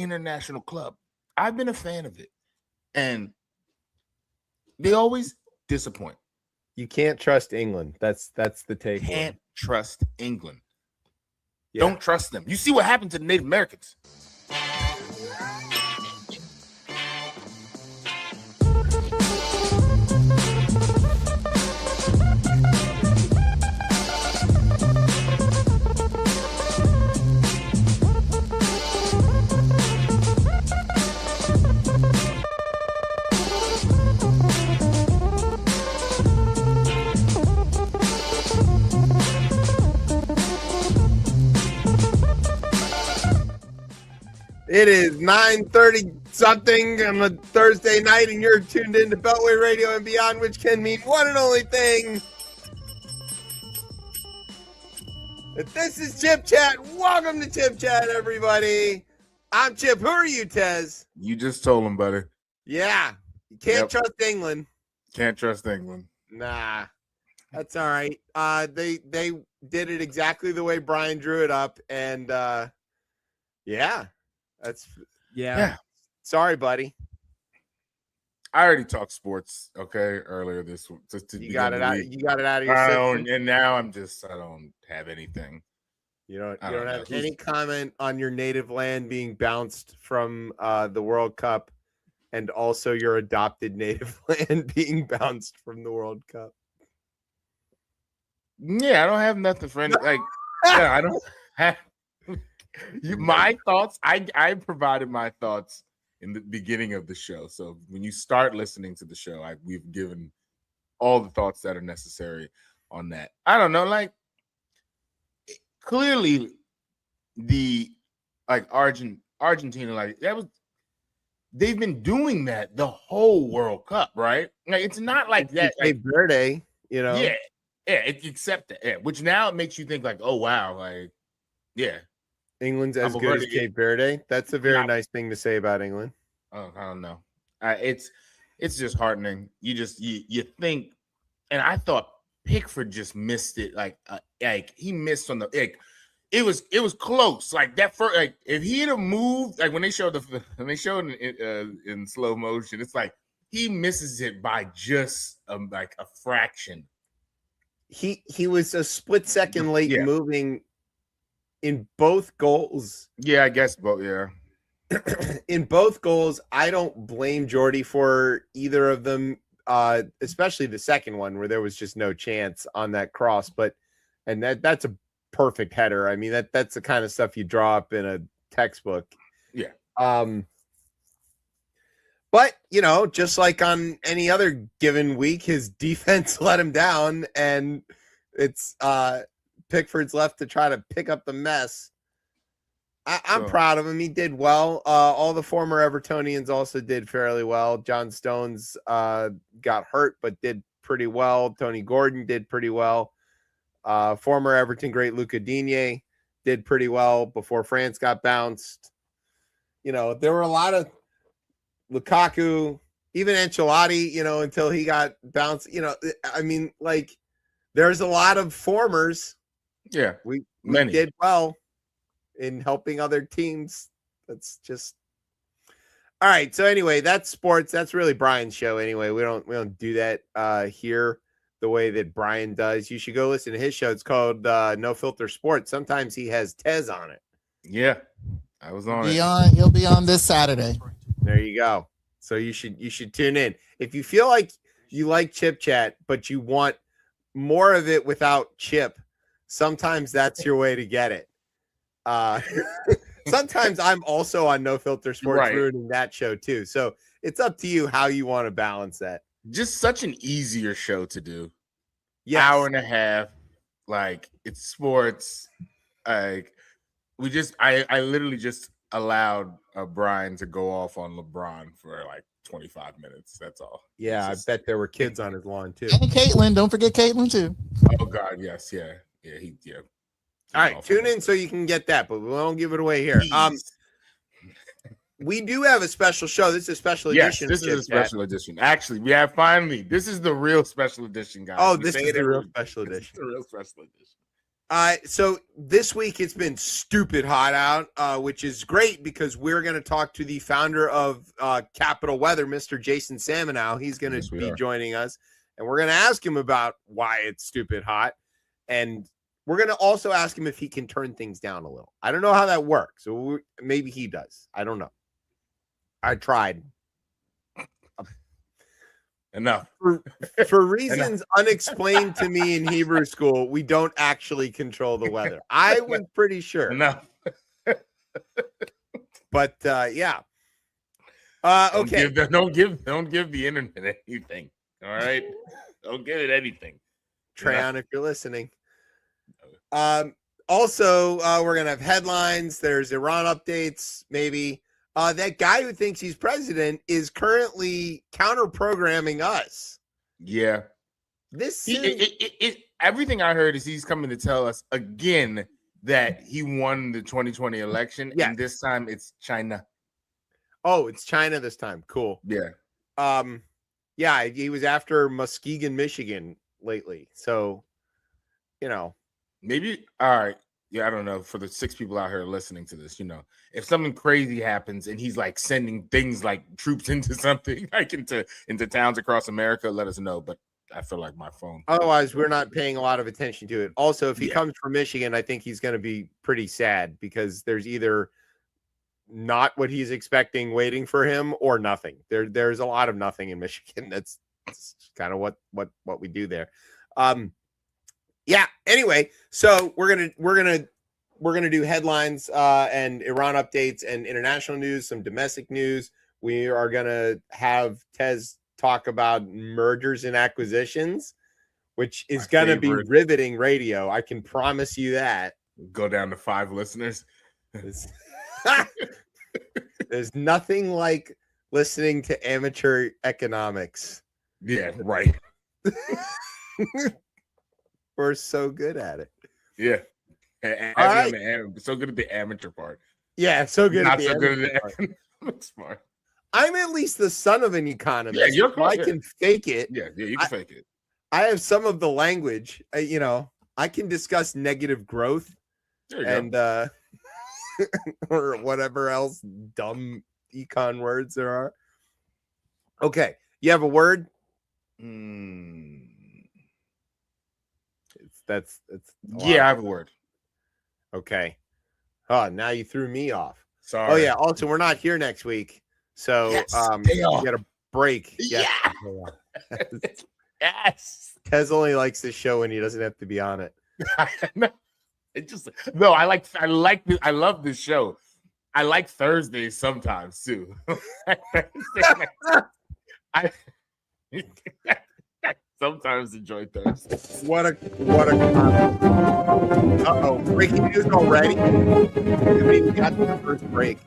international club. I've been a fan of it, and they always disappoint. You can't trust England. That's the takeaway. Can't trust England. Yeah. Don't trust them. You see what happened to the Native Americans. It is 9:30 something on a Thursday night, and you're tuned into Beltway Radio and Beyond, which can mean one and only thing. This is Chip Chat. Welcome to Chip Chat, everybody. I'm Chip. Who are you, Tez? You just told him, buddy. Yeah. You can't trust England. Can't trust England. Nah. That's all right. They did it exactly the way Brian drew it up, and yeah. Yeah. Sorry, buddy. I already talked sports, earlier this week. You got it out of your system. And now I don't have anything. You don't have any comment on your native land being bounced from the World Cup, and also your adopted native land being bounced from the World Cup. Yeah, I don't have nothing for any I don't have my thoughts. I provided my thoughts in the beginning of the show. So when you start listening to the show, we've given all the thoughts that are necessary on that. I don't know, clearly the Argentina, they've been doing that the whole World Cup, right? It's not like that. Cape Verde, Yeah, except that. Yeah, which now it makes you think oh wow, yeah. England's as good as Cape Verde. That's a very nice thing to say about England. Oh, I don't know. It's just heartening. You think, and I thought Pickford just missed it. He missed on the It was close. That first, if he had moved, when they showed it in slow motion, it's he misses it by just a fraction. He was a split second late moving. In both goals. Yeah, I guess both, yeah. In both goals, I don't blame Jordy for either of them, especially the second one where there was just no chance on that cross. And that's a perfect header. I mean, that's the kind of stuff you draw up in a textbook. Yeah. But, just like on any other given week, his defense let him down, and it's Pickford's left to try to pick up the mess. I'm proud of him. He did well. All the former Evertonians also did fairly well. John Stones got hurt, but did pretty well. Tony Gordon did pretty well. Former Everton great Luca Digne did pretty well before France got bounced. There were a lot of Lukaku, even Ancelotti, until he got bounced. There's a lot of formers. Yeah, we did well in helping other teams. That's just all right. So anyway, that's sports. That's really Brian's show. Anyway, we don't do that here the way that Brian does. You should go listen to his show. It's called No Filter Sports. Sometimes he has Tez on it. Yeah, I was on He'll be on this Saturday. There you go. So you should tune in if you feel like you like Chip Chat, but you want more of it without Chip. Sometimes that's your way to get it. Sometimes I'm also on No Filter Sports ruining that show too. So it's up to you how you want to balance that. Just such an easier show to do. Yes. Hour and a half. It's sports. I literally just allowed Brian to go off on LeBron for 25 minutes. That's all. Yeah, I bet there were kids on his lawn too. And Caitlin, don't forget Caitlin too. Oh God, yes, yeah. All right, tune in so you can get that, but we won't give it away here. We do have a special show. This is a special edition. Yes, this is a special edition. Actually, we have finally. This is the real special edition, guys. Oh, this is the real special edition. The real special edition. So this week it's been stupid hot out, which is great because we're going to talk to the founder of Capital Weather, Mr. Jason Samenow. He's going to be joining us, and we're going to ask him about why it's stupid hot, and we're going to also ask him if he can turn things down a little. I don't know how that works, so maybe he does. I don't know. I tried. Enough. For reasons unexplained to me in Hebrew school, we don't actually control the weather. I was pretty sure. Enough. But yeah. Okay. Don't give the internet anything. All right. Don't give it anything. Trayon, if you're listening. Also, we're gonna have headlines. There's Iran updates, maybe. That guy who thinks he's president is currently counter-programming us. Yeah. Everything I heard is he's coming to tell us again that he won the 2020 election, and this time it's China. Oh, it's China this time. Cool. Yeah. Yeah, he was after Muskegon, Michigan lately. So, maybe all right. Yeah, I don't know. For the 6 people out here listening to this, if something crazy happens and he's like sending things like troops into something, like into towns across America, let us know. But I feel like my phone. Otherwise, we're not paying a lot of attention to it. Also, if he comes from Michigan, I think he's going to be pretty sad because there's either not what he's expecting waiting for him or nothing. There's a lot of nothing in Michigan. That's kind of what we do there. Yeah. Anyway, so we're gonna do headlines and Iran updates and international news, some domestic news. We are gonna have Tez talk about mergers and acquisitions, which is gonna be riveting radio. I can promise you that. Go down to 5 listeners. There's nothing like listening to amateur economics. Yeah, right. We're so good at it. Yeah. All right. So good at the amateur part. Yeah, so good Not at the so amateur good at the part. economics part. I'm at least the son of an economist. Yeah, you're so I can fake it. Yeah, you can fake it. I have some of the language. I can discuss negative growth and or whatever else dumb econ words there are. Okay, you have a word? It's I have a word. Okay. Oh, now you threw me off. Sorry. Oh yeah. Also, we're not here next week, so you got a break. Yeah. Yes. Tez only likes this show when he doesn't have to be on it. I love this show. I like Thursdays sometimes too. I sometimes enjoy Thursdays. What a uh-oh, breaking news already. We got the first break.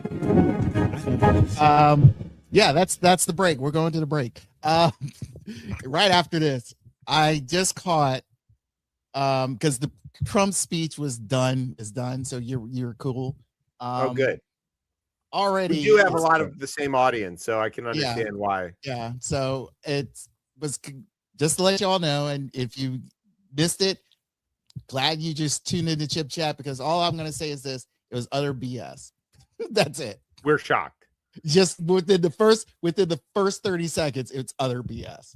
Yeah, that's the break. We're going to the break. Right after this, I just caught because the Trump speech is done. So you're cool. Good. Already, we do have a lot of the same audience, so I can understand why. Yeah, so it was just to let y'all know, and if you missed it, glad you just tuned into Chip Chat because all I'm going to say is this: it was utter BS. That's it. We're shocked. Just within the first 30 seconds, it's utter BS.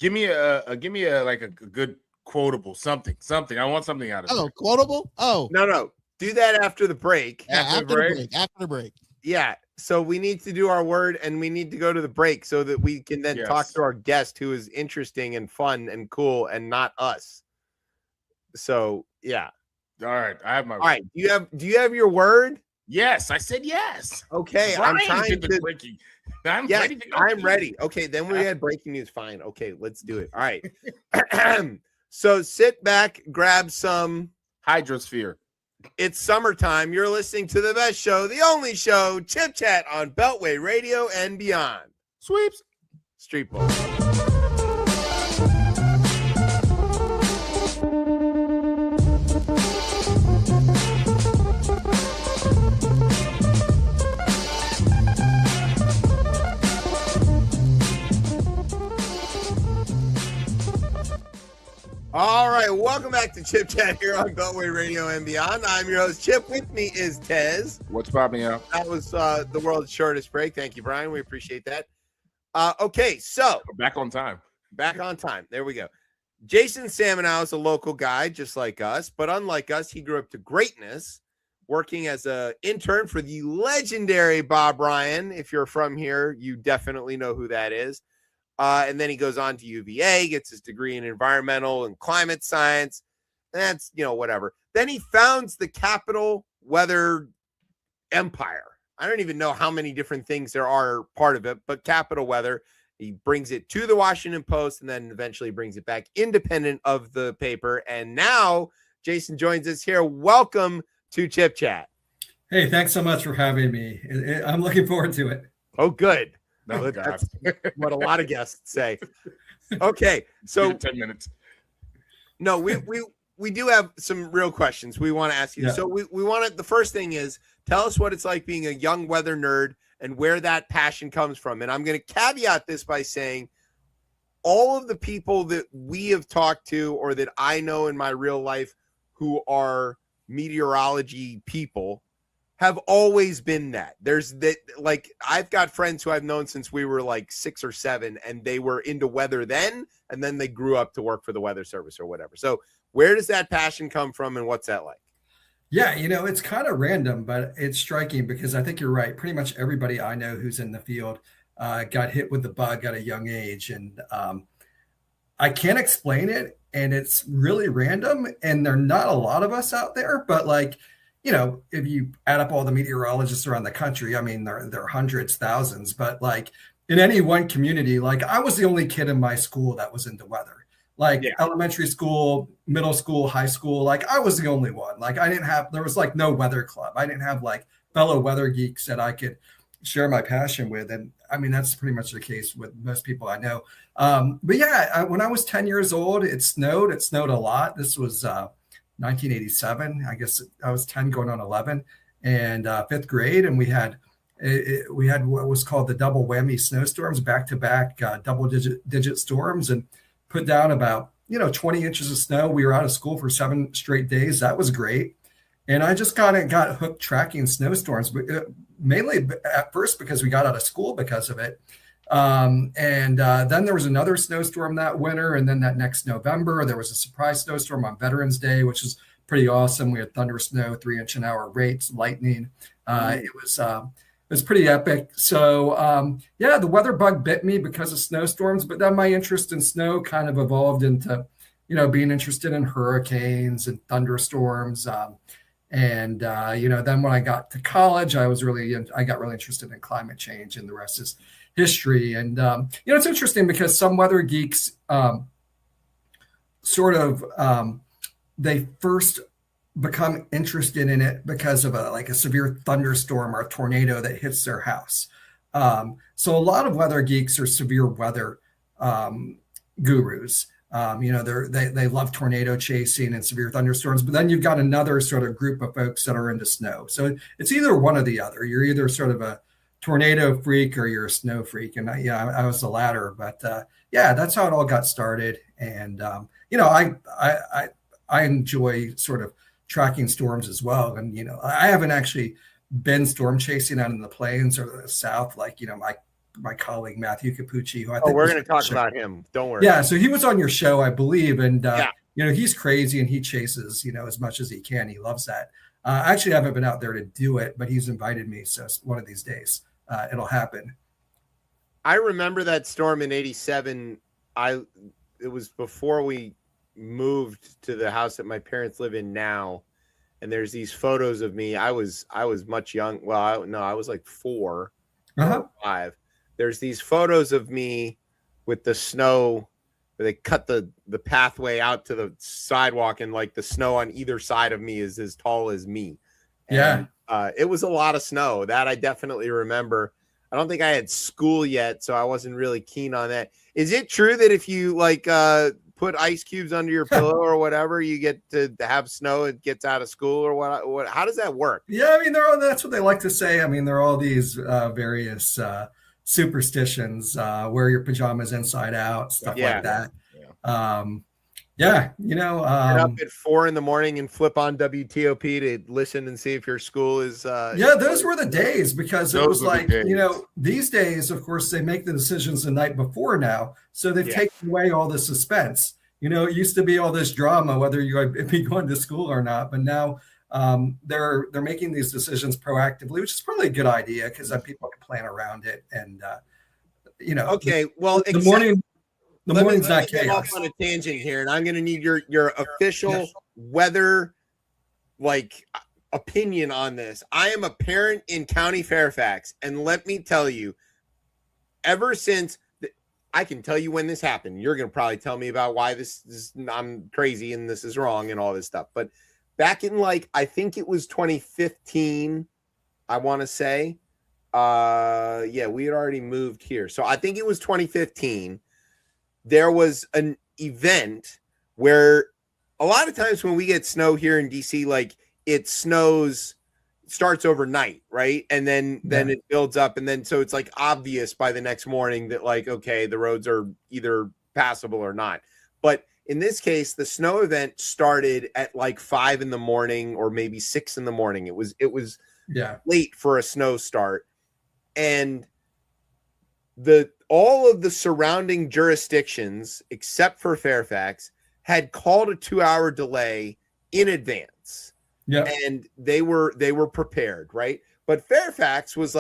Give me a good quotable something. I want something out of it. Oh, quotable? Oh no. Do that after the break. Yeah, after the break. Yeah. So we need to do our word and we need to go to the break so that we can then talk to our guest who is interesting and fun and cool and not us. So yeah. All right. I have my word. All right. Do you have your word? Yes, I said yes. Okay. Brian I'm trying did the to breaking. I'm ready. Okay, then we had breaking news. Fine. Okay, let's do it. All right. So sit back, grab some Hydrosphere. It's summertime. You're listening to the best show, the only show, Chip Chat on Beltway Radio and beyond. Sweeps. Street Ball. All right, right, welcome back to Chip Chat here on Beltway Radio and Beyond. I'm your host, Chip. With me is Tez. What's popping up? That was the world's shortest break. Thank you, Brian. We appreciate that. Okay, so Back on time. back on time. There we go. Jason Samenow is a local guy, just like us, but unlike us, he grew up to greatness, working as an intern for the legendary Bob Ryan. If you're from here, you definitely know who that is. And then he goes on to UVA, gets his degree in environmental and climate science. That's, whatever. Then he founds the Capital Weather Empire. I don't even know how many different things there are part of it, but Capital Weather. He brings it to the Washington Post and then eventually brings it back independent of the paper. And now Jason joins us here. Welcome to Chip Chat. Hey, thanks so much for having me. I'm looking forward to it. Oh, good. Oh, That's what a lot of guests say. Okay, so 10 minutes. no, we do have some real questions we want to ask you. Yeah. So we want to. The first thing is, tell us what it's like being a young weather nerd and where that passion comes from. And I'm going to caveat this by saying all of the people that we have talked to or that I know in my real life who are meteorology people have always been that. There's that, like, I've got friends who I've known since we were like 6 or 7 and they were into weather then, and then they grew up to work for the Weather Service or whatever. So where does that passion come from and what's that like? Yeah, it's kind of random, but it's striking because I think you're right. Pretty much everybody I know who's in the field got hit with the bug at a young age. And I can't explain it. And it's really random. And there are not a lot of us out there. But if you add up all the meteorologists around the country, I mean, there are hundreds, thousands. But in any one community, I was the only kid in my school that was into weather. Elementary school, middle school, high school, I was the only one. There was no weather club. I didn't have fellow weather geeks that I could share my passion with. And I mean, that's pretty much the case with most people I know. But yeah, when I was 10 years old, it snowed a lot. This was 1987. I guess I was 10 going on 11 and 5th grade. And we had what was called the double whammy snowstorms, back-to-back double digit storms, and put down about 20 inches of snow. We were out of school for 7 straight days. That was great. And I just got hooked tracking snowstorms, but mainly at first because we got out of school because of it. And then there was another snowstorm that winter. And then that next November, there was a surprise snowstorm on Veterans Day, which is pretty awesome. We had thunder snow, 3-inch-an-hour rates, lightning. It was pretty epic. So, the weather bug bit me because of snowstorms, but then my interest in snow kind of evolved into, being interested in hurricanes and thunderstorms. Then when I got to college, I got really interested in climate change, and the rest is history. And, it's interesting because some weather geeks they first become interested in it because of a severe thunderstorm or a tornado that hits their house. So a lot of weather geeks are severe weather gurus. They love tornado chasing and severe thunderstorms, but then you've got another sort of group of folks that are into snow. So it's either one or the other. You're either sort of a tornado freak or you're a snow freak. And I was the latter, but that's how it all got started. And I enjoy sort of tracking storms as well. And, I haven't actually been storm chasing out in the plains or the South, my colleague, Matthew Capucci, who I think we're going to talk about him. Don't worry. Yeah. So he was on your show, I believe. And, he's crazy and he chases, as much as he can. He loves that. I actually haven't been out there to do it, but he's invited me. So one of these days it'll happen. I remember that storm in 87. It was before we moved to the house that my parents live in now, and there's these photos of me. I was much young. Well, I was like 4 or 5. There's these photos of me with the snow. They cut the pathway out to the sidewalk, and the snow on either side of me is as tall as me. And, it was a lot of snow that I definitely remember. I don't think I had school yet, so I wasn't really keen on that. Is it true that if you put ice cubes under your pillow or whatever, you get to have snow, it gets out of school, or what? How does that work? Yeah, I mean, that's what they like to say. I mean, there are all these various superstitions, wear your pajamas inside out, stuff like that. Yeah, Get up at 4 a.m. and flip on WTOP to listen and see if your school is. Yeah, those were the days, because it Those was were the like, days. these days, of course, they make the decisions the night before now. So they've Yeah. taken away all the suspense. It used to be all this drama, whether you be going to school or not. But now they're making these decisions proactively, which is probably a good idea, because then people can plan around it. And, Okay, well, the morning. The let morning's me not get chaos. off on a tangent here, and I'm going to need your official weather opinion on this. I am a parent in County Fairfax, and let me tell you, ever since I can tell you when this happened. You're going to probably tell me about why this is I'm crazy and this is wrong and all this stuff. But back in I think it was 2015, I want to say. Yeah, we had already moved here. So I think it was 2015. There was an event where a lot of times when we get snow here in DC, it starts overnight, right? And then it builds up, and then so it's obvious by the next morning that okay, the roads are either passable or not. But in this case, the snow event started at 5 a.m. or maybe 6 a.m. It was late for a snow start, and all of the surrounding jurisdictions, except for Fairfax, had called a 2-hour delay in advance. Yeah. And they were prepared, right? But Fairfax was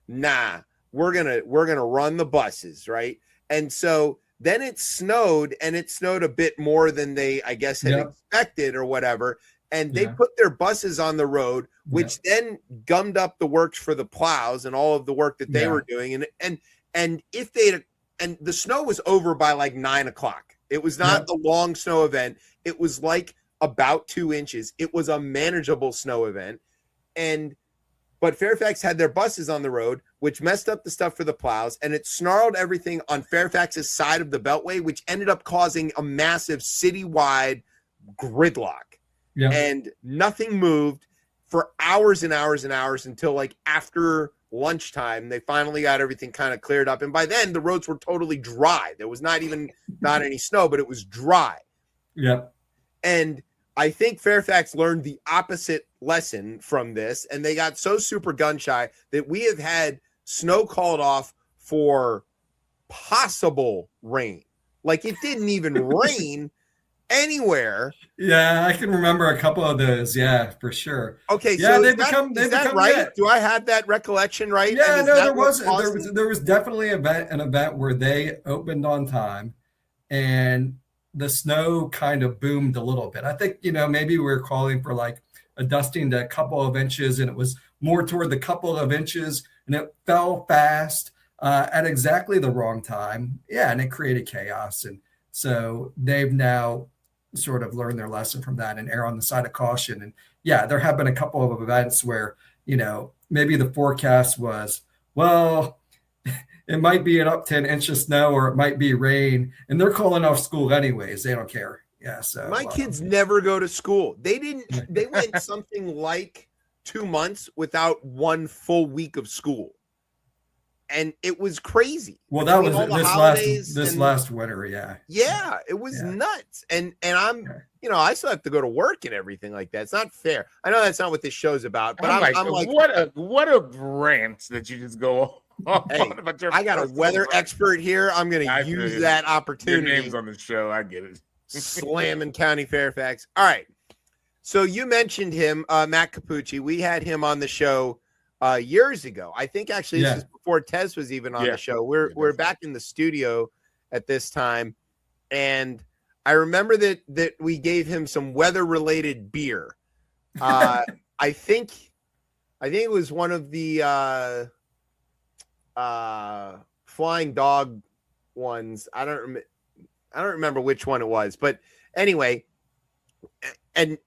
nah, we're gonna run the buses, right? And so then it snowed, and it snowed a bit more than they, I guess, had expected or whatever. And they put their buses on the road, which then gummed up the works for the plows and all of the work that they were doing. And if and the snow was over by 9 o'clock. It was not a long snow event. It was about 2 inches. It was a manageable snow event. But Fairfax had their buses on the road, which messed up the stuff for the plows, and it snarled everything on Fairfax's side of the Beltway, which ended up causing a massive citywide gridlock. Yeah. And nothing moved for hours and hours and hours until after lunchtime. They finally got everything kind of cleared up. And by then the roads were totally dry. There was not any snow, but it was dry. Yeah. And I think Fairfax learned the opposite lesson from this, and they got so super gun shy that we have had snow called off for possible rain. It didn't even rain anywhere. Yeah, I can remember a couple of those. Yeah, for sure. Okay, yeah, so is that right? That. Do I have that recollection right? Yeah, no, there was definitely an event where they opened on time, and the snow kind of boomed a little bit. I think, maybe we were calling for a dusting to a couple of inches, and it was more toward the couple of inches, and it fell fast at exactly the wrong time. Yeah, and it created chaos. And so they've now sort of learned their lesson from that and err on the side of caution. And yeah, there have been a couple of events where, maybe the forecast was, well, it might be an up 10 inches of snow, or it might be rain, and they're calling off school anyways. They don't care. Yeah. So my kids never go to school. They went something like 2 months without one full week of school. And it was crazy. Well, that was this last winter. Yeah. Yeah. It was nuts. And I'm, I still have to go to work and everything like that. It's not fair. I know that's not what this show's about, but I'm like, what a rant that you just go on. Hey, I got a weather expert here. I'm going to use that opportunity. Your name's on the show. I get it. Slamming County Fairfax. All right. So you mentioned him, Matt Capucci. We had him on the show years ago. I think actually this is before Tez was even on the show. We're back in the studio at this time, and I remember that we gave him some weather related beer. I think it was one of the flying dog ones. I don't remember which one it was, but anyway, and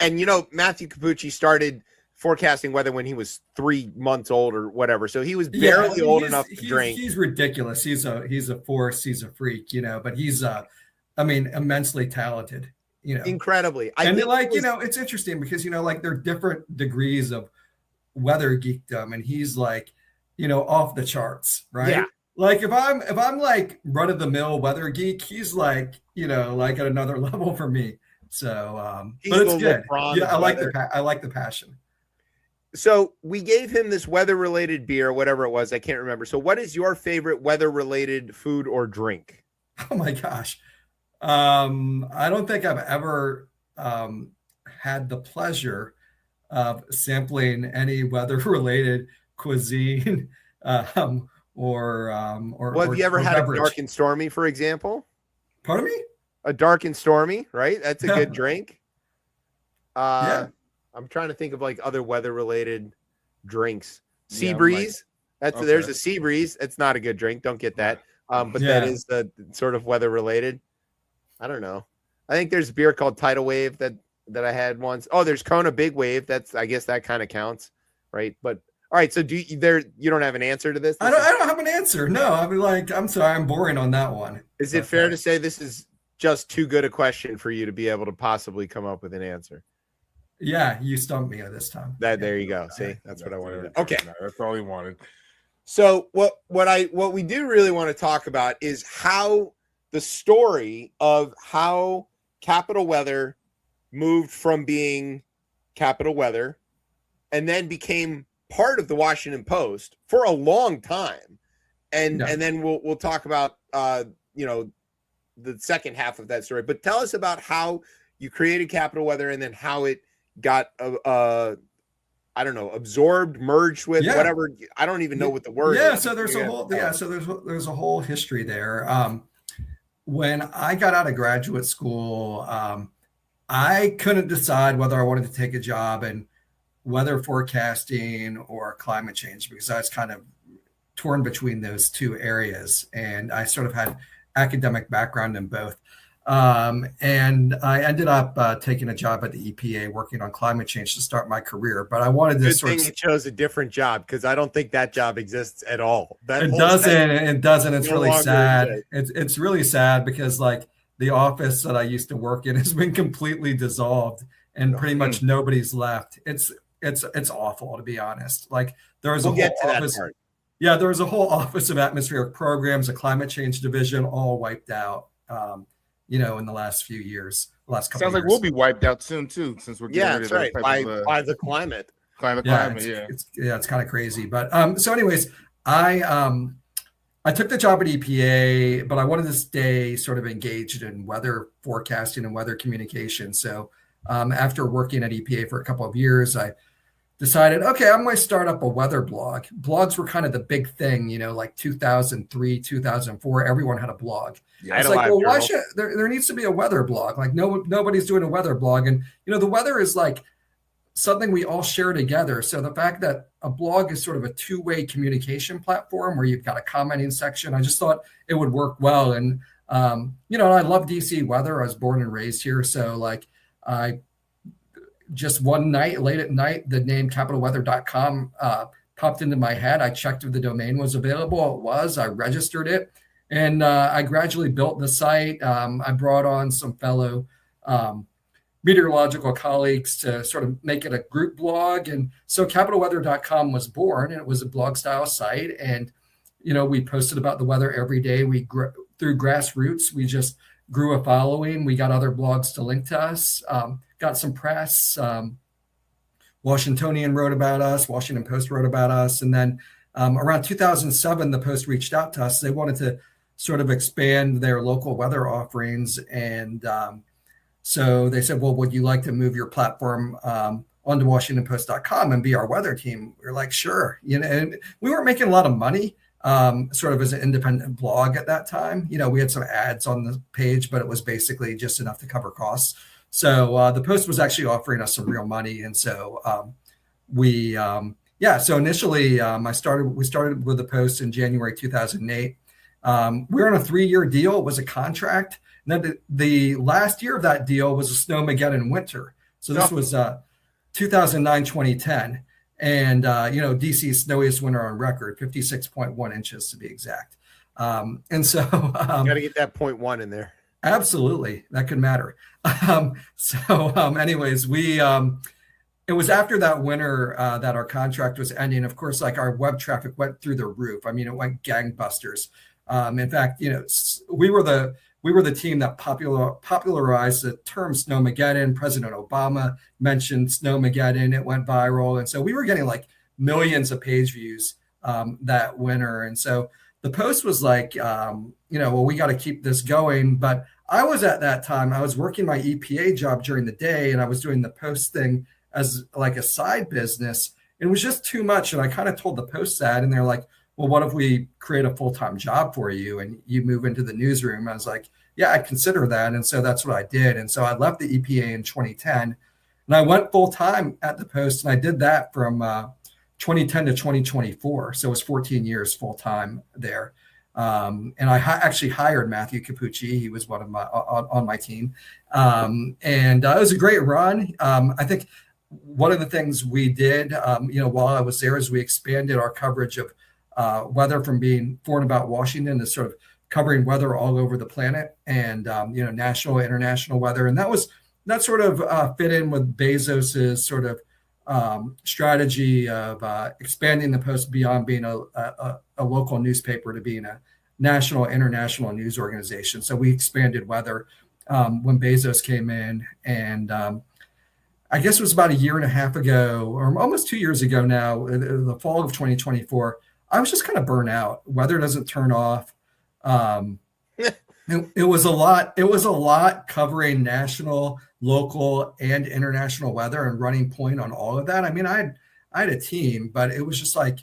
Matthew Capucci started forecasting weather when he was 3 months old or whatever, so he was barely old enough to drink. He's ridiculous. He's a force. He's a freak, but he's immensely talented, incredibly. It's interesting because there are different degrees of weather geekdom, and he's off the charts, right? Like if I'm like run of the mill weather geek, he's like, like at another level for me. So, but it's the good. LeBron Yeah, of weather. I like the passion. So we gave him this weather-related beer, whatever it was. I can't remember. So what is your favorite weather-related food or drink? Oh my gosh. I don't think I've ever had the pleasure of sampling any weather-related cuisine or Well, have you ever or had beverage. a dark and stormy, for example? Pardon me? A dark and stormy, right? That's a good drink. Yeah. I'm trying to think of like other weather-related drinks. Sea Yeah, breeze. okay. There's a sea breeze. It's not a good drink. Don't get that. But that is the sort of weather-related. I don't know. I think there's a beer called Tidal Wave that I had once. Oh, there's Kona Big Wave. I guess that kind of counts, right? But all right. So you don't have an answer to this? I don't have an answer. No, I mean, like, I'm sorry, I'm boring on that one. Is it fair to say this is just too good a question for you to be able to possibly come up with an answer? Yeah, you stumped me this time. There you go. See, that's what I wanted to. Okay, that's all he wanted. So what we do really want to talk about is how the story of how Capital Weather moved from being Capital Weather and then became part of the Washington Post for a long time, and then we'll talk about the second half of that story. But tell us about how you created Capital Weather and then how it got I don't know, absorbed, merged with whatever. I don't even know what the word is. So there's there's a whole history there. When I got out of graduate school, I couldn't decide whether I wanted to take a job in weather forecasting or climate change because I was kind of torn between those two areas. And I sort of had academic background in both. And I ended up taking a job at the EPA working on climate change to start my career. But I wanted to you chose a different job because I don't think that job exists at all. It doesn't. It's really sad. It's really sad because like the office that I used to work in has been completely dissolved and pretty much nobody's left. It's awful, to be honest. Like there was a whole office. Yeah, there was a whole office of atmospheric programs, a climate change division, all wiped out. In the last few years, last couple. Sounds like we'll be wiped out soon too, since we're getting rid of by the climate. It's kind of crazy. But so, anyways, I took the job at EPA, but I wanted to stay sort of engaged in weather forecasting and weather communication. So, after working at EPA for a couple of years, I decided, okay, I'm going to start up a weather blog. Blogs were kind of the big thing, like 2003, 2004, everyone had a blog. Yeah, it's like, well, why should there needs to be a weather blog? Like nobody's doing a weather blog. And, the weather is like something we all share together. So the fact that a blog is sort of a two-way communication platform where you've got a commenting section, I just thought it would work well. And, I love DC weather. I was born and raised here. So like I just one night, late at night, the name capitalweather.com popped into my head. I checked if the domain was available. It was. I registered it. And I gradually built the site. I brought on some fellow meteorological colleagues to sort of make it a group blog. And so capitalweather.com was born, and it was a blog style site. And, we posted about the weather every day. Through grassroots, we just grew a following. We got other blogs to link to us. Got some press. Washingtonian wrote about us. Washington Post wrote about us. And then around 2007, the Post reached out to us. They wanted to sort of expand their local weather offerings. And so they said, well, would you like to move your platform onto WashingtonPost.com and be our weather team? We were like, sure. And we weren't making a lot of money sort of as an independent blog at that time. We had some ads on the page, but it was basically just enough to cover costs. So the Post was actually offering us some real money. And so so initially we started with the Post in January 2008. We were on a 3-year deal. It was a contract. And then the last year of that deal was a snowmageddon winter. So this was 2009, 2010. And, DC's snowiest winter on record, 56.1 inches to be exact. And so you got to get that 0.1 in there. Absolutely. That could matter. Anyways, it was after that winter that our contract was ending. Of course, like our web traffic went through the roof. I mean, it went gangbusters. In fact, we were the team that popularized the term Snowmageddon. President Obama mentioned Snowmageddon. It went viral, and so we were getting like millions of page views that winter. And so the Post was like, well, we got to keep this going. But I was at that time, I was working my EPA job during the day, and I was doing the Post thing as like a side business. It was just too much. And I kind of told the Post that, and they're like, well, what if we create a full-time job for you and you move into the newsroom? I was like, yeah, I'd consider that. And so that's what I did. And so I left the EPA in 2010, and I went full-time at the Post. And I did that from 2010 to 2024. So it was 14 years full-time there. And I actually hired Matthew Capucci. He was one of my on my team. And it was a great run. I think one of the things we did, while I was there, is we expanded our coverage of weather from being for and about Washington to sort of covering weather all over the planet, and national, international weather. And that sort of fit in with Bezos's sort of strategy of expanding the Post beyond being a local newspaper to being a national, international news organization. So we expanded weather when Bezos came in, and I guess it was about a year and a half ago, or almost 2 years ago now, the fall of 2024. I was just kind of burnt out. Weather doesn't turn off. It was a lot. It was a lot covering national, local, and international weather and running point on all of that. I mean, I had a team, but it was just like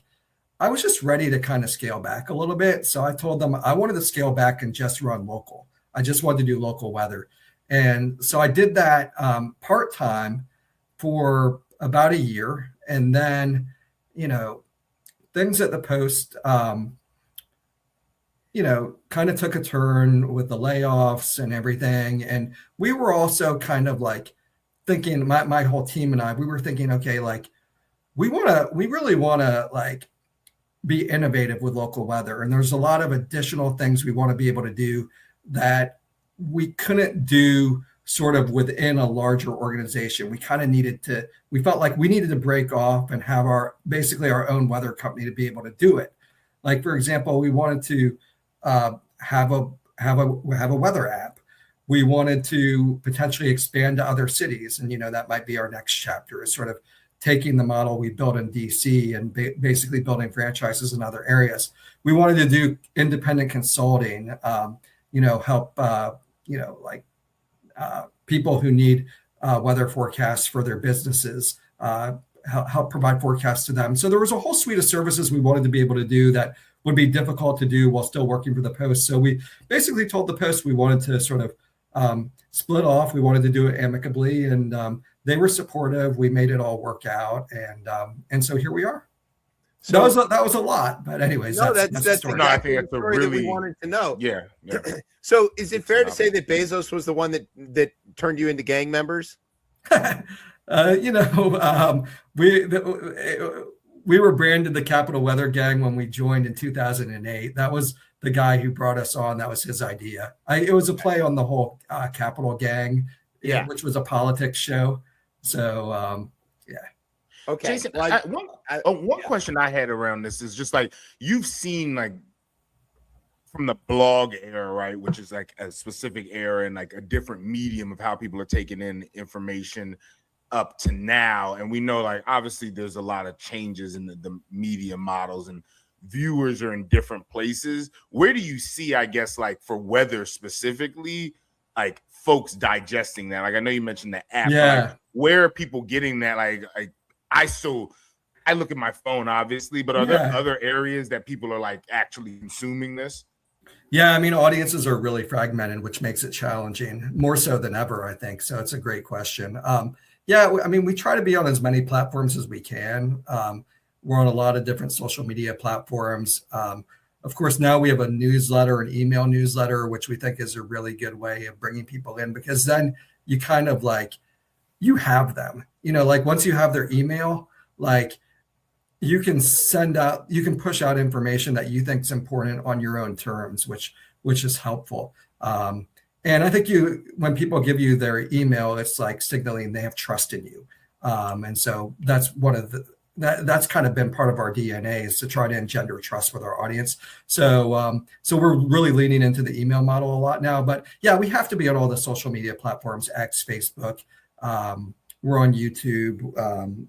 I was just ready to kind of scale back a little bit. So I told them I wanted to scale back and just run local. I just wanted to do local weather, and so I did that part time for about a year, and then things at the Post, kind of took a turn with the layoffs and everything. And we were also kind of like thinking, my whole team and I, we were thinking, okay, like we really want to like be innovative with local weather. And there's a lot of additional things we want to be able to do that we couldn't do sort of within a larger organization. We kind of we felt like we needed to break off and have basically our own weather company to be able to do it. Like, for example, we wanted to have a weather app. We wanted to potentially expand to other cities. And, that might be our next chapter, is sort of taking the model we built in DC and basically building franchises in other areas. We wanted to do independent consulting, help, people who need weather forecasts for their businesses, help provide forecasts to them. So there was a whole suite of services we wanted to be able to do that would be difficult to do while still working for the Post. So we basically told the Post we wanted to sort of split off. We wanted to do it amicably, and they were supportive. We made it all work out, and so here we are. So that was a lot, but anyways, that's exactly I think that's a really that we wanted to know. Yeah. So is it fair to say that Bezos was the one that turned you into gang members? We were branded the Capital Weather Gang when we joined in 2008. That was the guy who brought us on. That was his idea. It was a play on the whole Capital Gang, which was a politics show. So, yeah. Okay. Jason, one question I had around this is just like, you've seen like from the blog era, right, which is like a specific era and like a different medium of how people are taking in information up to now. And we know, like, obviously there's a lot of changes in the media models and viewers are in different places. Where do you see, I guess, like for weather specifically, like folks digesting that? Like, I know you mentioned the app. Yeah. Like, where are people getting that? Like I look at my phone, obviously, but are there other areas that people are like actually consuming this? Yeah, I mean, audiences are really fragmented, which makes it challenging, more so than ever, I think. So it's a great question. I mean, we try to be on as many platforms as we can. We're on a lot of different social media platforms. Of course, now we have a newsletter, an email newsletter, which we think is a really good way of bringing people in, because then you kind of like, you have them, like once you have their email, like you can push out information that you think is important on your own terms, which is helpful. And I think when people give you their email, it's like signaling they have trust in you. And so that's one of that's kind of been part of our DNA, is to try to engender trust with our audience. So so we're really leaning into the email model a lot now. But yeah, we have to be on all the social media platforms, X, Facebook. We're on YouTube.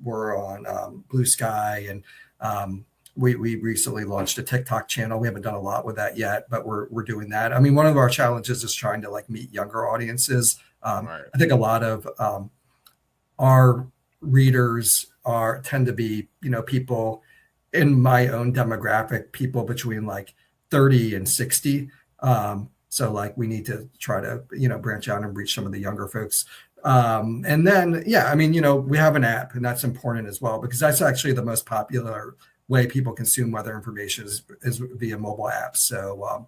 We're on Blue Sky, and we recently launched a TikTok channel. We haven't done a lot with that yet, but we're doing that. I mean, one of our challenges is trying to like meet younger audiences. Right. I think a lot of our readers tend to be, people in my own demographic, people between like 30 and 60. So like we need to try to, branch out and reach some of the younger folks. And then, yeah, I mean, we have an app, and that's important as well, because that's actually the most popular way people consume weather information is via mobile apps. So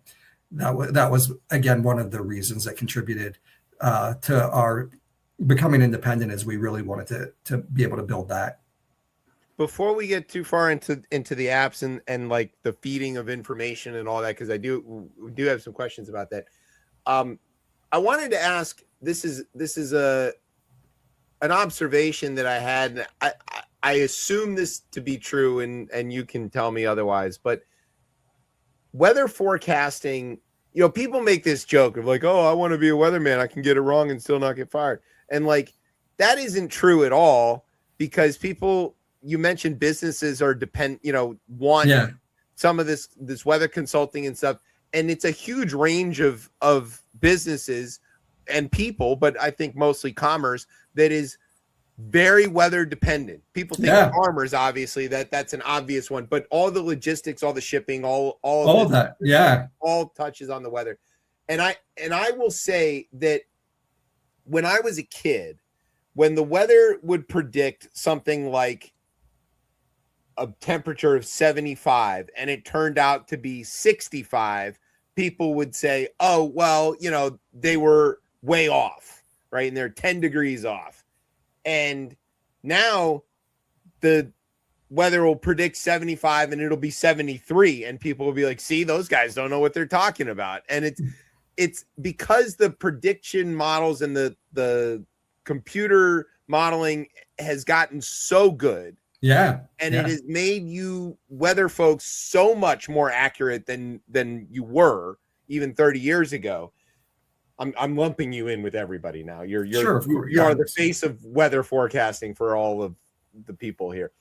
that was again one of the reasons that contributed to our becoming independent, is we really wanted to be able to build that. Before we get too far into the apps and like the feeding of information and all that, because we do have some questions about that. I wanted to ask, this is an observation that I had. I assume this to be true, and you can tell me otherwise, but weather forecasting, people make this joke of like, oh, I want to be a weatherman, I can get it wrong and still not get fired. And like, that isn't true at all, because people, you mentioned businesses are want some of this weather consulting and stuff. And it's a huge range of businesses and people, but I think mostly commerce, that is very weather dependent. People think farmers, obviously, that's an obvious one, but all the logistics, all the shipping, all of that, all touches on the weather. And I will say that when I was a kid, when the weather would predict something like a temperature of 75 and it turned out to be 65, people would say, oh, well, they were way off, right? And they're 10 degrees off. And now the weather will predict 75 and it'll be 73. And people will be like, see, those guys don't know what they're talking about. And it's because the prediction models and the computer modeling has gotten so good. Yeah. And it has made you weather folks so much more accurate than you were even 30 years ago. I'm lumping you in with everybody now. You're you are the face of weather forecasting for all of the people here.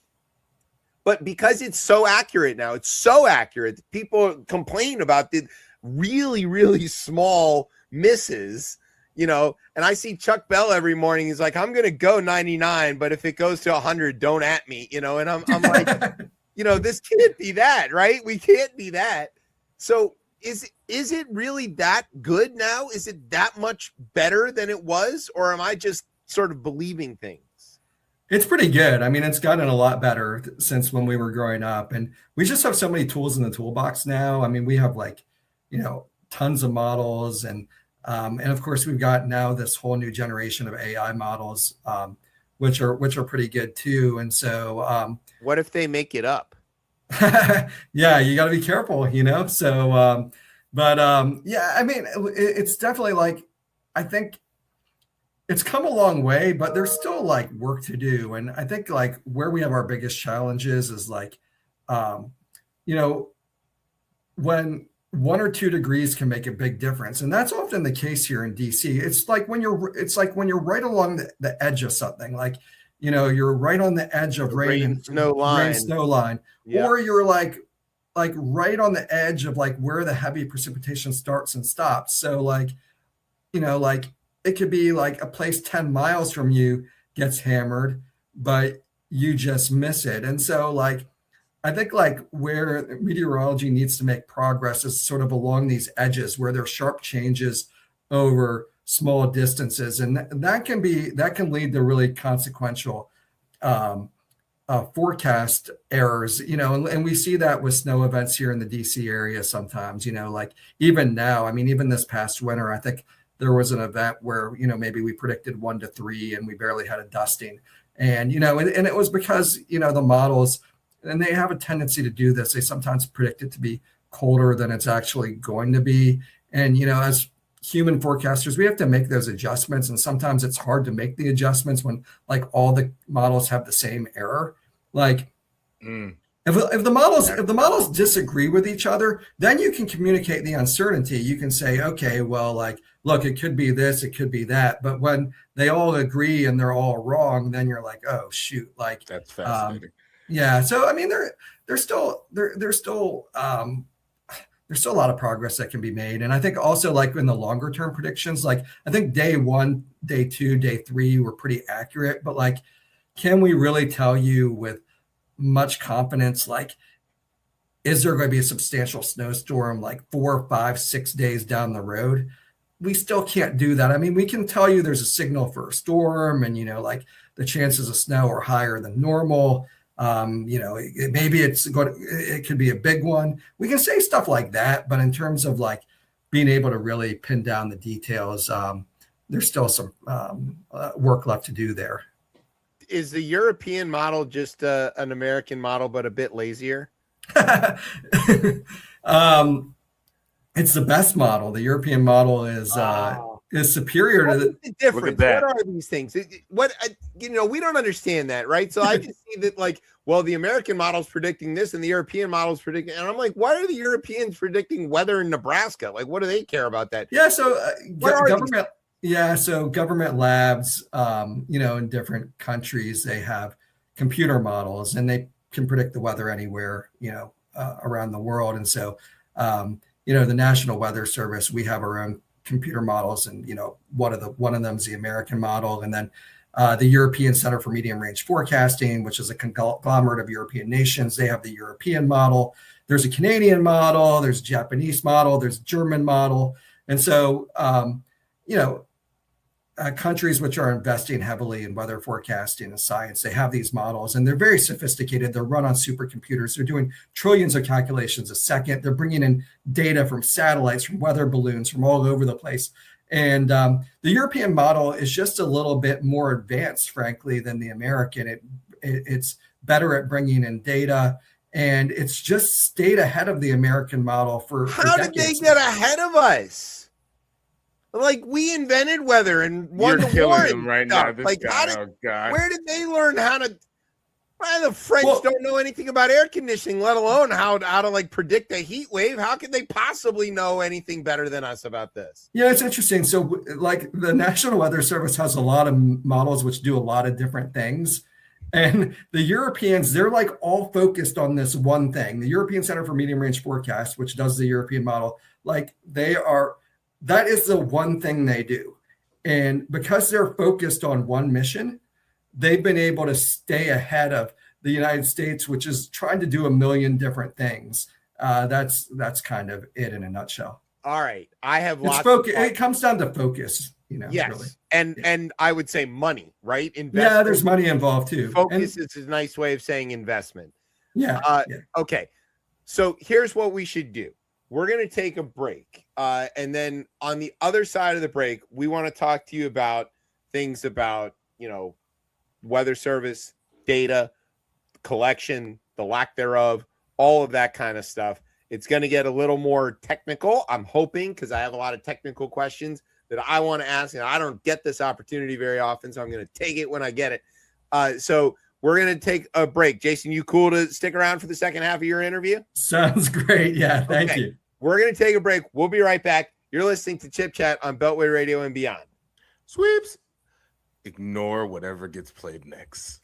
But because it's so accurate now, it's so accurate, people complain about the really, really small misses, and I see Chuck Bell every morning. He's like, I'm going to go 99, but if it goes to 100, don't at me, and I'm like, this can't be that, right? We can't be that. So is it really that good now? Is it that much better than it was? Or am I just sort of believing things? It's pretty good. I mean, it's gotten a lot better since when we were growing up, and we just have so many tools in the toolbox now. I mean, we have tons of models, and of course we've got now this whole new generation of AI models, which are pretty good too. And so, what if they make it up? Yeah, you got to be careful, So, yeah, I mean, it's definitely I think it's come a long way, but there's still work to do. And I think where we have our biggest challenges is when 1 or 2 degrees can make a big difference. And that's often the case here in DC. It's like when you're right along the edge of something, you're right on the edge of rain and snow line. Yeah. Or you're like right on the edge of where the heavy precipitation starts and stops. So it could be a place 10 miles from you gets hammered, but you just miss it. And so I think where meteorology needs to make progress is sort of along these edges where there are sharp changes over small distances. And that can lead to really consequential forecast errors, and we see that with snow events here in the DC area sometimes, even now, I mean, even this past winter, I think there was an event where, maybe we predicted 1 to 3 and we barely had a dusting. And, and it was because, the models, and they have a tendency to do this. They sometimes predict it to be colder than it's actually going to be. And, as human forecasters, we have to make those adjustments. And sometimes it's hard to make the adjustments when like all the models have the same error. Like if the models disagree with each other, then you can communicate the uncertainty. You can say, okay, well, like, look, it could be this, it could be that. But when they all agree and they're all wrong, then you're like, oh shoot, like that's fascinating. Yeah. So I mean, there's still a lot of progress that can be made. And I think also like in the longer term predictions, like I think day 1, day 2, day 3 were pretty accurate, but like, can we really tell you with much confidence, like, is there going to be a substantial snowstorm like 4, 5, 6 days down the road? We still can't do that. I mean, we can tell you there's a signal for a storm and, like the chances of snow are higher than normal. Maybe it could be a big one. We can say stuff like that, but in terms of like being able to really pin down the details, there's still some work left to do there. Is the European model just an American model, but a bit lazier? It's the best model. The European model is superior to the difference. What are these things? We don't understand that, right? So I just see that like, well, the American model's predicting this and the European model's predicting, and I'm like, why are the Europeans predicting weather in Nebraska? Like, what do they care about that? Yeah, so government. Yeah, so government labs, in different countries, they have computer models and they can predict the weather anywhere, around the world. And so, the National Weather Service, we have our own computer models, and one of them is the American model, and then the European Center for Medium Range Forecasting, which is a conglomerate of European nations, they have the European model. There's a Canadian model, there's a Japanese model, there's a German model, and so countries which are investing heavily in weather forecasting and science, they have these models and they're very sophisticated. They're run on supercomputers. They're doing trillions of calculations a second. They're bringing in data from satellites, from weather balloons, from all over the place. And the European model is just a little bit more advanced, frankly, than the American. It's better at bringing in data, and it's just stayed ahead of the American model for How did they get ahead of us? Like, we invented weather and you're killing them right now. This guy, God. Where did they learn how to? Why the French don't know anything about air conditioning, let alone how to like predict a heat wave? How could they possibly know anything better than us about this? Yeah, it's interesting. So, like, the National Weather Service has a lot of models which do a lot of different things. And the Europeans, they're like all focused on this one thing. The European Center for Medium Range Forecast, which does the European model, like that is the one thing they do. And because they're focused on one mission, they've been able to stay ahead of the United States, which is trying to do a million different things. That's kind of it in a nutshell. All right. I have lots of it comes down to focus, yes. Really. And I would say money, right? Yeah, there's money involved too. Focus is a nice way of saying investment. Yeah. Okay. So here's what we should do. We're going to take a break. And then on the other side of the break, we want to talk to you about things about, weather service, data, collection, the lack thereof, all of that kind of stuff. It's going to get a little more technical, I'm hoping, because I have a lot of technical questions that I want to ask, and I don't get this opportunity very often, so I'm going to take it when I get it. So we're going to take a break. Jason, you cool to stick around for the second half of your interview? Sounds great. Yeah, thank you. We're going to take a break. We'll be right back. You're listening to Chip Chat on Beltway Radio and beyond. Sweeps. Ignore whatever gets played next.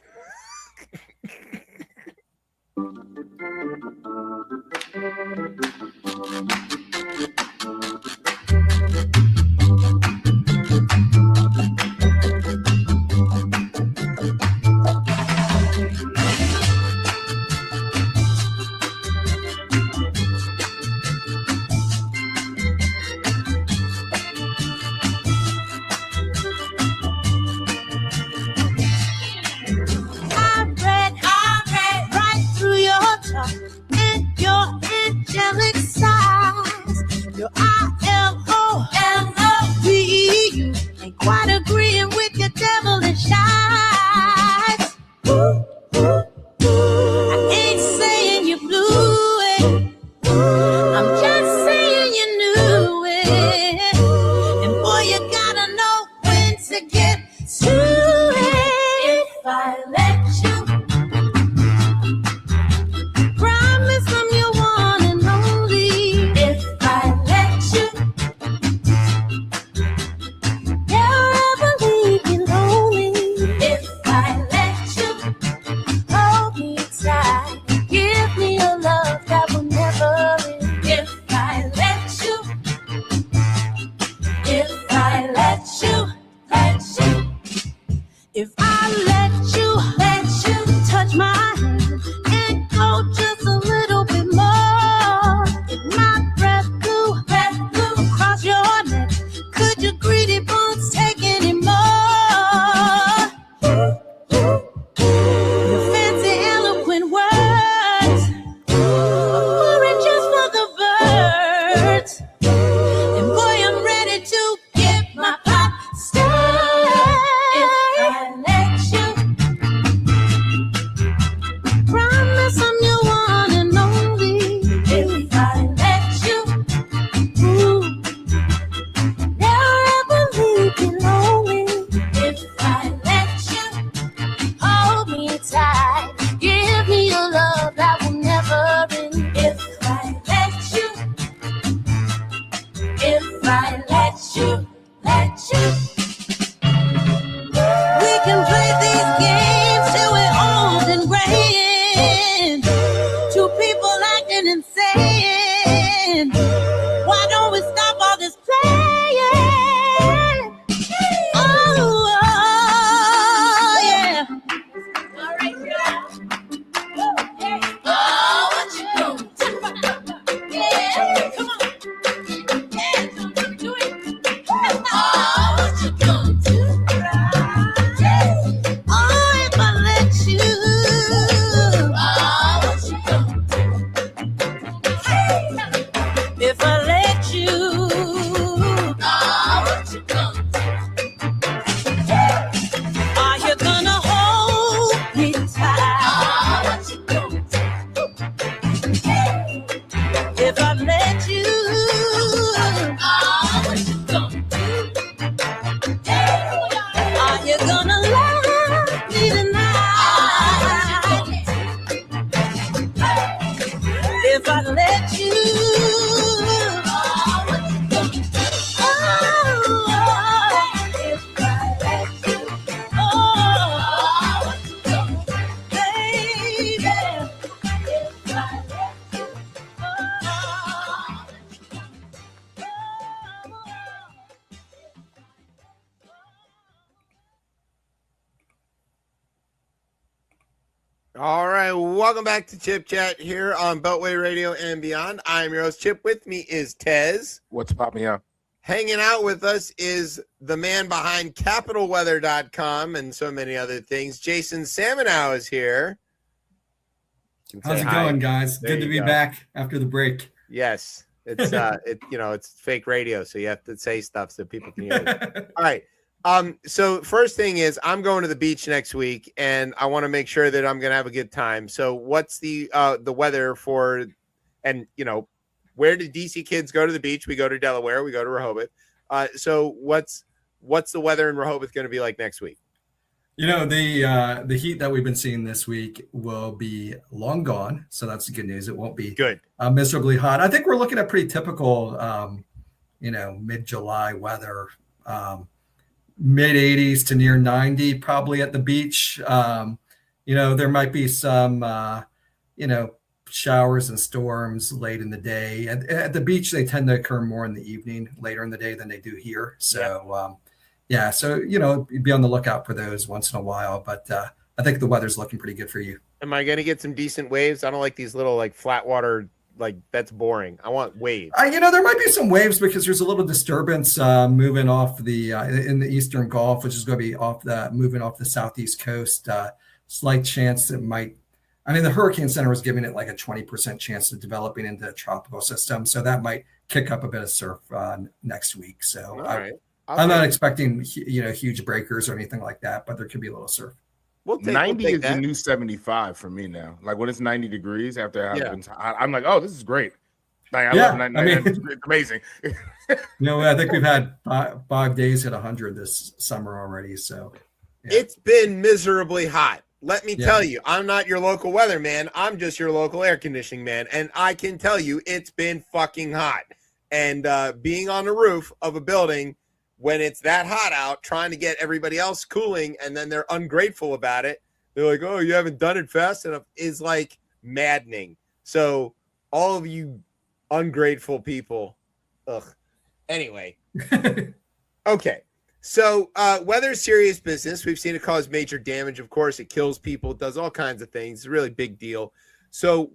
I let you. We can play these games till we're old and gray. Two people acting insane. Why don't we stop all this playing? Oh, yeah. All right, oh, what you gonna do? Yeah, come on. Yeah, do it. Oh, what you gonna do? Oh, if I let you. Oh, what you gonna do? If I let you. Oh, what you gonna do? Are you gonna hold me tight? Oh, what you gonna do? If I let you. Oh, what you gonna do? Are you gonna love me tonight? If I let you. Oh, what you gonna do? Oh, if I let you. Oh, what you gonna do? Baby, if I let you. Oh, All right, welcome back to Chip Chat here on Beltway Radio and beyond. I'm your host, Chip. With me is Tez. What's popping up? Hanging out with us is the man behind CapitalWeather.com and so many other things. Jason Samenow is here. How's it Hi. going, guys? There Good to you be go. back after the break. Yes, it's it's fake radio, so you have to say stuff so people can hear it. All right. So first thing is I'm going to the beach next week and I want to make sure that I'm going to have a good time. So what's the weather for, and where do DC kids go to the beach? We go to Delaware, we go to Rehoboth. So what's the weather in Rehoboth going to be like next week? The heat that we've been seeing this week will be long gone. So that's the good news. It won't be Good. Miserably hot. I think we're looking at pretty typical, mid-July weather, mid 80s to near 90, probably at the beach. There might be some, showers and storms late in the day. At the beach, they tend to occur more in the evening, later in the day than they do here. So, be on the lookout for those once in a while. But I think the weather's looking pretty good for you. Am I going to get some decent waves? I don't like these little flat water, that's boring. I want waves. There might be some waves because there's a little disturbance moving off in the Eastern Gulf, which is going to be moving off the southeast coast. Slight chance it might. The Hurricane Center was giving it like a 20% chance of developing into a tropical system, so that might kick up a bit of surf next week. So All right. I'm not expecting huge breakers or anything like that, but there could be a little surf. 90 is the new 75 for me now. Like when it's 90 degrees after I'm like, oh, this is great. I love 90. It's amazing. I think we've had 5 days at 100 this summer already. So It's been miserably hot. Let me tell you, I'm not your local weatherman. I'm just your local air conditioning man. And I can tell you it's been fucking hot. And being on the roof of a building when it's that hot out, trying to get everybody else cooling, and then they're ungrateful about it. They're like, oh, you haven't done it fast enough, is like maddening. So all of you ungrateful people. Ugh. Anyway. Okay. So weather's serious business. We've seen it cause major damage. Of course, it kills people. It does all kinds of things. It's a really big deal. So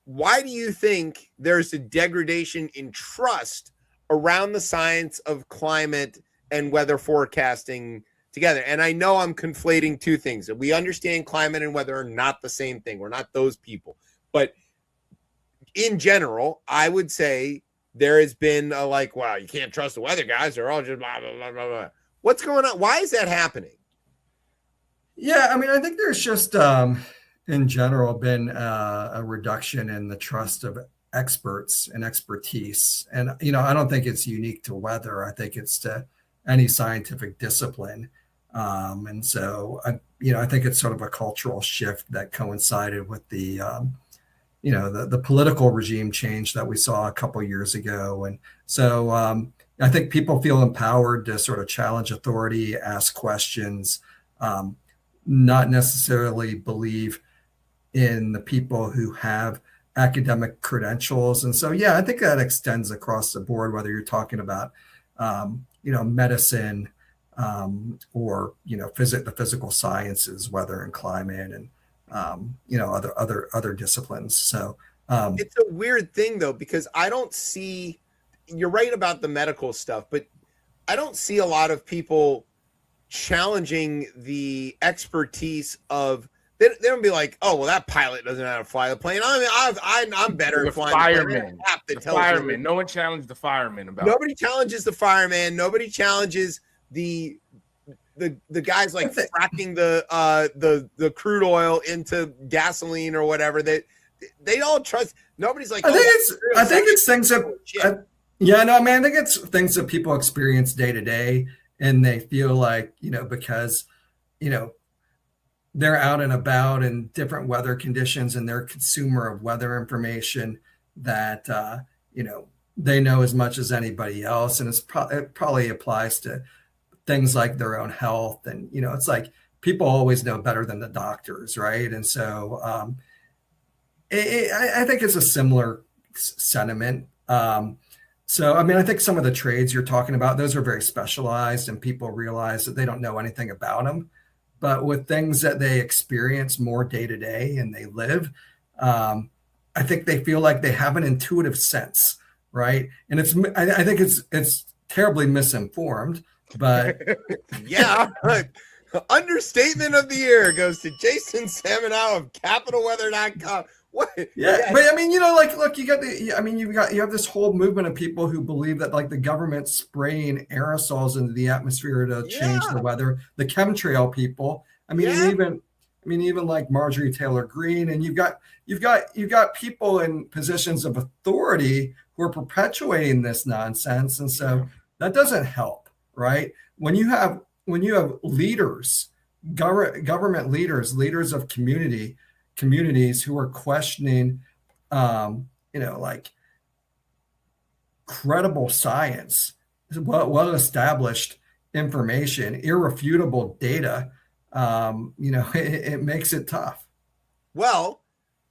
why do you think there's a degradation in trust around the science of climate and weather forecasting together? And I know I'm conflating two things. We understand climate and weather are not the same thing. We're not those people. But in general, I would say there has been wow, you can't trust the weather guys. They're all just blah, blah, blah, blah, blah. What's going on? Why is that happening? Yeah, I think there's just in general been a reduction in the trust of experts and expertise. And, I don't think it's unique to weather. I think it's to any scientific discipline. And so, I think it's sort of a cultural shift that coincided with the political regime change that we saw a couple of years ago. And so, I think people feel empowered to sort of challenge authority, ask questions, not necessarily believe in the people who have academic credentials. And so, yeah, I think that extends across the board, whether you're talking about, medicine, or, the physical sciences, weather and climate, and, other disciplines. So It's a weird thing though, because I don't see, you're right about the medical stuff, but I don't see a lot of people challenging the expertise of. They don't be like, oh well, that pilot doesn't know how to fly the plane. I mean, I'm better The at flying the plane. firemen. No one challenged the firemen about. Nobody challenges the fireman. Nobody challenges the guys like fracking the crude oil into gasoline or whatever. They don't trust. Nobody's like. I think it's things that. Yeah, no, man. I think it's things that people experience day to day, and they feel like, because, they're out and about in different weather conditions, and they're a consumer of weather information, that they know as much as anybody else, and it probably applies to things like their own health, and it's like people always know better than the doctors, right? And so I think it's a similar sentiment. So, I mean, I think some of the trades you're talking about, those are very specialized, and people realize that they don't know anything about them. But with things that they experience more day to day and they live, I think they feel like they have an intuitive sense, right? And I think it's terribly misinformed, but yeah. Understatement of the year goes to Jason Samenow of CapitalWeather.com. What? Yeah, but I mean, look, you have this whole movement of people who believe that like the government spraying aerosols into the atmosphere to change the weather. The chemtrail people. I mean, even like Marjorie Taylor Greene, and you've got people in positions of authority who are perpetuating this nonsense, and so that doesn't help, right? When you have leaders, government leaders of communities who are questioning, like credible science, well-established information, irrefutable data, it makes it tough. Well,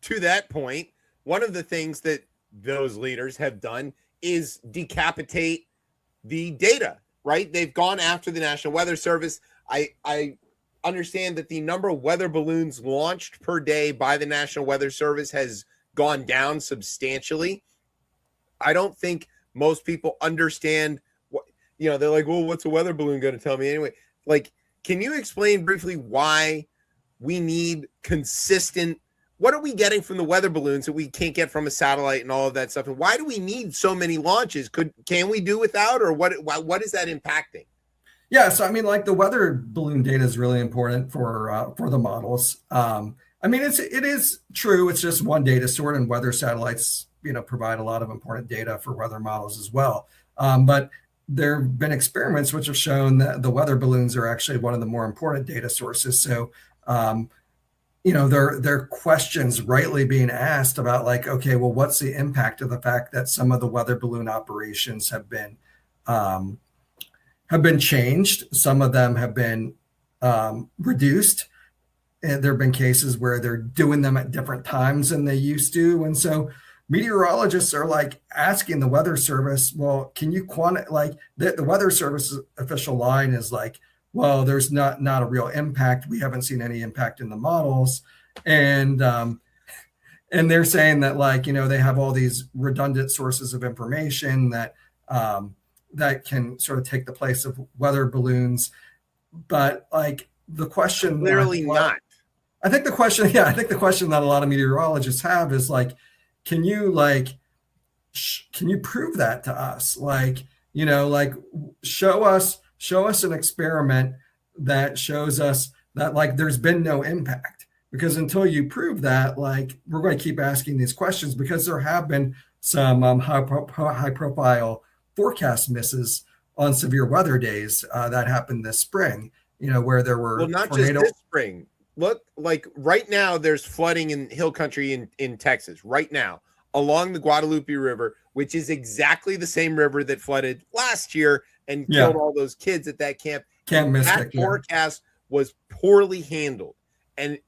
to that point, one of the things that those leaders have done is decapitate the data, right? They've gone after the National Weather Service. I understand that the number of weather balloons launched per day by the National Weather Service has gone down substantially. I don't think most people understand what, they're like, well, what's a weather balloon going to tell me anyway? Like, can you explain briefly why we need consistent, what are we getting from the weather balloons that we can't get from a satellite and all of that stuff? And why do we need so many launches? Can we do without, or what is that impacting? Yeah, so I mean, like the weather balloon data is really important for the models. I mean, it is true. It's just one data sort, and weather satellites, provide a lot of important data for weather models as well. But there have been experiments which have shown that the weather balloons are actually one of the more important data sources. So, there are questions rightly being asked about like, okay, well, what's the impact of the fact that some of the weather balloon operations have been changed. Some of them have been reduced. And there have been cases where they're doing them at different times than they used to. And so meteorologists are like asking the Weather Service, well, can you like the Weather Service's official line is like, well, there's not a real impact. We haven't seen any impact in the models. And they're saying that like, they have all these redundant sources of information that can sort of take the place of weather balloons. But like the question, clearly not. I think the question that a lot of meteorologists have is like, can you prove that to us? Like, like show us an experiment that shows us that like there's been no impact, because until you prove that, like we're going to keep asking these questions, because there have been some high profile forecast misses on severe weather days that happened this spring, where there were not just this spring. Look, like right now there's flooding in hill country in Texas right now along the Guadalupe River which is exactly the same river that flooded last year and Yeah. killed all those kids at that camp. Camp Mystic. That forecast was poorly handled. And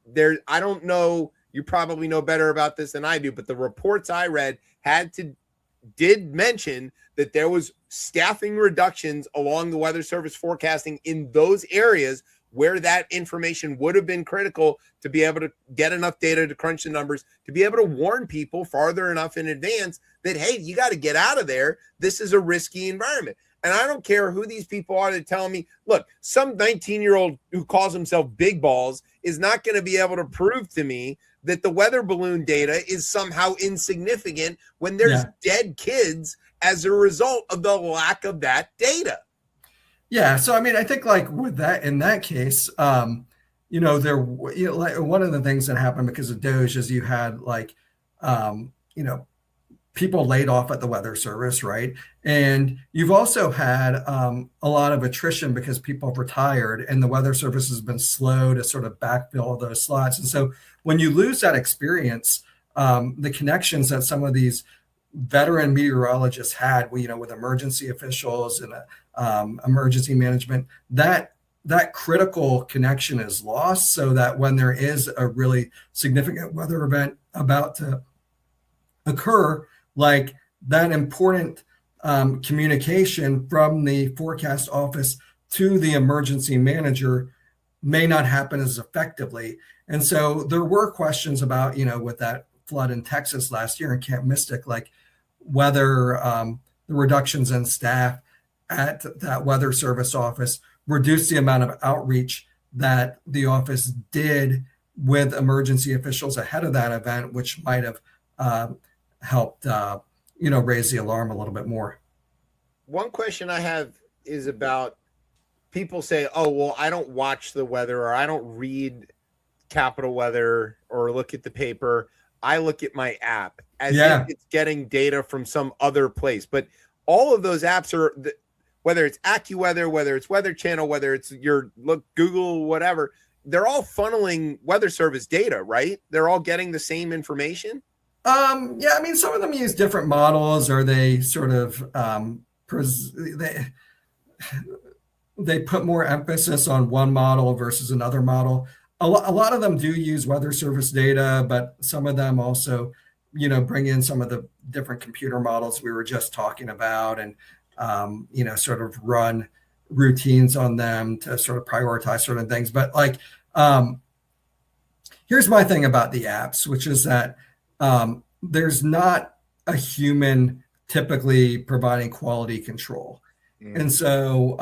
there, I don't know, you probably know better about this than I do, but the reports I read did mention that there was staffing reductions along the Weather Service forecasting in those areas where that information would have been critical to be able to get enough data to crunch the numbers, to be able to warn people farther enough in advance that, hey, you got to get out of there. This is a risky environment. And I don't care who these people are that tell me, look, some 19-year-old who calls himself Big Balls is not going to be able to prove to me that the weather balloon data is somehow insignificant when there's dead kids as a result of the lack of that data. Yeah. So, I mean, I think like with that, in that case, like one of the things that happened because of Doge is you had like, people laid off at the Weather Service, right? And you've also had a lot of attrition because people have retired and the Weather Service has been slow to sort of backfill those slots. And so when you lose that experience, the connections that some of these veteran meteorologists had, with emergency officials and emergency management, that critical connection is lost, so that when there is a really significant weather event about to occur, like that important communication from the forecast office to the emergency manager may not happen as effectively. And so there were questions about, with that flood in Texas last year in Camp Mystic, like whether the reductions in staff at that Weather Service office reduced the amount of outreach that the office did with emergency officials ahead of that event, which might have helped, raise the alarm a little bit more. One question I have is about people say, oh, well, I don't watch the weather or I don't read Capital Weather or look at the paper. I look at my app as if it's getting data from some other place. But all of those apps are, whether it's AccuWeather, whether it's Weather Channel, whether it's Google, whatever, they're all funneling Weather Service data, right? They're all getting the same information. I mean, some of them use different models, or they sort of they put more emphasis on one model versus another model. A lot of them do use Weather Service data, but some of them also, bring in some of the different computer models we were just talking about, and sort of run routines on them to sort of prioritize certain things. But like, here's my thing about the apps, which is that there's not a human typically providing quality control. And so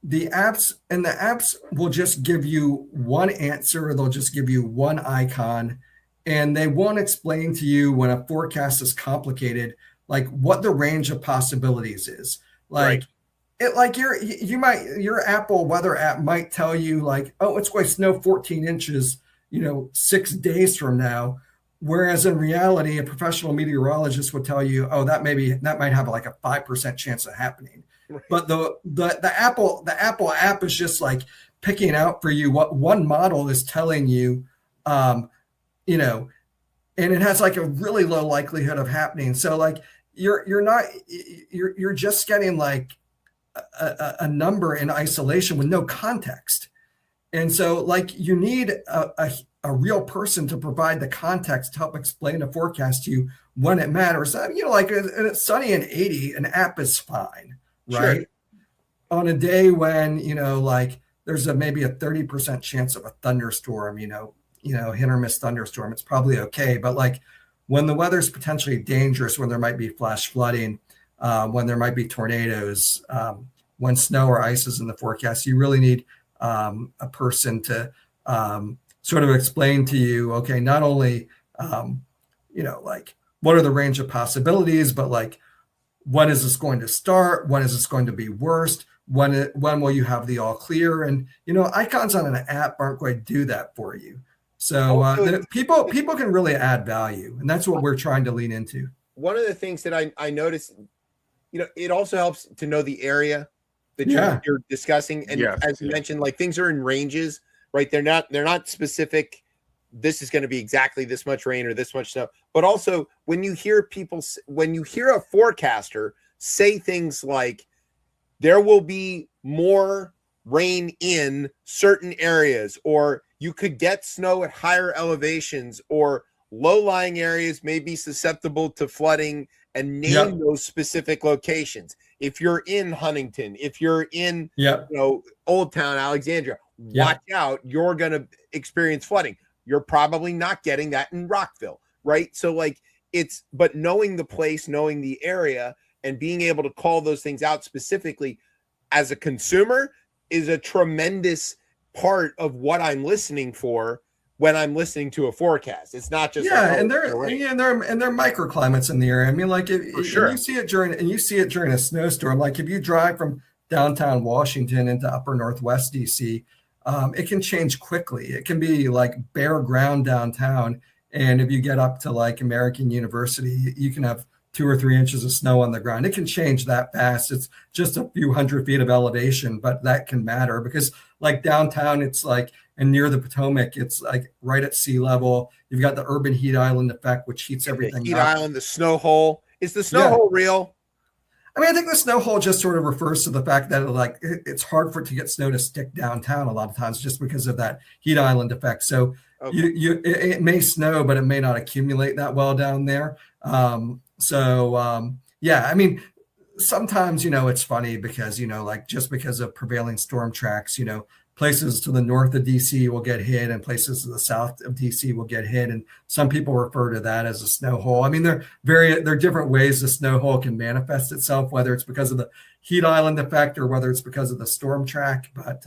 the apps will just give you one answer. They'll just give you one icon, and they won't explain to you when a forecast is complicated, like what the range of possibilities is. Like your Apple weather app might tell you like, oh, it's going to snow 14 inches, 6 days from now. Whereas in reality, a professional meteorologist would tell you, oh, that might have like a 5% chance of happening. Right. But the Apple app is just like picking out for you what one model is telling you, and it has like a really low likelihood of happening. So like you're just getting like a number in isolation with no context. And so like you need a real person to provide the context to help explain a forecast to you when it matters. Like it's sunny and 80, an app is fine, right? Sure. On a day when, like there's maybe a 30% chance of a thunderstorm, hit or miss thunderstorm, it's probably okay. But like when the weather's potentially dangerous, when there might be flash flooding, when there might be tornadoes, when snow or ice is in the forecast, you really need a person to sort of explain to you, okay, not only, like what are the range of possibilities, but like, when is this going to start? When is this going to be worst? When will you have the all clear? And, icons on an app aren't going to do that for you. So people can really add value, and that's what we're trying to lean into. One of the things that I noticed, it also helps to know the area that you're discussing. And as you mentioned, like things are in ranges, right? They're not specific this is going to be exactly this much rain or this much snow. But also when you hear a forecaster say things like there will be more rain in certain areas, or you could get snow at higher elevations, or low-lying areas may be susceptible to flooding, and name those specific locations. If you're in Huntington, if you're in Old Town, Alexandria, watch out, you're going to experience flooding. You're probably not getting that in Rockville, right? So like but knowing the place, knowing the area, and being able to call those things out specifically as a consumer is a tremendous part of what I'm listening for when I'm listening to a forecast. It's not just and there are microclimates in the area. I mean, like if you see it during a snowstorm, like if you drive from downtown Washington into upper Northwest DC, it can change quickly. It can be like bare ground downtown, and if you get up to like American University, you can have 2 or 3 inches of snow on the ground. It can change that fast. It's just a few hundred feet of elevation, but that can matter because like downtown, it's like, and near the Potomac, it's like right at sea level. You've got the urban heat island effect, which heats everything up. Heat up. island, the snow hole. Is the snow hole real? I mean, I think the snow hole just sort of refers to the fact that like it's hard for it to get snow to stick downtown a lot of times just because of that heat island effect. So it may snow, but it may not accumulate that well down there. I mean, sometimes, it's funny because, like just because of prevailing storm tracks, places to the north of DC will get hit and places to the south of DC will get hit. And some people refer to that as a snow hole. I mean, there are different ways the snow hole can manifest itself, whether it's because of the heat island effect or whether it's because of the storm track. But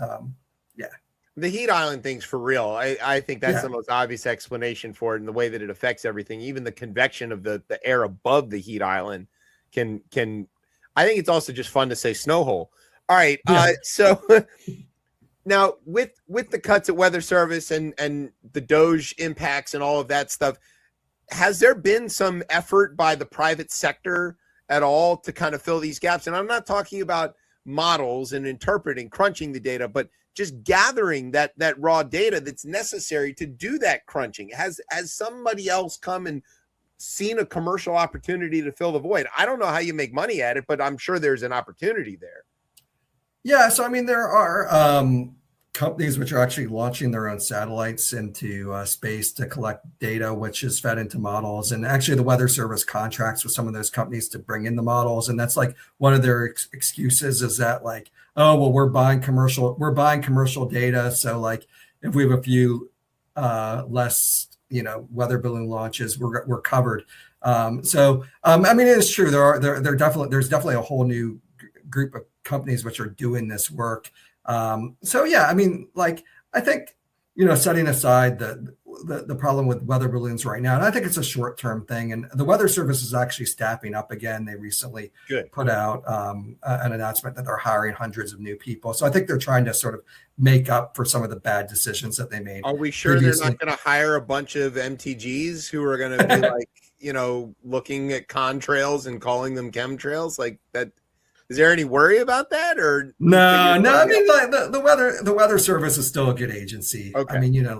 the heat island thing's for real. I think that's the most obvious explanation for it, and the way that it affects everything. Even the convection of the air above the heat island can. I think it's also just fun to say snow hole. All right. So now with the cuts at Weather Service and the DOGE impacts and all of that stuff, has there been some effort by the private sector at all to kind of fill these gaps? And I'm not talking about models and interpreting, crunching the data, but just gathering that raw data that's necessary to do that crunching. Has somebody else come and seen a commercial opportunity to fill the void? I don't know how you make money at it, but I'm sure there's an opportunity there. Yeah. So, I mean, there are companies which are actually launching their own satellites into space to collect data, which is fed into models. And actually the Weather Service contracts with some of those companies to bring in the models. And that's like one of their excuses is that like, oh, well, we're buying commercial data. So like if we have a few less, weather balloon launches, we're covered. I mean, it is true. There's definitely a whole new group of companies which are doing this work. I mean, like, I think, setting aside the problem with weather balloons right now, and I think it's a short-term thing, and the Weather Service is actually staffing up again. They recently put out an announcement that they're hiring hundreds of new people. So I think they're trying to sort of make up for some of the bad decisions that they made. Are we sure previously. They're not going to hire a bunch of MTGs who are going to be like, looking at contrails and calling them chemtrails like that? Is there any worry about that, or no? I mean, like the Weather Service is still a good agency. Okay. I mean, I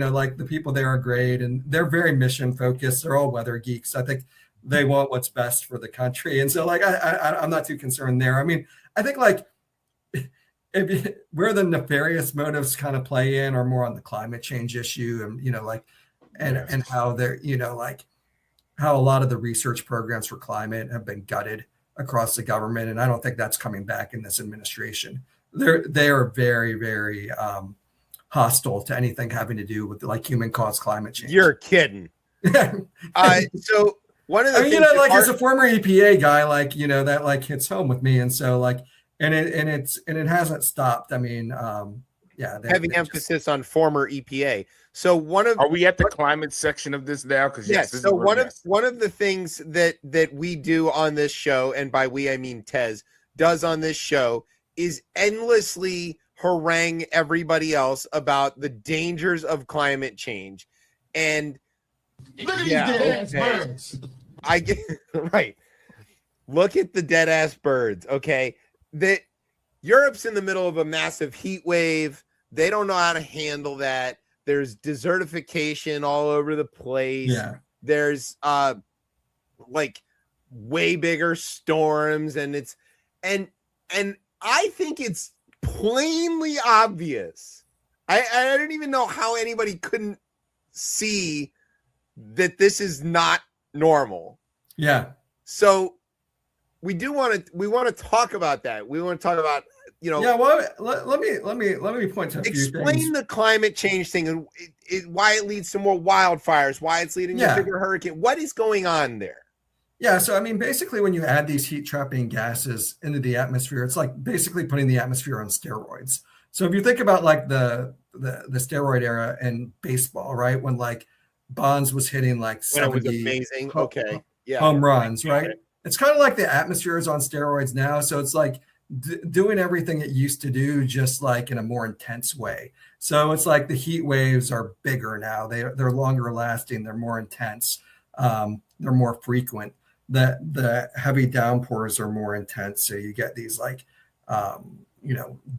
like the people there are great, and they're very mission focused. They're all weather geeks. I think they want what's best for the country, and so like I'm not too concerned there. I mean, I think like where the nefarious motives kind of play in are more on the climate change issue, and and how they're like how a lot of the research programs for climate have been gutted across the government, and I don't think that's coming back in this administration. They are very, very hostile to anything having to do with like human caused climate change. You're kidding. So one of the things as a former EPA guy, that like hits home with me, and so like and it hasn't stopped. I mean, heavy emphasis on former EPA. So are we at the climate section of this now? Because yes. So one of the things that we do on this show, and by we I mean Tez does on this show, is endlessly harangue everybody else about the dangers of climate change. And look at these dead ass birds. I get right. Look at the dead ass birds. Okay, that Europe's in the middle of a massive heat wave. They don't know how to handle that. There's desertification all over the place. Yeah. There's like way bigger storms, and I think it's plainly obvious. I don't even know how anybody couldn't see that this is not normal. Yeah. So we want to talk about that. We want to talk about, Yeah, well, let me point to a few explain things. the climate change thing and why it leads to more wildfires, why it's leading to bigger hurricane. What is going on there? Yeah, so I mean, basically, when you add these heat trapping gases into the atmosphere, it's like basically putting the atmosphere on steroids. So if you think about like the steroid era in baseball, right, when like Bonds was hitting like 70 was amazing. Okay, yeah, home runs, right? It's kind of like the atmosphere is on steroids now, so it's like doing everything it used to do, just like in a more intense way. So it's like the heat waves are bigger now. They're longer lasting. They're more intense. They're more frequent. The heavy downpours are more intense. So you get these like,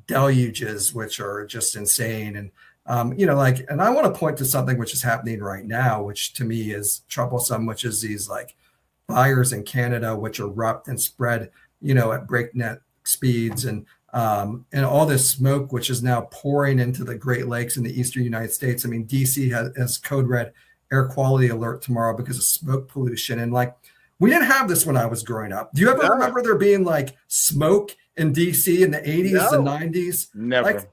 deluges, which are just insane. And, and I want to point to something which is happening right now, which to me is troublesome, which is these like fires in Canada, which erupt and spread, at breakneck speeds, and all this smoke, which is now pouring into the Great Lakes in the eastern United States. I mean, DC has code red air quality alert tomorrow because of smoke pollution. And like, we didn't have this when I was growing up. Do you ever remember there being like smoke in DC in the 80s and 90s? Never. Like,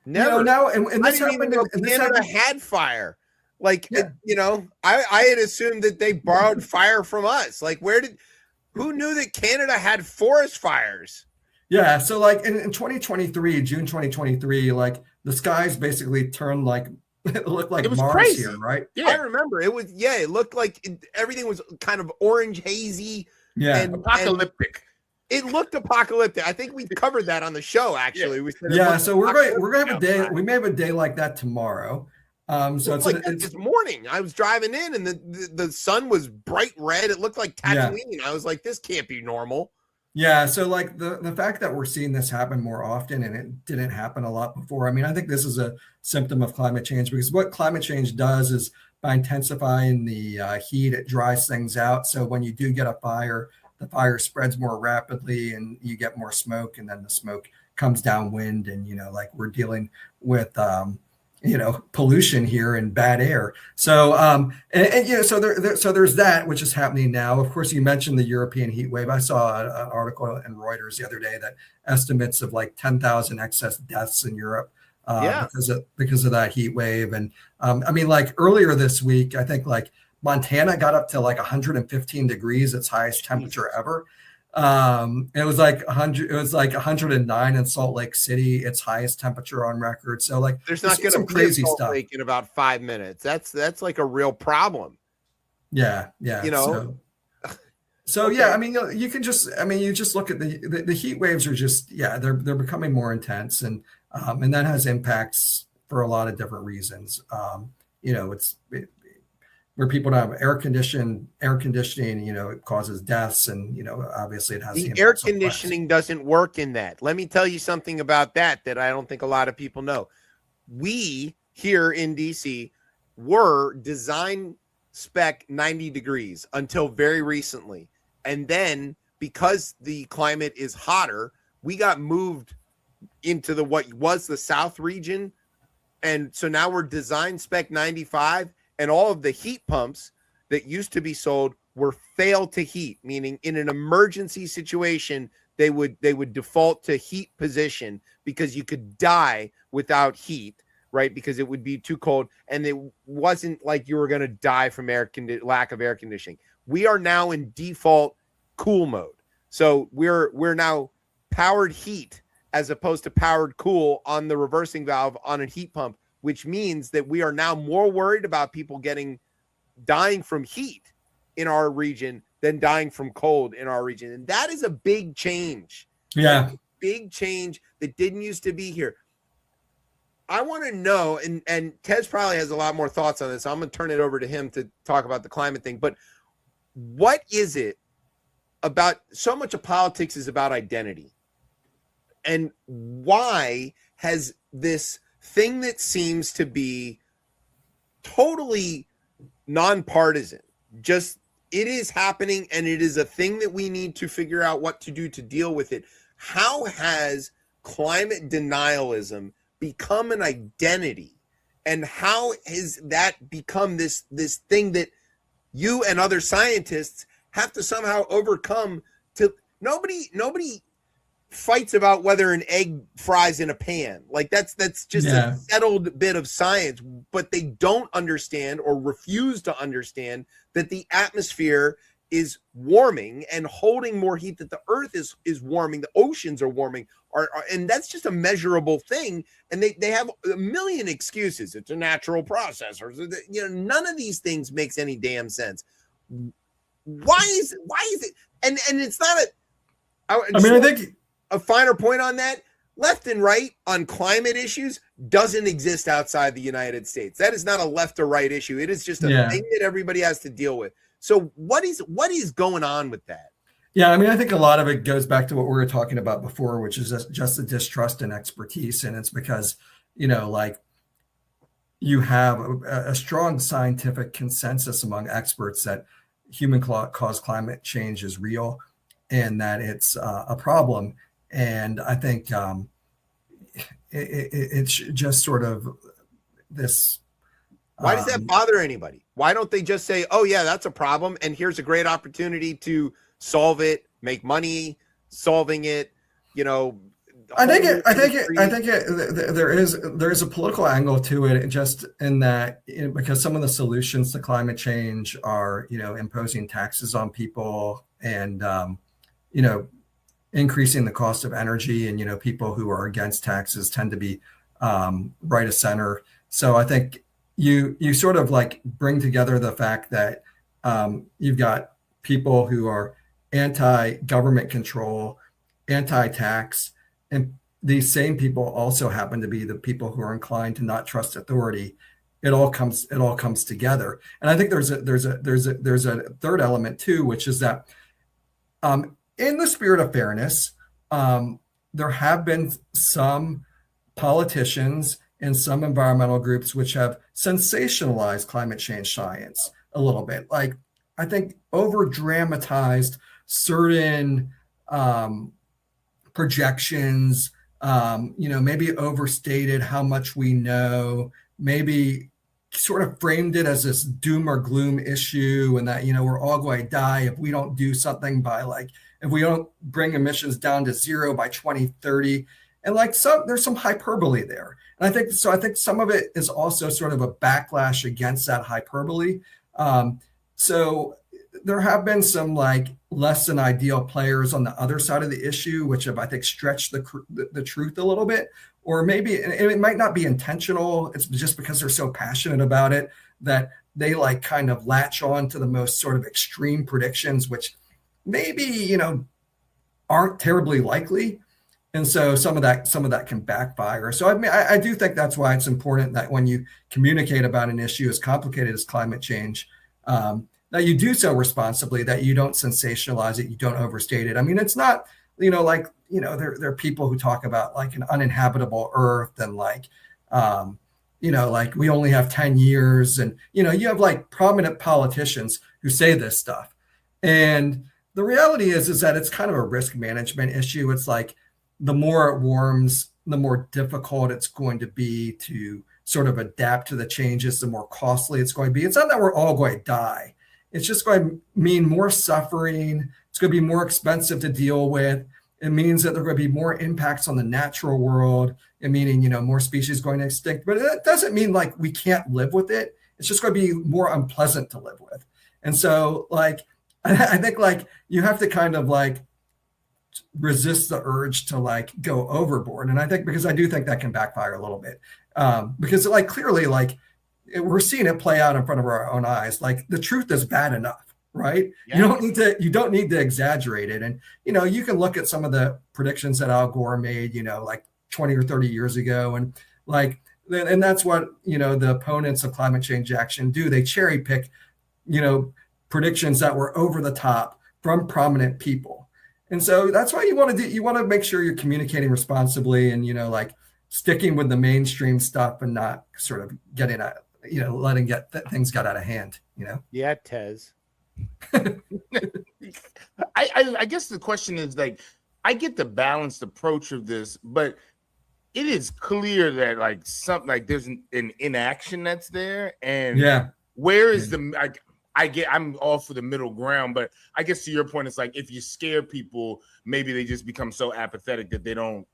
never. Now, and I this didn't even know Canada had fire. Like, I had assumed that they borrowed fire from us. Like, who knew that Canada had forest fires? Yeah. So like in 2023, June 2023, like the skies basically turned like, it looked like Mars crazy here, right? Yeah, I remember. It was, it looked like everything was kind of orange, hazy, and apocalyptic. It looked apocalyptic. I think we covered that on the show, actually. We said so we're going to have a day. We may have a day like that tomorrow. So it's like this morning. I was driving in, and the sun was bright red. It looked like Tatooine. Yeah. I was like, this can't be normal. Yeah, so like the fact that we're seeing this happen more often and it didn't happen a lot before, I mean, I think this is a symptom of climate change, because what climate change does is by intensifying the heat, it dries things out. So when you do get a fire, the fire spreads more rapidly and you get more smoke, and then the smoke comes downwind, and, like we're dealing with, pollution here and bad air. So, so there's that, which is happening now. Of course, you mentioned the European heat wave. I saw an article in Reuters the other day that estimates of like 10,000 excess deaths in Europe because of that heat wave. And I mean, like earlier this week, I think like Montana got up to like 115 degrees, its highest temperature ever. It was like 100. It was like 109 in Salt Lake City, its highest temperature on record. So like, there's not going to be crazy stuff in about 5 minutes. That's like a real problem. Yeah. So okay. Yeah, I mean, you just look at the heat waves are just they're becoming more intense, and that has impacts for a lot of different reasons. Where people don't have air conditioning, it causes deaths, and obviously it has the air conditioning doesn't work in that. Let me tell you something about that I don't think a lot of people know. We here in DC were design spec 90 degrees until very recently, and then because the climate is hotter, we got moved into what was the South region, and so now we're design spec 95. And all of the heat pumps that used to be sold were fail to heat, meaning in an emergency situation, they would default to heat position because you could die without heat, right? Because it would be too cold. And it wasn't like you were going to die from lack of air conditioning. We are now in default cool mode. So we're now powered heat as opposed to powered cool on the reversing valve on a heat pump, which means that we are now more worried about people dying from heat in our region than dying from cold in our region. And that is a big change. Yeah. Big change that didn't used to be here. I want to know, and Tez probably has a lot more thoughts on this. So I'm going to turn it over to him to talk about the climate thing. But what is it about? So much of politics is about identity. And why has this thing that seems to be totally nonpartisan. Just it is happening, and it is a thing that we need to figure out what to do to deal with it. How has climate denialism become an identity, and how has that become this thing that you and other scientists have to somehow overcome? To nobody fights about whether an egg fries in a pan. Like that's just a settled bit of science, but they don't understand or refuse to understand that the atmosphere is warming and holding more heat, that the earth is warming, the oceans are warming, and that's just a measurable thing. And they have a million excuses. It's a natural process, or none of these things makes any damn sense. Why is it? And it's not I think a finer point on that. Left and right on climate issues doesn't exist outside the United States. That is not a left or right issue. It is just a thing that everybody has to deal with. So what is going on with that? Yeah, I think a lot of it goes back to what we were talking about before, which is just the distrust in expertise. And it's because, like you have a strong scientific consensus among experts that human-caused climate change is real and that it's a problem. And I think it's just sort of this. Why does that bother anybody? Why don't they just say, "Oh yeah, that's a problem, and here's a great opportunity to solve it, make money solving it"? I think there is a political angle to it, just in that because some of the solutions to climate change are imposing taxes on people and increasing the cost of energy, and people who are against taxes tend to be right of center. So I think you sort of like bring together the fact that you've got people who are anti-government control, anti-tax, and these same people also happen to be the people who are inclined to not trust authority. It all comes together. And I think there's a third element too, which is that in the spirit of fairness, there have been some politicians and some environmental groups which have sensationalized climate change science a little bit. Like, I think over dramatized certain projections, maybe overstated how much we know, maybe sort of framed it as this doom or gloom issue, and that, we're all going to die if we don't do something if we don't bring emissions down to zero by 2030. And there's some hyperbole there. And I think some of it is also sort of a backlash against that hyperbole. So there have been some less than ideal players on the other side of the issue, which have, I think, stretched the truth a little bit, or maybe it might not be intentional. It's just because they're so passionate about it that they kind of latch on to the most sort of extreme predictions, which maybe, aren't terribly likely. And so some of that can backfire. So I do think that's why it's important that when you communicate about an issue as complicated as climate change, that you do so responsibly, that you don't sensationalize it, you don't overstate it. It's not, there are people who talk about an uninhabitable Earth and we only have 10 years. And, you have prominent politicians who say this stuff. And the reality is that it's kind of a risk management issue. It's the more it warms, the more difficult it's going to be to sort of adapt to the changes, the more costly it's going to be. It's not that we're all going to die. It's just going to mean more suffering. It's going to be more expensive to deal with. It means that there are going to be more impacts on the natural world, and meaning, more species going extinct. But it doesn't mean we can't live with it. It's just going to be more unpleasant to live with. And so I think you have to kind of resist the urge to go overboard. And I think, because I do think that can backfire a little bit, because clearly we're seeing it play out in front of our own eyes. The truth is bad enough, right? Yeah. You don't need to exaggerate it. And, you can look at some of the predictions that Al Gore made, 20 or 30 years ago. And and that's what, the opponents of climate change action do. They cherry pick, predictions that were over the top from prominent people. And so that's why you want to make sure you're communicating responsibly and, sticking with the mainstream stuff and not sort of getting letting things got out of hand. Yeah, Tez. I guess the question is like, I get the balanced approach of this, but it is clear that like there's an inaction that's there, and where is the I'm all for the middle ground, but I guess to your point, it's like if you scare people, maybe they just become so apathetic that they don't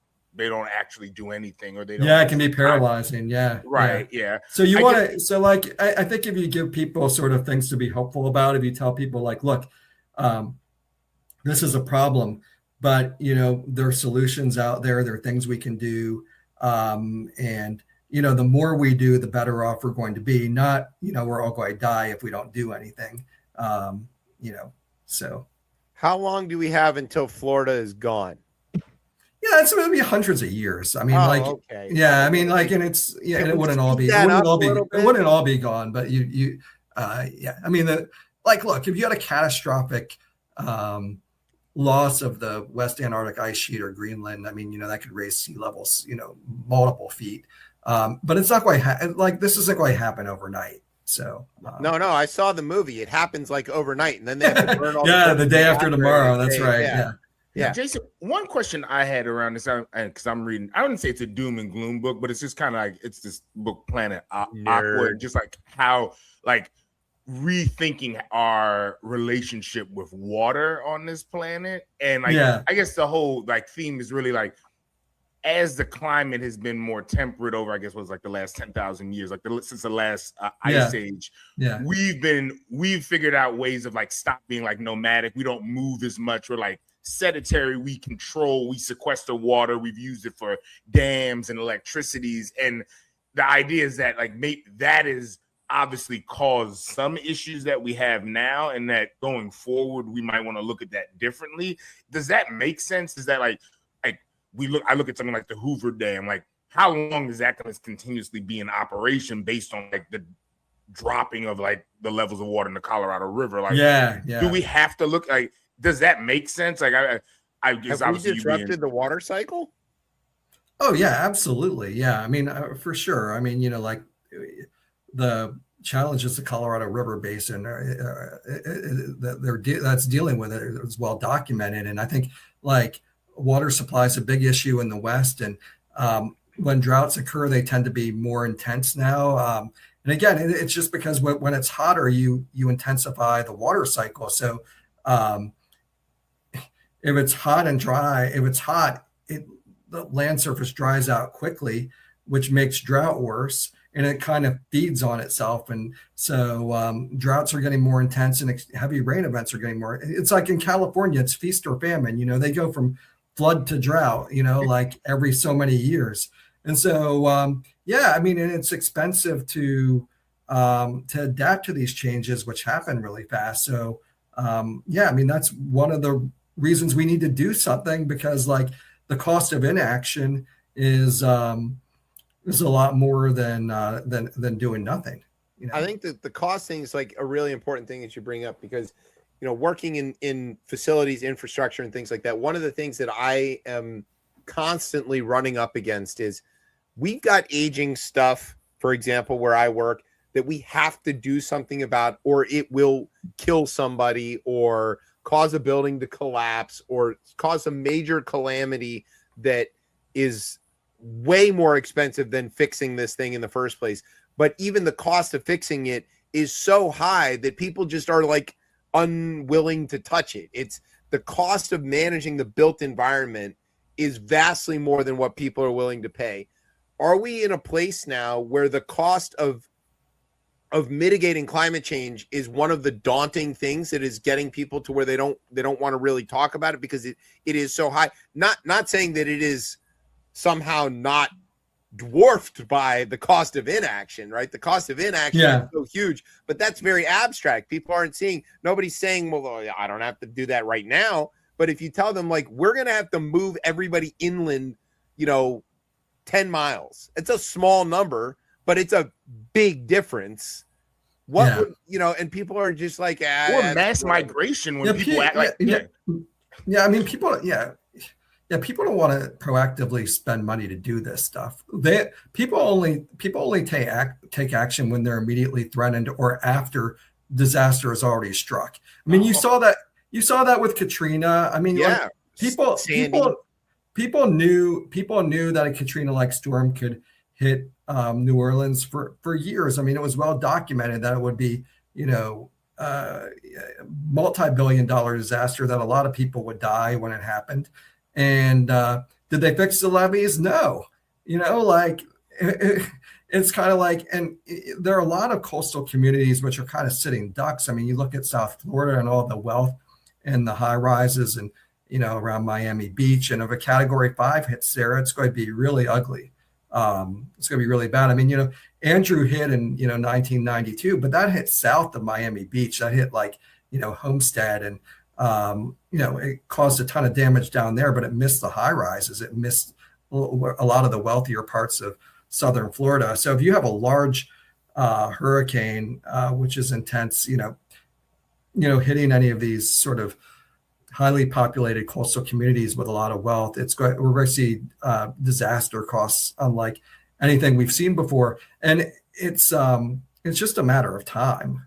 actually do anything, or they don't. Yeah, it can be paralyzing. Yeah, right. Yeah. So you want to. So like, I think if you give people sort of things to be hopeful about, if you tell people like, look, this is a problem, but there are solutions out there. There are things we can do, and the more we do, the better off we're going to be. Not, we're all going to die if we don't do anything. So how long do we have until Florida is gone? Yeah, it's going to be hundreds of years. I mean, okay. Yeah, I mean, and it's, and it wouldn't all be gone, but yeah, I mean, look, if you had a catastrophic loss of the West Antarctic ice sheet or Greenland, I mean, that could raise sea levels, multiple feet. But it's not quite this isn't going to happen overnight. So no, I saw the movie. It happens like overnight, and then they have to burn all the day after tomorrow. That's right. Yeah. Jason, one question I had around this, because I'm reading, I wouldn't say it's a doom and gloom book, but it's just kind of like, it's this book, Planet Aqua, just like how, like, rethinking our relationship with water on this planet. And like, I guess the whole like theme is really like, as the climate has been more temperate over, I guess was like the last 10,000 years, like since the last ice age, we've figured out ways of like stop being like nomadic. We don't move as much. We're like sedentary. We control, we sequester water. We've used it for dams and electricities. And the idea is that like that is obviously caused some issues that we have now, and that going forward, we might want to look at that differently. Does that make sense? Is that like I look at something like the Hoover Dam, like how long is that going to continuously be in operation based on like the dropping of like the levels of water in the Colorado River? Like, do we have to look like, does that make sense? Like I guess have we disrupted the water cycle? Oh yeah, absolutely. Yeah. I mean, for sure. I mean, like the challenges the Colorado River Basin that's dealing with it is well documented. And I think like water supply is a big issue in the West, and when droughts occur, they tend to be more intense now. And again, it's just because when it's hotter, you intensify the water cycle. So if it's hot and dry, the land surface dries out quickly, which makes drought worse, and it kind of feeds on itself. And so droughts are getting more intense, and heavy rain events are getting more. It's like in California, it's feast or famine. They go from flood to drought, like every so many years. And so, I mean, and it's expensive to adapt to these changes, which happen really fast. So, I mean, that's one of the reasons we need to do something, because like the cost of inaction is a lot more than doing nothing. I think that the cost thing is like a really important thing that you bring up, because working in facilities, infrastructure, and things like that, one of the things that I am constantly running up against is we've got aging stuff, for example, where I work, that we have to do something about, or it will kill somebody or cause a building to collapse or cause a major calamity that is way more expensive than fixing this thing in the first place. But even the cost of fixing it is so high that people just are like unwilling to touch it. It's the cost of managing the built environment is vastly more than what people are willing to pay. Are we in a place now where the cost of mitigating climate change is one of the daunting things that is getting people to where they don't want to really talk about it because it is so high? Not saying that it is somehow not dwarfed by the cost of inaction, right? The cost of inaction is so huge, but that's very abstract. People aren't seeing, nobody's saying, well, I don't have to do that right now. But if you tell them like, we're going to have to move everybody inland, 10 miles, it's a small number, but it's a big difference. What would, and people are just like, or mass migration when people act like, I mean, people, people don't want to proactively spend money to do this stuff. People only take action when they're immediately threatened or after disaster has already struck. I mean, you saw that with Katrina. I mean, Yeah. people Sandy. people knew that a Katrina-like storm could hit New Orleans for years. I mean, it was well documented that it would be, multi-billion-dollar disaster, that a lot of people would die when it happened. And did they fix the levees? No. It's kind of like, and there are a lot of coastal communities which are kind of sitting ducks. I mean, you look at South Florida and all the wealth and the high rises and, around Miami Beach. And if a Category 5 hits there, it's going to be really ugly. It's going to be really bad. I mean, Andrew hit in, 1992, but that hit south of Miami Beach. That hit Homestead, and, it caused a ton of damage down there, but it missed the high rises. It missed a lot of the wealthier parts of southern Florida. So if you have a large hurricane, which is intense, hitting any of these sort of highly populated coastal communities with a lot of wealth, we're going to see disaster costs unlike anything we've seen before, and it's just a matter of time.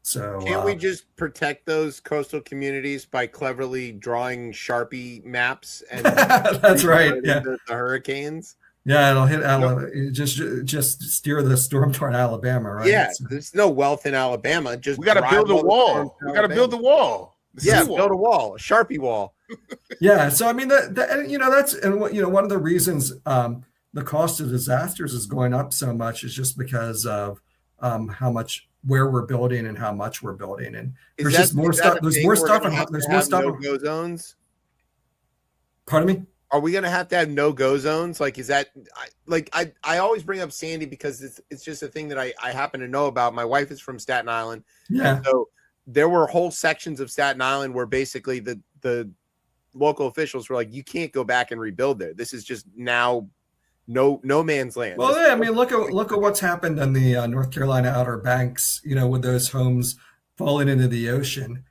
So can't we just protect those coastal communities by cleverly drawing Sharpie maps and that's right, yeah, the hurricanes? Yeah, it'll hit. Just steer the storm toward Alabama, right? Yeah, there's no wealth in Alabama. We got to build a wall. We got to build the wall. Build a wall, a Sharpie wall. Yeah, so I mean, that's one of the reasons the cost of disasters is going up so much is just because of where we're building and how much we're building, and there's just more stuff. There's more stuff. There's more stuff. No-go zones. Pardon me? Are we going to have no-go zones? Like, is that I always bring up Sandy because it's just a thing that I happen to know about. My wife is from Staten Island. Yeah. So there were whole sections of Staten Island where basically the local officials were like, you can't go back and rebuild there. This is just now no man's land. Well, yeah, I mean, look at what's happened on the North Carolina Outer Banks, with those homes falling into the ocean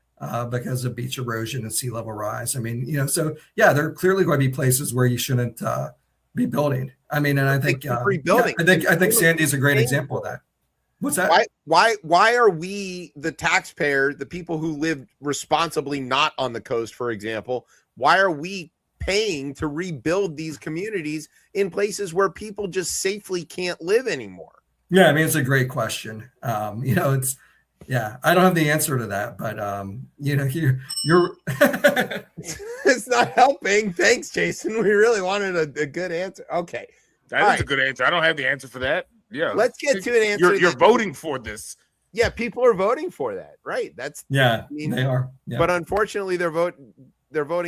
because of beach erosion and sea level rise. I mean, so yeah, there are clearly going to be places where you shouldn't be building. I mean, and I think rebuilding. I think Sandy's a great example of that. What's that? Why are we, the taxpayer, the people who live responsibly not on the coast, for example, why are we paying to rebuild these communities in places where people just safely can't live anymore? Yeah, I mean, it's a great question. I don't have the answer to that, but you're it's not helping. Thanks, Jason. We really wanted a good answer. Okay. That is a good answer. I don't have the answer for that. Yeah. Let's get to an answer. You're voting for this. Yeah, people are voting for that, right? They are. Yeah. But unfortunately, they're voting.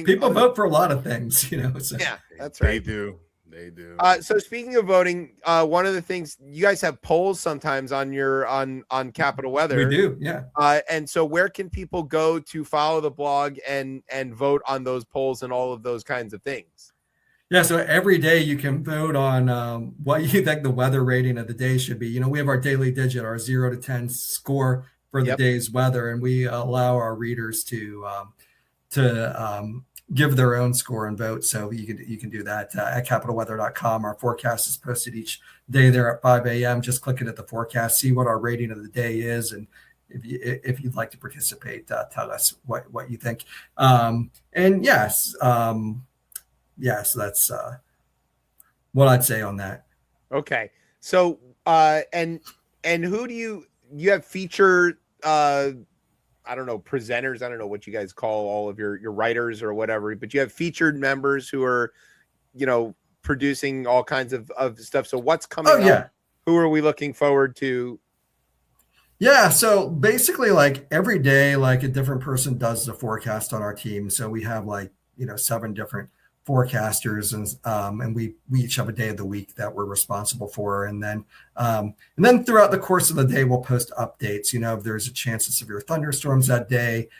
People vote for a lot of things, So. Yeah, that's right. They do. So speaking of voting, one of the things you guys have polls sometimes on your on Capital Weather. We do, yeah. And so where can people go to follow the blog and vote on those polls and all of those kinds of things? Yeah, so every day you can vote on what you think the weather rating of the day should be. We have our daily digit, our 0 to 10 score for the day's weather, and we allow our readers to give their own score and vote. So you can do that at capitalweather.com. Our forecast is posted each day there at 5 a.m. Just click it at the forecast, see what our rating of the day is, and if you'd like to participate, tell us what you think. And yes. Yes, that's what I'd say on that. Okay. So, and who do you have featured, I don't know, presenters, I don't know what you guys call all of your writers or whatever, but you have featured members who are, producing all kinds of stuff. So what's coming up? Yeah. Who are we looking forward to? Yeah. So basically every day, a different person does the forecast on our team. So we have 7 different forecasters, and we each have a day of the week that we're responsible for, and then throughout the course of the day we'll post updates. If there's a chance of severe thunderstorms that day,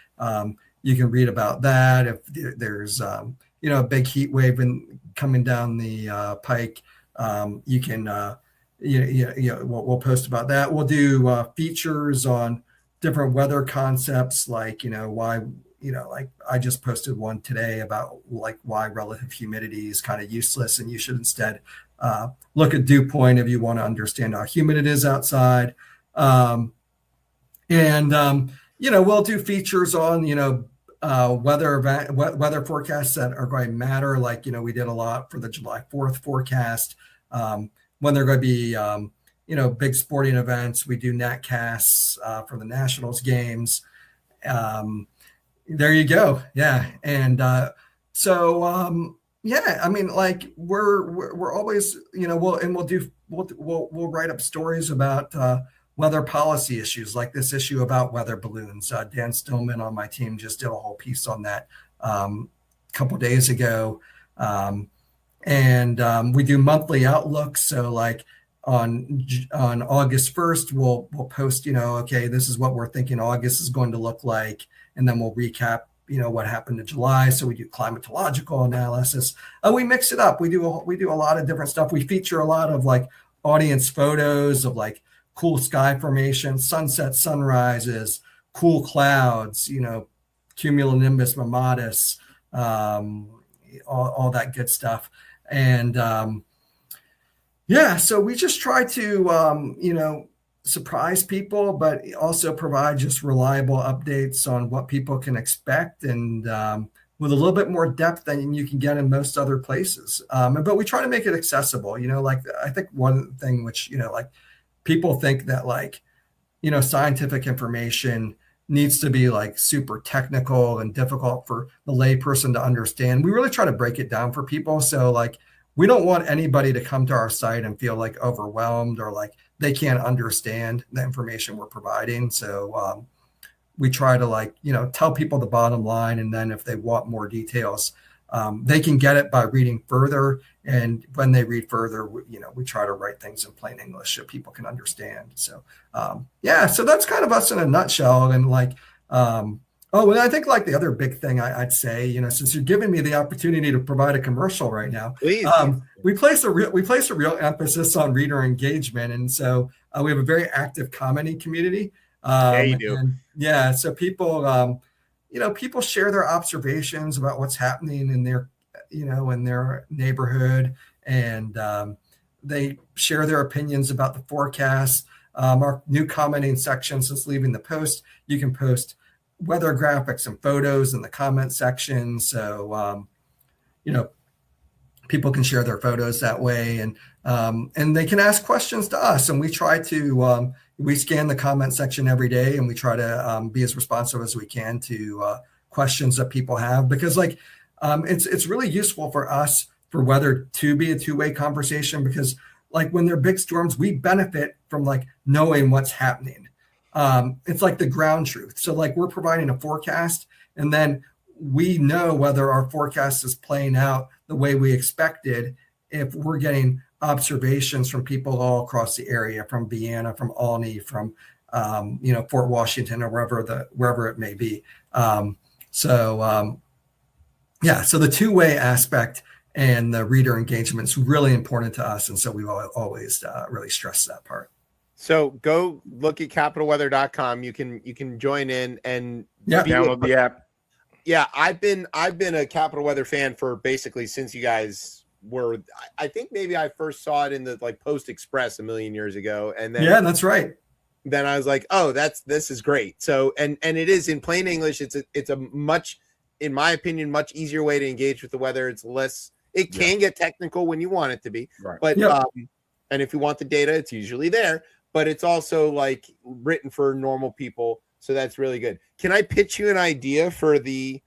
you can read about that. If there's a big heat wave coming down the pike, you can we'll post about that. We'll do features on different weather concepts, why like I just posted one today about like why relative humidity is kind of useless, and you should instead look at dew point if you want to understand how humid it is outside. We'll do features on, weather forecasts that are going to matter. Like, we did a lot for the July 4th forecast. When they're going to be, big sporting events, we do netcasts for the Nationals games. There you go. Yeah. And I mean, like we're always, we'll write up stories about weather policy issues, like this issue about weather balloons. Dan Stillman on my team just did a whole piece on that a couple days ago. We do monthly outlooks. So like on August 1st, we'll post, okay, this is what we're thinking August is going to look like. And then we'll recap, what happened in July. So we do climatological analysis. We mix it up. We do a lot of different stuff. We feature a lot of like audience photos of like cool sky formations, sunset, sunrises, cool clouds, cumulonimbus mammatus, all that good stuff. And so we just try to, surprise people, but also provide just reliable updates on what people can expect, and with a little bit more depth than you can get in most other places. But we try to make it accessible, like I think one thing which, like people think that like, scientific information needs to be like super technical and difficult for the layperson to understand. We really try to break it down for people. So like, we don't want anybody to come to our site and feel like overwhelmed or like they can't understand the information we're providing. So we try to like, tell people the bottom line. And then if they want more details, they can get it by reading further. And when they read further, we try to write things in plain English so people can understand. So, so that's kind of us in a nutshell. And like, and I think like the other big thing I'd say, since you're giving me the opportunity to provide a commercial right now, we place a real emphasis on reader engagement. And so we have a very active commenting community. You do. And, so people, people share their observations about what's happening in their, in their neighborhood, and they share their opinions about the forecast. Our new commenting section since leaving the post, you can post weather graphics and photos in the comment section. So, people can share their photos that way, and they can ask questions to us. And we try to, we scan the comment section every day, and we try to be as responsive as we can to questions that people have, because like, it's really useful for us for weather to be a two-way conversation, because like when there are big storms, we benefit from like knowing what's happening. It's like the ground truth. So like we're providing a forecast, and then we know whether our forecast is playing out the way we expected if we're getting observations from people all across the area, from Vienna, from Olney, from Fort Washington, or wherever it may be. So the two-way aspect and the reader engagement is really important to us, and so we always really stress that part. So go look at capitalweather.com. You can join in and download the app. Yeah, I've been a Capital Weather fan for basically since you guys were. I think maybe I first saw it in the like Post Express a million years ago, and then that's right. Then I was like, oh, this is great. So and it is in plain English. It's a much, in my opinion, much easier way to engage with the weather. It's less. It can get technical when you want it to be, right. But and if you want the data, it's usually there. But it's also like written for normal people. So that's really good. Can I pitch you an idea for the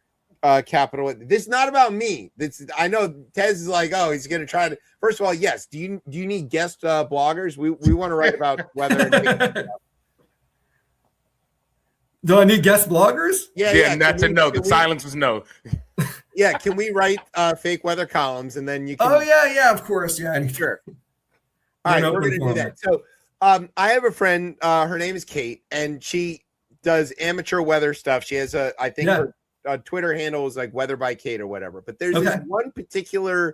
Capital? This is not about me. I know Tez is like, oh, he's going to try to. First of all, yes. Do you need guest bloggers? We want to write about weather. Do I need guest bloggers? Yeah. That's a no. The silence was no. Yeah. Can we write fake weather columns, and then you can? Oh yeah, of course. Yeah, sure. All right, we're going to do that. So I have a friend. Her name is Kate, and she does amateur weather stuff. She has her Twitter handle is like Weather by Kate or whatever. But there's this one particular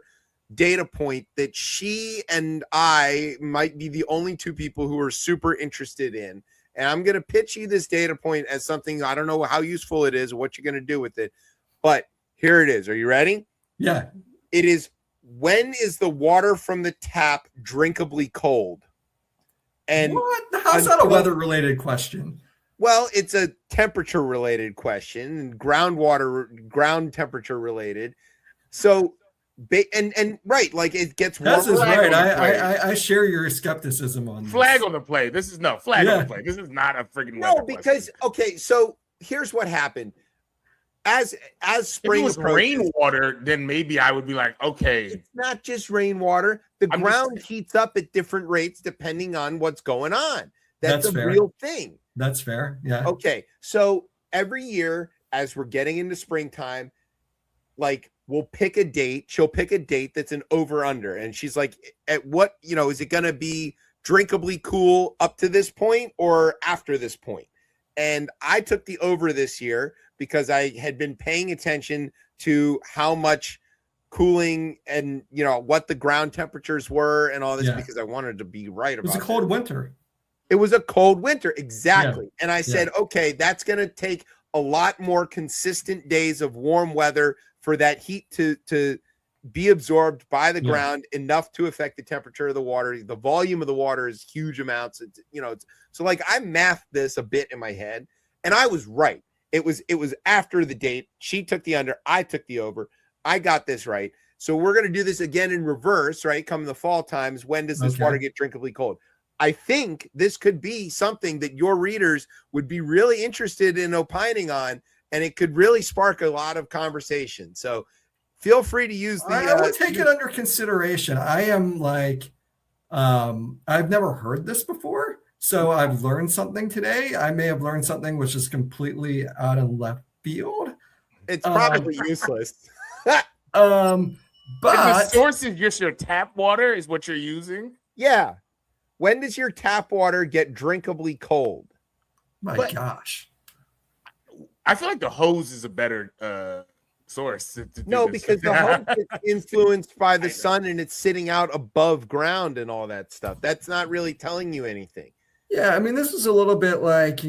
data point that she and I might be the only two people who are super interested in. And I'm going to pitch you this data point as something, I don't know how useful it is or what you're going to do with it, but here it is. Are you ready? Yeah. It is, when is the water from the tap drinkably cold? And what? How's that a weather-related question? Well, it's a temperature-related question, ground temperature related. So, and right, like it gets warmer. This is right. I share your skepticism on this. Flag on the play. This is flag on the play. This is not a freaking no, because okay. So here's what happened. As spring if it was rainwater, then maybe I would be like, okay. It's not just rainwater. The ground heats up at different rates depending on what's going on. That's a fair. real thing. That's fair. Yeah. Okay. So every year, as we're getting into springtime, like we'll pick a date. She'll pick a date that's an over/under, and she's like, "At what? Is it going to be drinkably cool up to this point or after this point?" And I took the over this year because I had been paying attention to how much cooling and what the ground temperatures were and all this because I wanted to be right about it. It was a cold winter. It was a cold winter, exactly. Yeah. And I said, okay, that's going to take a lot more consistent days of warm weather for that heat to be absorbed by the ground enough to affect the temperature of the water. The volume of the water is huge amounts. So like I mathed this a bit in my head, and I was right. It was after the date. She took the under, I took the over. I got this right. So we're going to do this again in reverse, right? Come the fall times. When does this water get drinkably cold? I think this could be something that your readers would be really interested in opining on, and it could really spark a lot of conversation. So feel free to use the. I will take it under consideration. I am like, I've never heard this before. So I've learned something today. I may have learned something which is completely out of left field. It's probably useless. But the source is just your tap water is what you're using. Yeah. When does your tap water get drinkably cold? My gosh. I feel like the hose is a better source. No, because the hose is influenced by the sun and it's sitting out above ground and all that stuff. That's not really telling you anything. Yeah, I mean, this is a little bit like,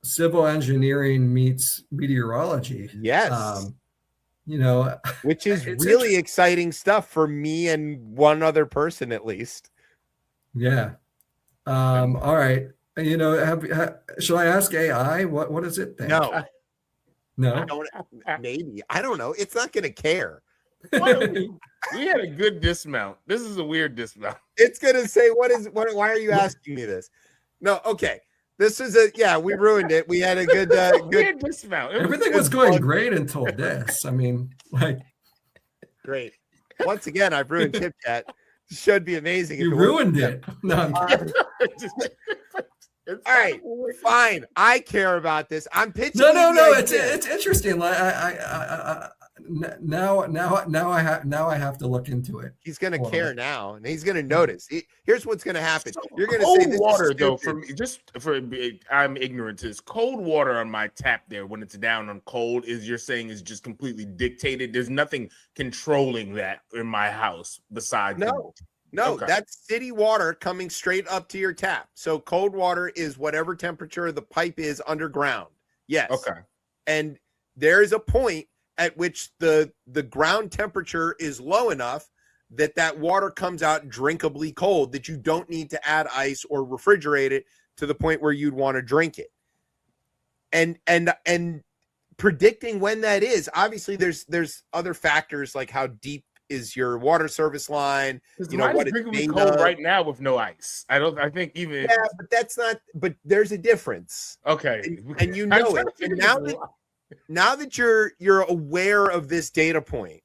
civil engineering meets meteorology. Yes. Which is really exciting stuff for me and one other person at least. Yeah. All right. Shall I ask AI? What does it think? No. Maybe. I don't know. It's not going to care. We had a good dismount. This is a weird dismount. It's going to say, why are you asking me this? No. Okay. This is we ruined it. We had a good weird dismount. Everything was going great until this. I mean, great. Once again, I've ruined ChipChat. Should be amazing. You ruined it. No. All right, fine. I care about this. I'm pitching. No. It's interesting. Now I have to look into it. He's going to care now, and he's going to notice. Here's what's going to happen. You're going to say this water though. I'm ignorant to this. Cold water on my tap there when it's down on cold you're saying is just completely dictated. There's nothing controlling that in my house besides No, that's city water coming straight up to your tap. So cold water is whatever temperature the pipe is underground. Yes. Okay. And there is a point at which the ground temperature is low enough that water comes out drinkably cold, that you don't need to add ice or refrigerate it to the point where you'd want to drink it. And predicting when that is, obviously there's other factors like how deep is your water service line, what it's made cold right now with no ice. I think even but there's a difference. Okay. And it. And now that you're aware of this data point,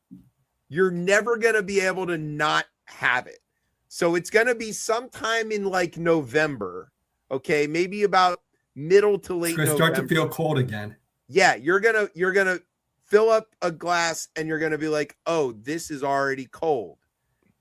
you're never going to be able to not have it. So it's going to be sometime in like November, okay? Maybe about middle to late November. It's going to start to feel cold again. Yeah, you're going to fill up a glass and you're going to be like, "Oh, this is already cold."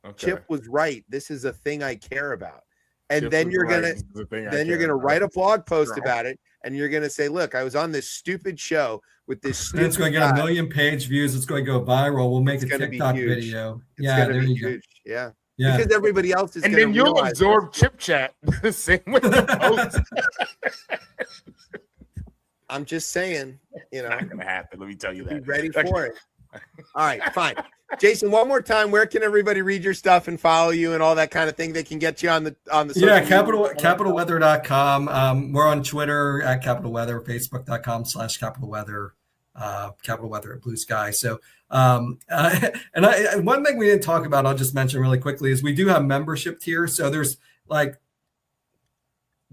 Okay. Chip was right. This is a thing I care about. And Chip then you're going to write a blog post about it. And you're going to say, "Look, I was on this stupid show with this stupid." It's going to get 1 million page views. It's going to go viral. We'll make a TikTok video. There you go. Yeah. Yeah. Because everybody else is And going then to you'll realize absorb ChipChat the same way you post. I'm just saying, you know, Not gonna happen. Let me tell you be that. ready for it. All right, fine. Jason, one more time, where can everybody read your stuff and follow you and all that kind of thing? They can get you on the social capitalweather.com. We're on Twitter at Capital Weather, Facebook.com/Capital Weather, Capital Weather at Blue Sky. So one thing we didn't talk about, I'll just mention really quickly, is we do have membership tiers. So there's like,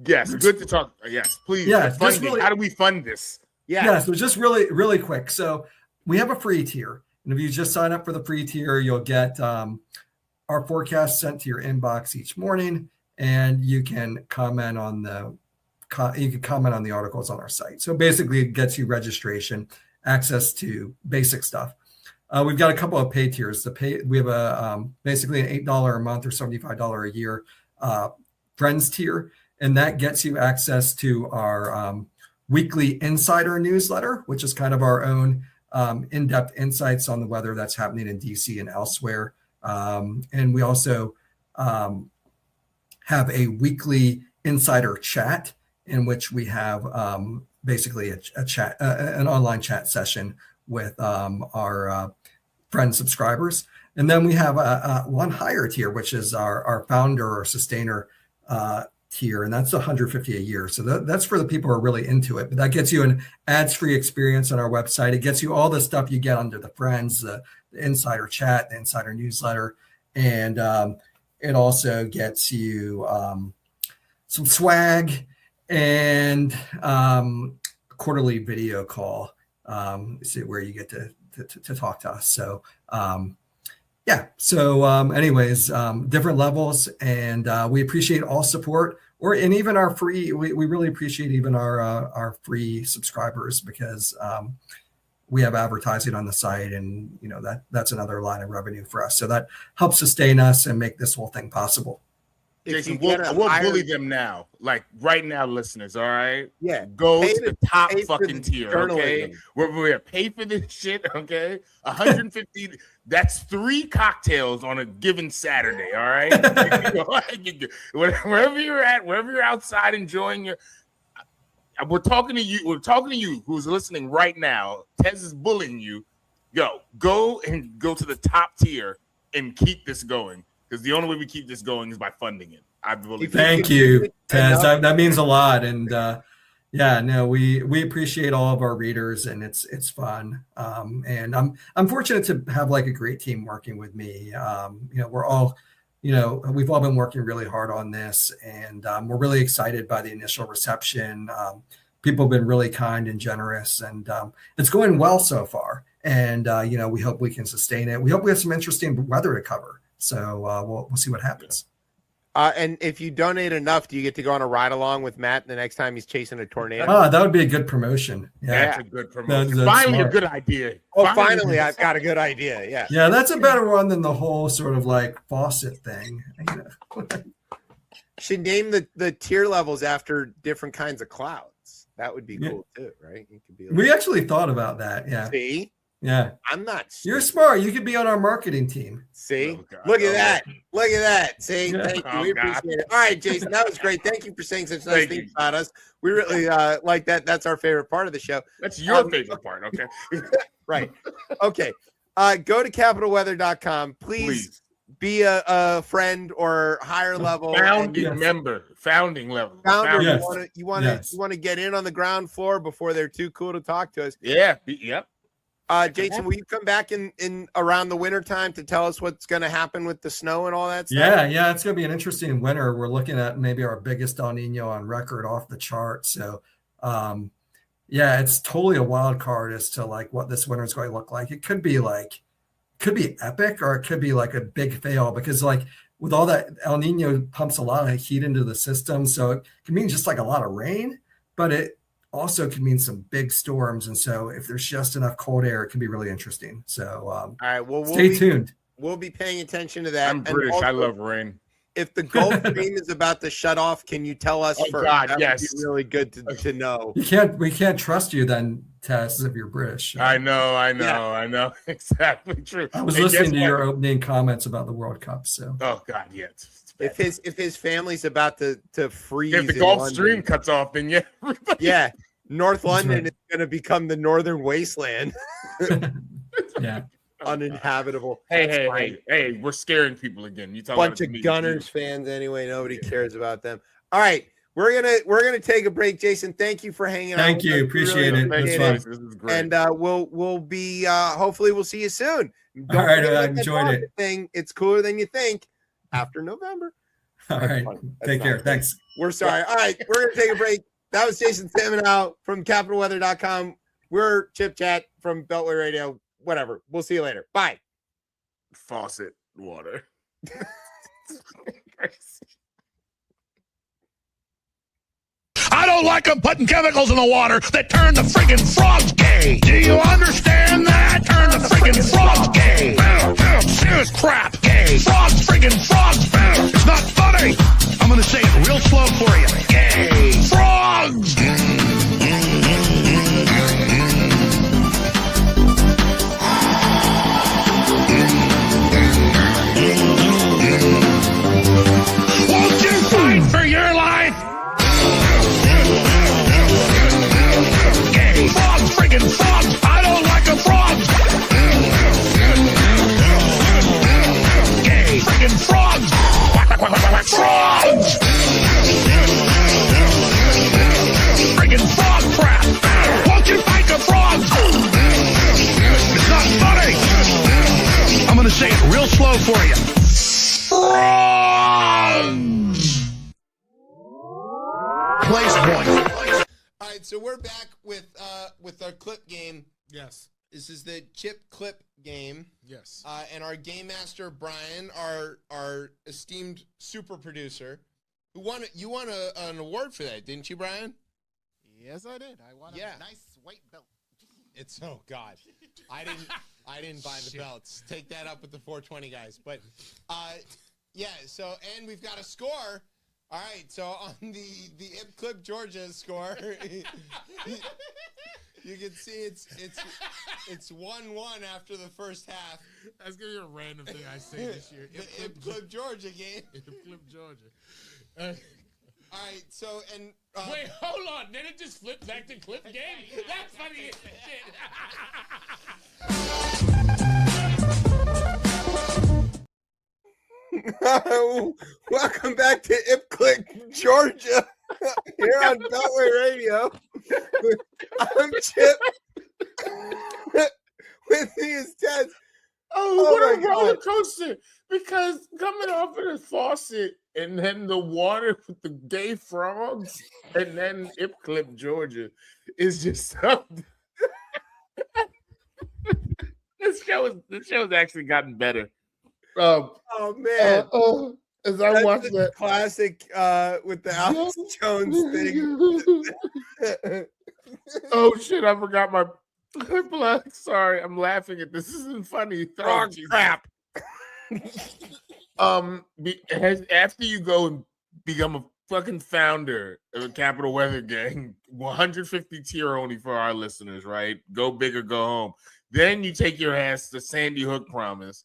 Yes, good to talk. Yes, please. Yeah, the funding. really, how do we fund this? Yeah, so just really quick. So we have a free tier. And if you just sign up for the free tier, you'll get our forecast sent to your inbox each morning, and you can comment on the articles on our site. So basically, it gets you registration, access to basic stuff. We've got a couple of pay tiers. We have a basically an $8 a month or $75 a year Friends tier, and that gets you access to our weekly insider newsletter, which is kind of our own in-depth insights on the weather that's happening in DC and elsewhere. And we also have a weekly insider chat in which we have basically a chat, an online chat session with our friend subscribers. And then we have one higher tier, which is our founder or sustainer tier, and that's $150 a year. So that's for the people who are really into it. But that gets you an ads-free experience on our website. It gets you all the stuff you get under the Friends, the insider chat, the insider newsletter, and it also gets you some swag and quarterly video call, where you get to talk to us. So yeah. So anyways, different levels, and we appreciate all support, and even our free. We really appreciate even our free subscribers, because we have advertising on the site, and that's another line of revenue for us. So that helps sustain us and make this whole thing possible. Jason, we'll bully them now, like right now, listeners. All right, yeah. Go to the top fucking tier, okay? We're gonna pay for this shit, okay? 150. That's 3 cocktails on a given Saturday. All right, wherever you're at, wherever you're outside enjoying your. We're talking to you. We're talking to you who's listening right now. Tez is bullying you. Go to the top tier and keep this going. Because the only way we keep this going is by funding it. I really thank you, Tez. That means a lot, and we appreciate all of our readers, and it's fun. And I'm fortunate to have like a great team working with me. We're all, we've all been working really hard on this, and we're really excited by the initial reception. People have been really kind and generous, and it's going well so far. And we hope we can sustain it. We hope we have some interesting weather to cover. So we'll see what happens. And if you donate enough, do you get to go on a ride along with Matt the next time he's chasing a tornado? Oh, that would be a good promotion. Yeah, that's a good promotion. Finally, a good idea. Finally, I've got a good idea. Yeah. Yeah, that's a better one than the whole sort of like faucet thing. Should name the tier levels after different kinds of clouds. That would be cool too, right? You could be. We actually thought about that. Yeah. See. Yeah, I'm not. You're smart. You could be on our marketing team. See, look at that. Look at that. See, thank you. We appreciate it. All right, Jason, that was great. Thank you for saying such nice things about us. We really like that. That's our favorite part of the show. That's your favorite part. Okay. Right. Okay. Go to capitalweather.com. Please be a friend or higher level founding member. Founding level. Founder. Yes. You want to get in on the ground floor before they're too cool to talk to us. Yeah. Yep. Jason, will you come back in around the winter time to tell us what's going to happen with the snow and all that stuff? Yeah, it's going to be an interesting winter. We're looking at maybe our biggest El Nino on record, off the chart. So, it's totally a wild card as to like what this winter is going to look like. It could be epic, or it could be like a big fail, because like with all that, El Nino pumps a lot of heat into the system, so it can mean just like a lot of rain, but it also could mean some big storms. And so if there's just enough cold air, it can be really interesting. So all right, well, stay tuned. We'll be paying attention to that. I'm British. I love rain. if the Gulf Stream is about to shut off, can you tell us Oh, first? God, That yes. would be really good to know. We can't trust you then, Tess, if you're British. I know. Exactly true. I was Hey, listening guess to what? your opening comments about the World Cup. So Oh God, yeah. It's bad. If his family's about to freeze, If the in Gulf London, Stream cuts off, then yeah, everybody. yeah, North London right. is going to become the northern wasteland, yeah. uninhabitable. That's fine. Hey, we're scaring people again. You talk Bunch about of Gunners fans anyway. Nobody cares about them. All right, we're gonna take a break. Jason, thank you for hanging out. Thank with you. us. We Appreciate really it. That's appreciate fun. This is great. And we'll be hopefully we'll see you soon. Don't All right, forget I about that enjoyed it. rocket thing. It's cooler than you think after November. All right. fun. Take care. Thanks. We're sorry. All right, we're gonna take a break. That was Jason Staminow from CapitalWeather.com. We're Chip Chat from Beltway Radio. Whatever. We'll see you later. Bye. Faucet water. I don't like them putting chemicals in the water that turn the friggin' frogs gay. Do you understand that? Turn the friggin' frogs gay. Serious crap. Gay. Frogs, friggin' frogs. It's not funny. I'm gonna say it real slow for you. Gay. Frogs. Won't you fight for your life? Gay. Frogs, friggin' frogs. I don't like a frog. Gay. Friggin' frogs. Frogs. Friggin' frog crap. Won't you fight the frogs? It's not funny. I'm gonna say it real slow for you. Frogs. Place point. All right, so we're back with our clip game. Yes. This is the chip clip game. Yes. And our game master Brian, our esteemed super producer, who won an award for that, didn't you, Brian? Yes, I did. I want a nice white belt. It's oh god, I didn't buy the belts. Take that up with the 420 guys. But yeah. So and we've got a score. All right. So on the Ip Clip Georgia score, you can see it's 1-1 after the first half. That's gonna be a random thing I say this year. The Ip Clip Georgia game. Ip Clip Georgia. All right. So and Wait, hold on. Then it just flipped back to clip game. That's funny as shit. Welcome back to Ip Clip Georgia here on Beltway Radio. I'm Chip. With me is Ted. What my a roller God. coaster! Because coming off of the faucet and then the water with the gay frogs and then Ip Clip Georgia is just something. This show has actually gotten better. Oh man. As I That's watch the that classic with the Alex Jones thing. Oh shit! I forgot my plug. Sorry, I'm laughing at this. This isn't funny. Frog crap. After you go and become a fucking founder of a Capital Weather Gang, 150 tier only for our listeners, right? Go big or go home. Then you take your ass to Sandy Hook Promise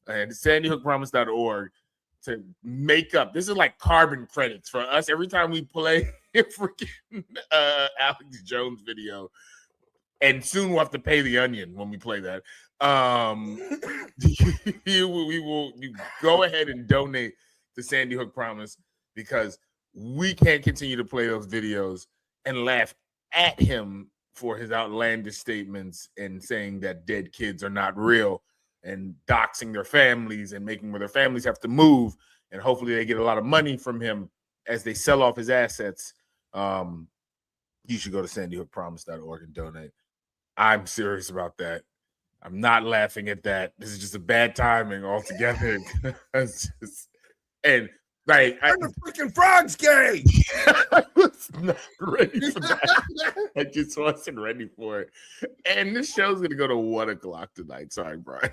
and sandyhookpromise.org to make up. This is like carbon credits for us. Every time we play a freaking Alex Jones video, and soon we'll have to pay the onion when we play that. You go ahead and donate to Sandy Hook Promise because we can't continue to play those videos and laugh at him for his outlandish statements and saying that dead kids are not real and doxing their families and making where their families have to move. And hopefully they get a lot of money from him as they sell off his assets. You should go to sandyhookpromise.org and donate. I'm serious about that. I'm not laughing at that. This is just a bad timing altogether. And like, the freaking frogs gay. I was not ready for that. I just wasn't ready for it. And this show's gonna go to 1 o'clock tonight. Sorry, Brian.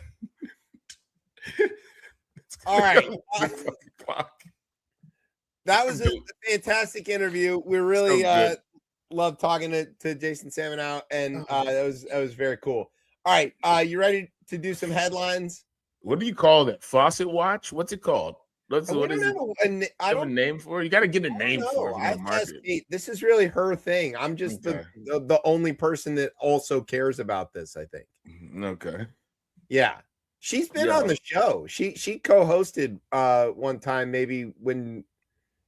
All right. 1 o'clock. that was a fantastic interview. We really love talking to Jason Samenow, and that was very cool. All right, you ready to do some headlines? What do you call that? Faucet watch? What's it called? What is it? I don't have a name for it. You got to get a name for it. I have to ask Kate. This is really her thing. I'm just the only person that also cares about this, I think. Okay. Yeah. She's been on the show. She co-hosted one time, maybe when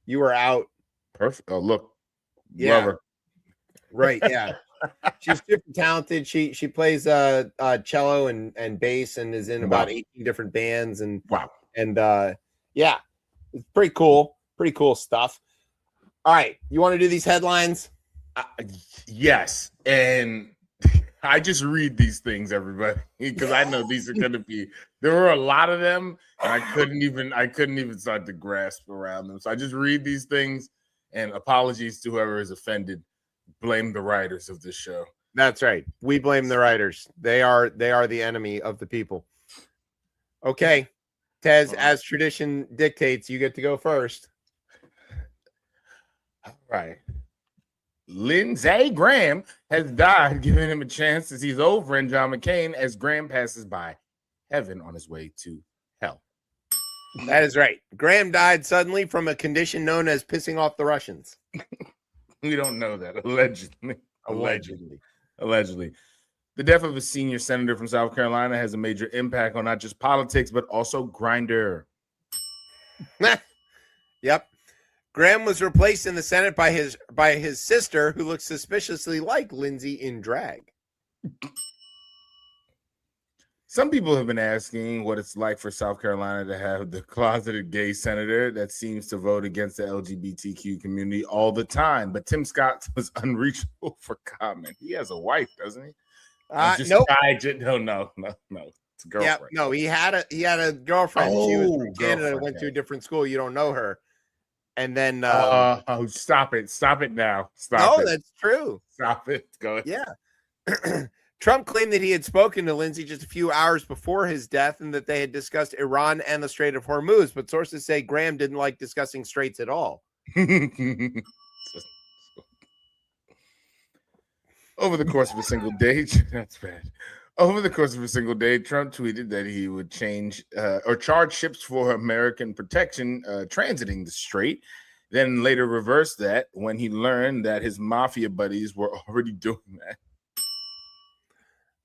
you were out. Perfect. Oh, look. Yeah. Love her. Right, yeah. She's super talented. She plays cello and bass and is in about 18 different bands and yeah, it's pretty cool stuff. All right, you want to do these headlines? Yes, and I just read these things, everybody, because I know these are going to be. There were a lot of them, and I couldn't even start to grasp around them. So I just read these things, and apologies to whoever is offended. Blame the writers of this show. That's right. We blame the writers. They are the enemy of the people. Okay. Tez, as tradition dictates, you get to go first. All right. Lindsey Graham has died, giving him a chance to see his old friend John McCain as Graham passes by heaven on his way to hell. That is right. Graham died suddenly from a condition known as pissing off the Russians. We don't know that. Allegedly. The death of a senior senator from South Carolina has a major impact on not just politics, but also Grindr. Yep. Graham was replaced in the Senate by his sister, who looks suspiciously like Lindsay in drag. Some people have been asking what it's like for South Carolina to have the closeted gay senator that seems to vote against the LGBTQ community all the time. But Tim Scott was unreachable for comment. He has a wife, doesn't he? Nope. No. It's a girlfriend. Yeah, no, he had a girlfriend. She was from Canada, went to a different school. You don't know her. And then stop it now. That's true. Stop it. Go ahead. Yeah. Trump claimed that he had spoken to Lindsay just a few hours before his death and that they had discussed Iran and the Strait of Hormuz, but sources say Graham didn't like discussing straits at all. Over the course of a single day, that's bad. Over the course of a single day, Trump tweeted that he would change or charge ships for American protection transiting the strait, then later reversed that when he learned that his mafia buddies were already doing that.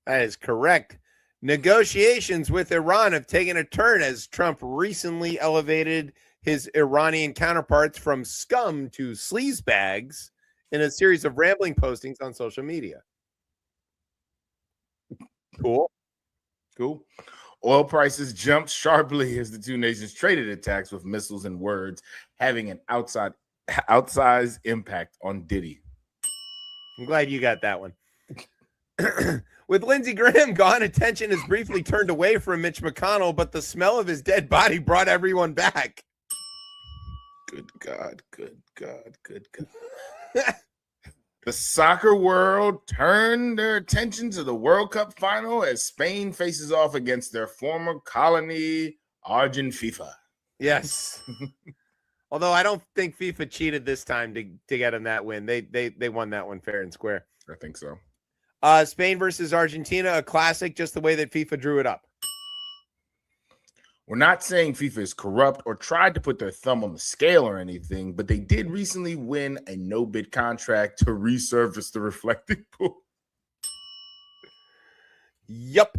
That is correct. Negotiations with Iran have taken a turn as Trump recently elevated his Iranian counterparts from scum to sleazebags in a series of rambling postings on social media. Cool. Oil prices jumped sharply as the two nations traded attacks with missiles and words, having an outsized impact on Diddy. I'm glad you got that one. With Lindsey Graham gone, attention is briefly turned away from Mitch McConnell, but the smell of his dead body brought everyone back. Good God. The soccer world turned their attention to the World Cup final as Spain faces off against their former colony, Argentina. Yes. Although I don't think FIFA cheated this time to get him that win. They won that one fair and square. I think so. Spain versus Argentina, a classic, just the way that FIFA drew it up. We're not saying FIFA is corrupt or tried to put their thumb on the scale or anything, but they did recently win a no-bid contract to resurface the reflecting pool. Yup.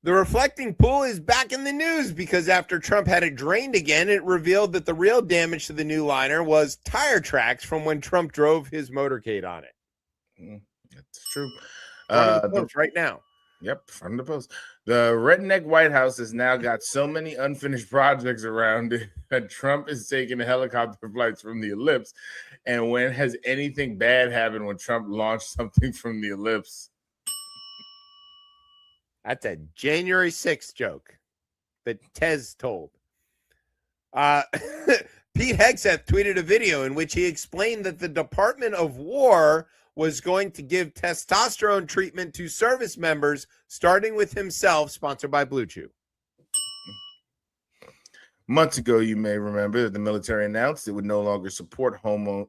The reflecting pool is back in the news because after Trump had it drained again, it revealed that the real damage to the new liner was tire tracks from when Trump drove his motorcade on it. That's true. Right now. Yep, from the Post. The redneck White House has now got so many unfinished projects around it that Trump is taking helicopter flights from the ellipse. And when has anything bad happened when Trump launched something from the ellipse? That's a January 6th joke that Tez told. Pete Hegseth tweeted a video in which he explained that the Department of War was going to give testosterone treatment to service members, starting with himself, sponsored by Blue Chew. Months ago, you may remember that the military announced it would no longer support hormone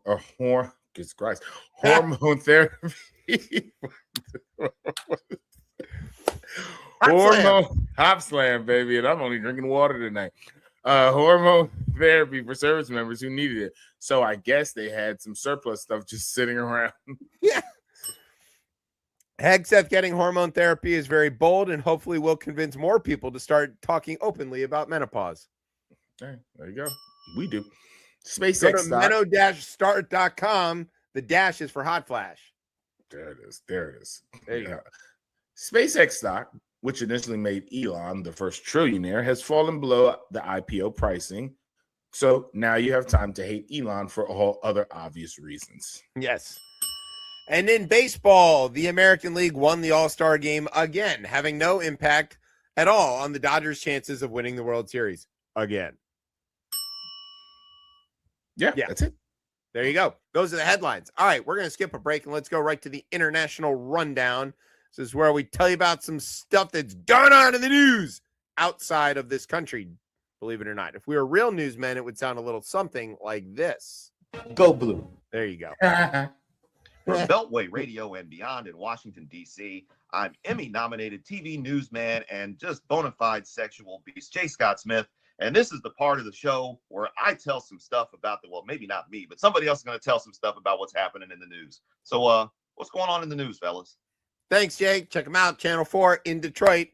therapy. Hormone hop slam, baby, and I'm only drinking water tonight. Hormone therapy for service members who needed it. So I guess they had some surplus stuff just sitting around. Yeah. Hegseth getting hormone therapy is very bold and hopefully will convince more people to start talking openly about menopause. Okay, there you go. We do. Go SpaceX to stock. meno-start.com. The dash is for hot flash. There it is. There it is. There you go. SpaceX stock, which initially made Elon the first trillionaire, has fallen below the IPO pricing. So now you have time to hate Elon for all other obvious reasons. Yes. And in baseball, the American League won the All-Star game again, having no impact at all on the Dodgers' chances of winning the World Series again. Yeah, Yeah. that's it. There you go. Those are the headlines. All right, we're going to skip a break and let's go right to the international rundown. This is where we tell you about some stuff that's going on in the news outside of this country, believe it or not. If we were real newsmen, it would sound a little something like this. Go Blue. There you go. From Beltway Radio and beyond in Washington, D.C., I'm Emmy-nominated TV newsman and just bona fide sexual beast, J. Scott Smith. And this is the part of the show where I tell some stuff about well, maybe not me, but somebody else is going to tell some stuff about what's happening in the news. So what's going on in the news, fellas? Thanks, Jake. Check him out, Channel 4 in Detroit.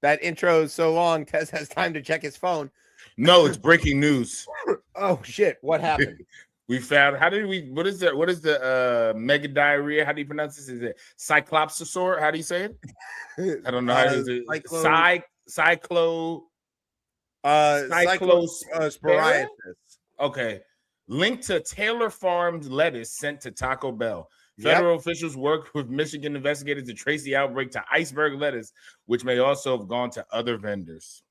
That intro is so long, Tez has time to check his phone. No, it's breaking news. Oh, shit. What happened? We found, what is the mega diarrhea? How do you pronounce this? Is it cyclopsosaur? How do you say it? I don't know how to say it. Cyclosporiasis. Okay. Linked to Taylor Farms lettuce sent to Taco Bell. Federal officials worked with Michigan investigators to trace the outbreak to iceberg lettuce, which may also have gone to other vendors.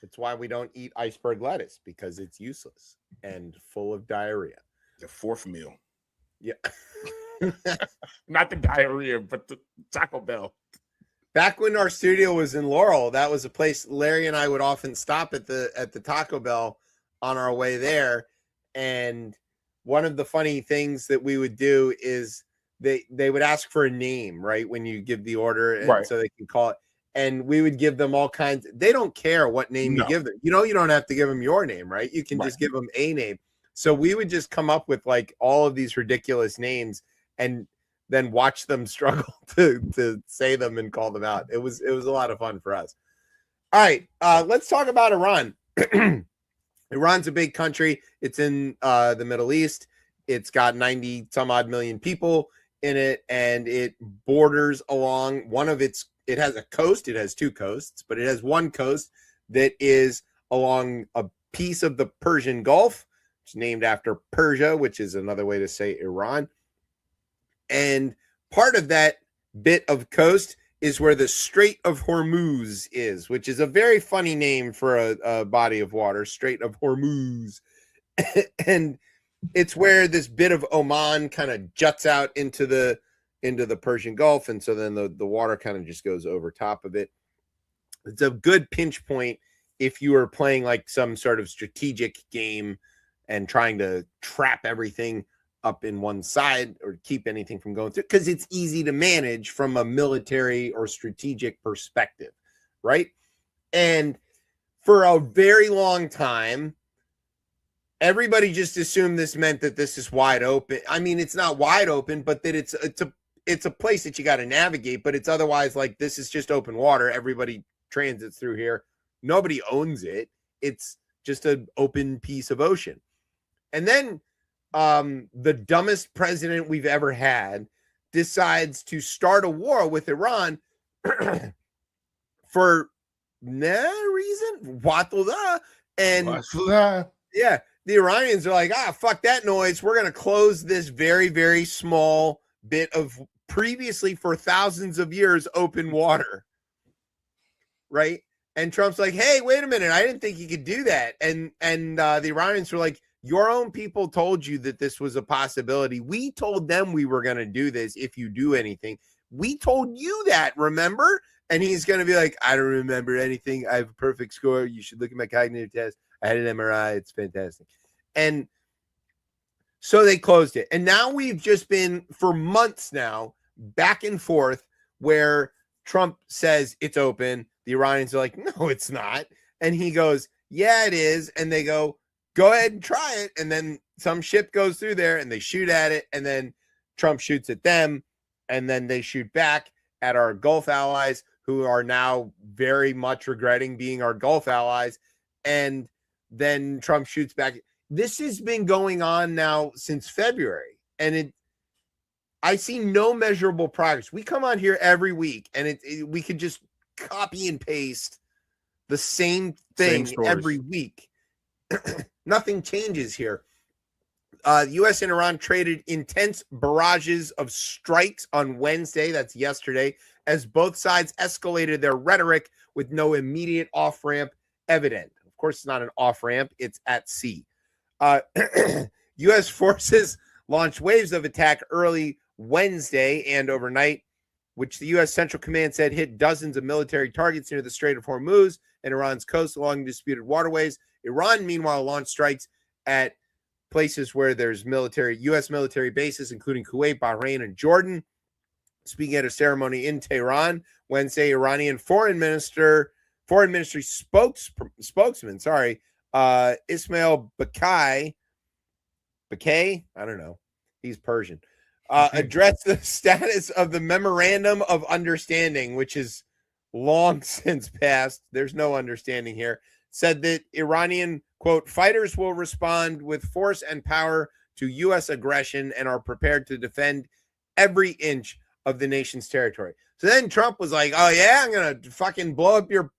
That's why we don't eat iceberg lettuce, because it's useless and full of diarrhea. The fourth meal. Yeah. Not the diarrhea, but the Taco Bell. Back when our studio was in Laurel, that was a place Larry and I would often stop at the Taco Bell on our way there. And one of the funny things that we would do is they would ask for a name, right, when you give the order, and right, so they can call it. And we would give them all kinds. They don't care what name you give them. You don't have to give them your name, right? You can just give them a name. So we would just come up with like all of these ridiculous names and then watch them struggle to say them and call them out. It was a lot of fun for us. All right, let's talk about Iran. Iran's a big country. It's in the Middle East. It's got 90 some odd million people in it, and it borders along it has a coast. It has two coasts, but it has one coast that is along a piece of the Persian Gulf. It's named after Persia, which is another way to say Iran. And part of that bit of coast is where the Strait of Hormuz is, which is a very funny name for a body of water, Strait of Hormuz. And it's where this bit of Oman kind of juts out into the Persian Gulf, and so then the water kind of just goes over top of it. It's a good pinch point if you are playing like some sort of strategic game and trying to trap everything up in one side or keep anything from going through, because it's easy to manage from a military or strategic perspective, right? And for a very long time, everybody just assumed this meant that this is wide open. I mean, it's not wide open, but that it's a place that you got to navigate, but it's otherwise like this is just open water. Everybody transits through here. Nobody owns it. It's just an open piece of ocean. And then the dumbest president we've ever had decides to start a war with Iran for no reason. And yeah, the Iranians are like, fuck that noise. We're going to close this very, very small bit of previously for thousands of years open water. Right. And Trump's like, hey, wait a minute. I didn't think you could do that. And the Iranians were like, your own people told you that this was a possibility. We told them we were going to do this if you do anything. We told you that, remember? And he's going to be like, I don't remember anything. I have a perfect score. You should look at my cognitive test. I had an MRI. It's fantastic. And so they closed it. And now we've just been for months now back and forth where Trump says it's open. The Iranians are like, no, it's not. And he goes, yeah, it is. And they go ahead and try it. And then some ship goes through there and they shoot at it. And then Trump shoots at them. And then they shoot back at our Gulf allies who are now very much regretting being our Gulf allies. And then Trump shoots back. This has been going on now since February. And I see no measurable progress. We come on here every week and we could just copy and paste the same thing every week. Nothing changes here. The U.S. and Iran traded intense barrages of strikes on Wednesday, that's yesterday, as both sides escalated their rhetoric with no immediate off-ramp evident. Of course, it's not an off-ramp, it's at sea. U.S. forces launched waves of attack early Wednesday and overnight, which the U.S. Central Command said hit dozens of military targets near the Strait of Hormuz and Iran's coast along disputed waterways. Iran, meanwhile, launched strikes at places where there's U.S. military bases, including Kuwait, Bahrain, and Jordan. Speaking at a ceremony in Tehran Wednesday, Iranian Foreign Ministry spokesman, Ismail Bakai, I don't know, he's Persian, addressed the status of the Memorandum of Understanding, which is long since passed. There's no understanding here. Said that Iranian, quote, fighters will respond with force and power to U.S. aggression and are prepared to defend every inch of the nation's territory. So then Trump was like, oh, yeah, I'm going to fucking blow up I'm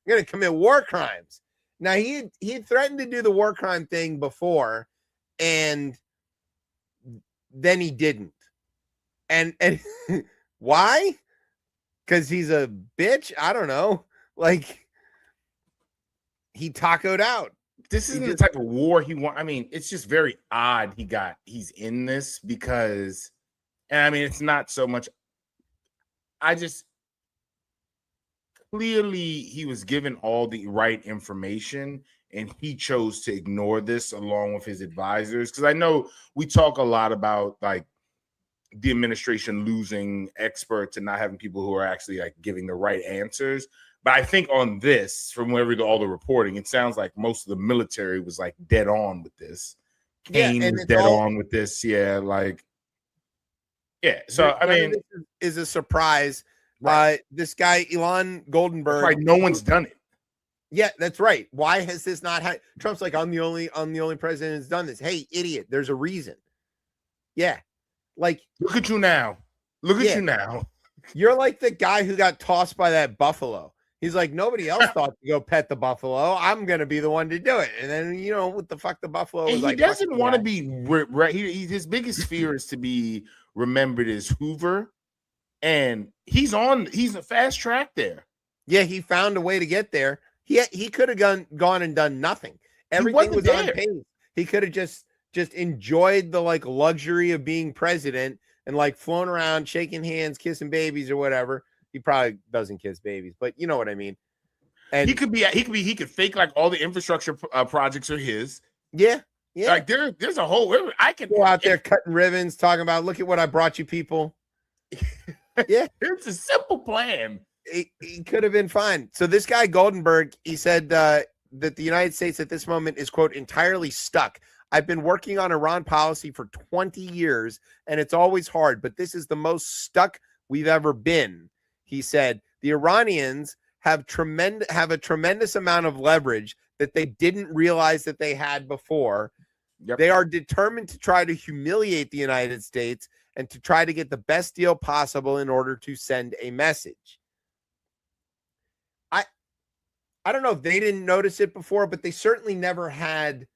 going to commit war crimes. Now, he had threatened to do the war crime thing before, and then he didn't. And why? Because he's a bitch? I don't know. Like, he tacoed out. This isn't the type of war he wants. I mean, it's just very odd he's in this because, and I mean, it's not so much. Clearly he was given all the right information and he chose to ignore this along with his advisors. Because I know we talk a lot about like the administration losing experts and not having people who are actually like giving the right answers. But I think on this, from all the reporting, it sounds like most of the military was like dead on with this. Kane was dead on with this. Yeah, like, yeah. So I mean, this is a surprise. Right. This guy Elon Goldenberg. Like no one's done it. Yeah, that's right. Why has this not happened? Trump's like, I'm the only president that's done this. Hey, idiot! There's a reason. Yeah, like look at you now. Look at you now. You're like the guy who got tossed by that buffalo. He's like, nobody else thought to go pet the buffalo. I'm going to be the one to do it. And then, you know, what the fuck the buffalo was like. He doesn't want to be, his biggest fear is to be remembered as Hoover. And he's a fast track there. Yeah, he found a way to get there. He could have gone and done nothing. Everything was on pace. He could have just enjoyed the like luxury of being president and like flown around, shaking hands, kissing babies or whatever. He probably doesn't kiss babies, but you know what I mean. And he could fake like all the infrastructure projects are his. Yeah. Like there's a whole. I can go out there cutting ribbons, talking about, look at what I brought you, people. Yeah, it's a simple plan. He could have been fine. So this guy Goldenberg, he said that the United States at this moment is, quote, entirely stuck. I've been working on Iran policy for 20 years, and it's always hard, but this is the most stuck we've ever been. He said the Iranians have a tremendous amount of leverage that they didn't realize that they had before. Yep. They are determined to try to humiliate the United States and to try to get the best deal possible in order to send a message. I don't know if they didn't notice it before, but they certainly never had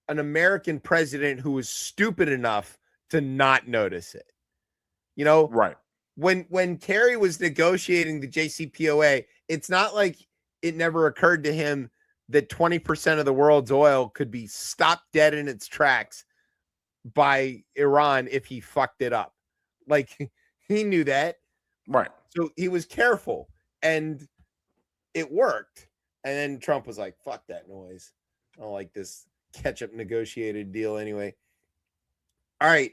an American president who was stupid enough to not notice it. You know, right. When Kerry was negotiating the JCPOA, it's not like it never occurred to him that 20% of the world's oil could be stopped dead in its tracks by Iran if he fucked it up. Like, he knew that. Right. So he was careful, and it worked. And then Trump was like, fuck that noise. I don't like this ketchup negotiated deal anyway. All right.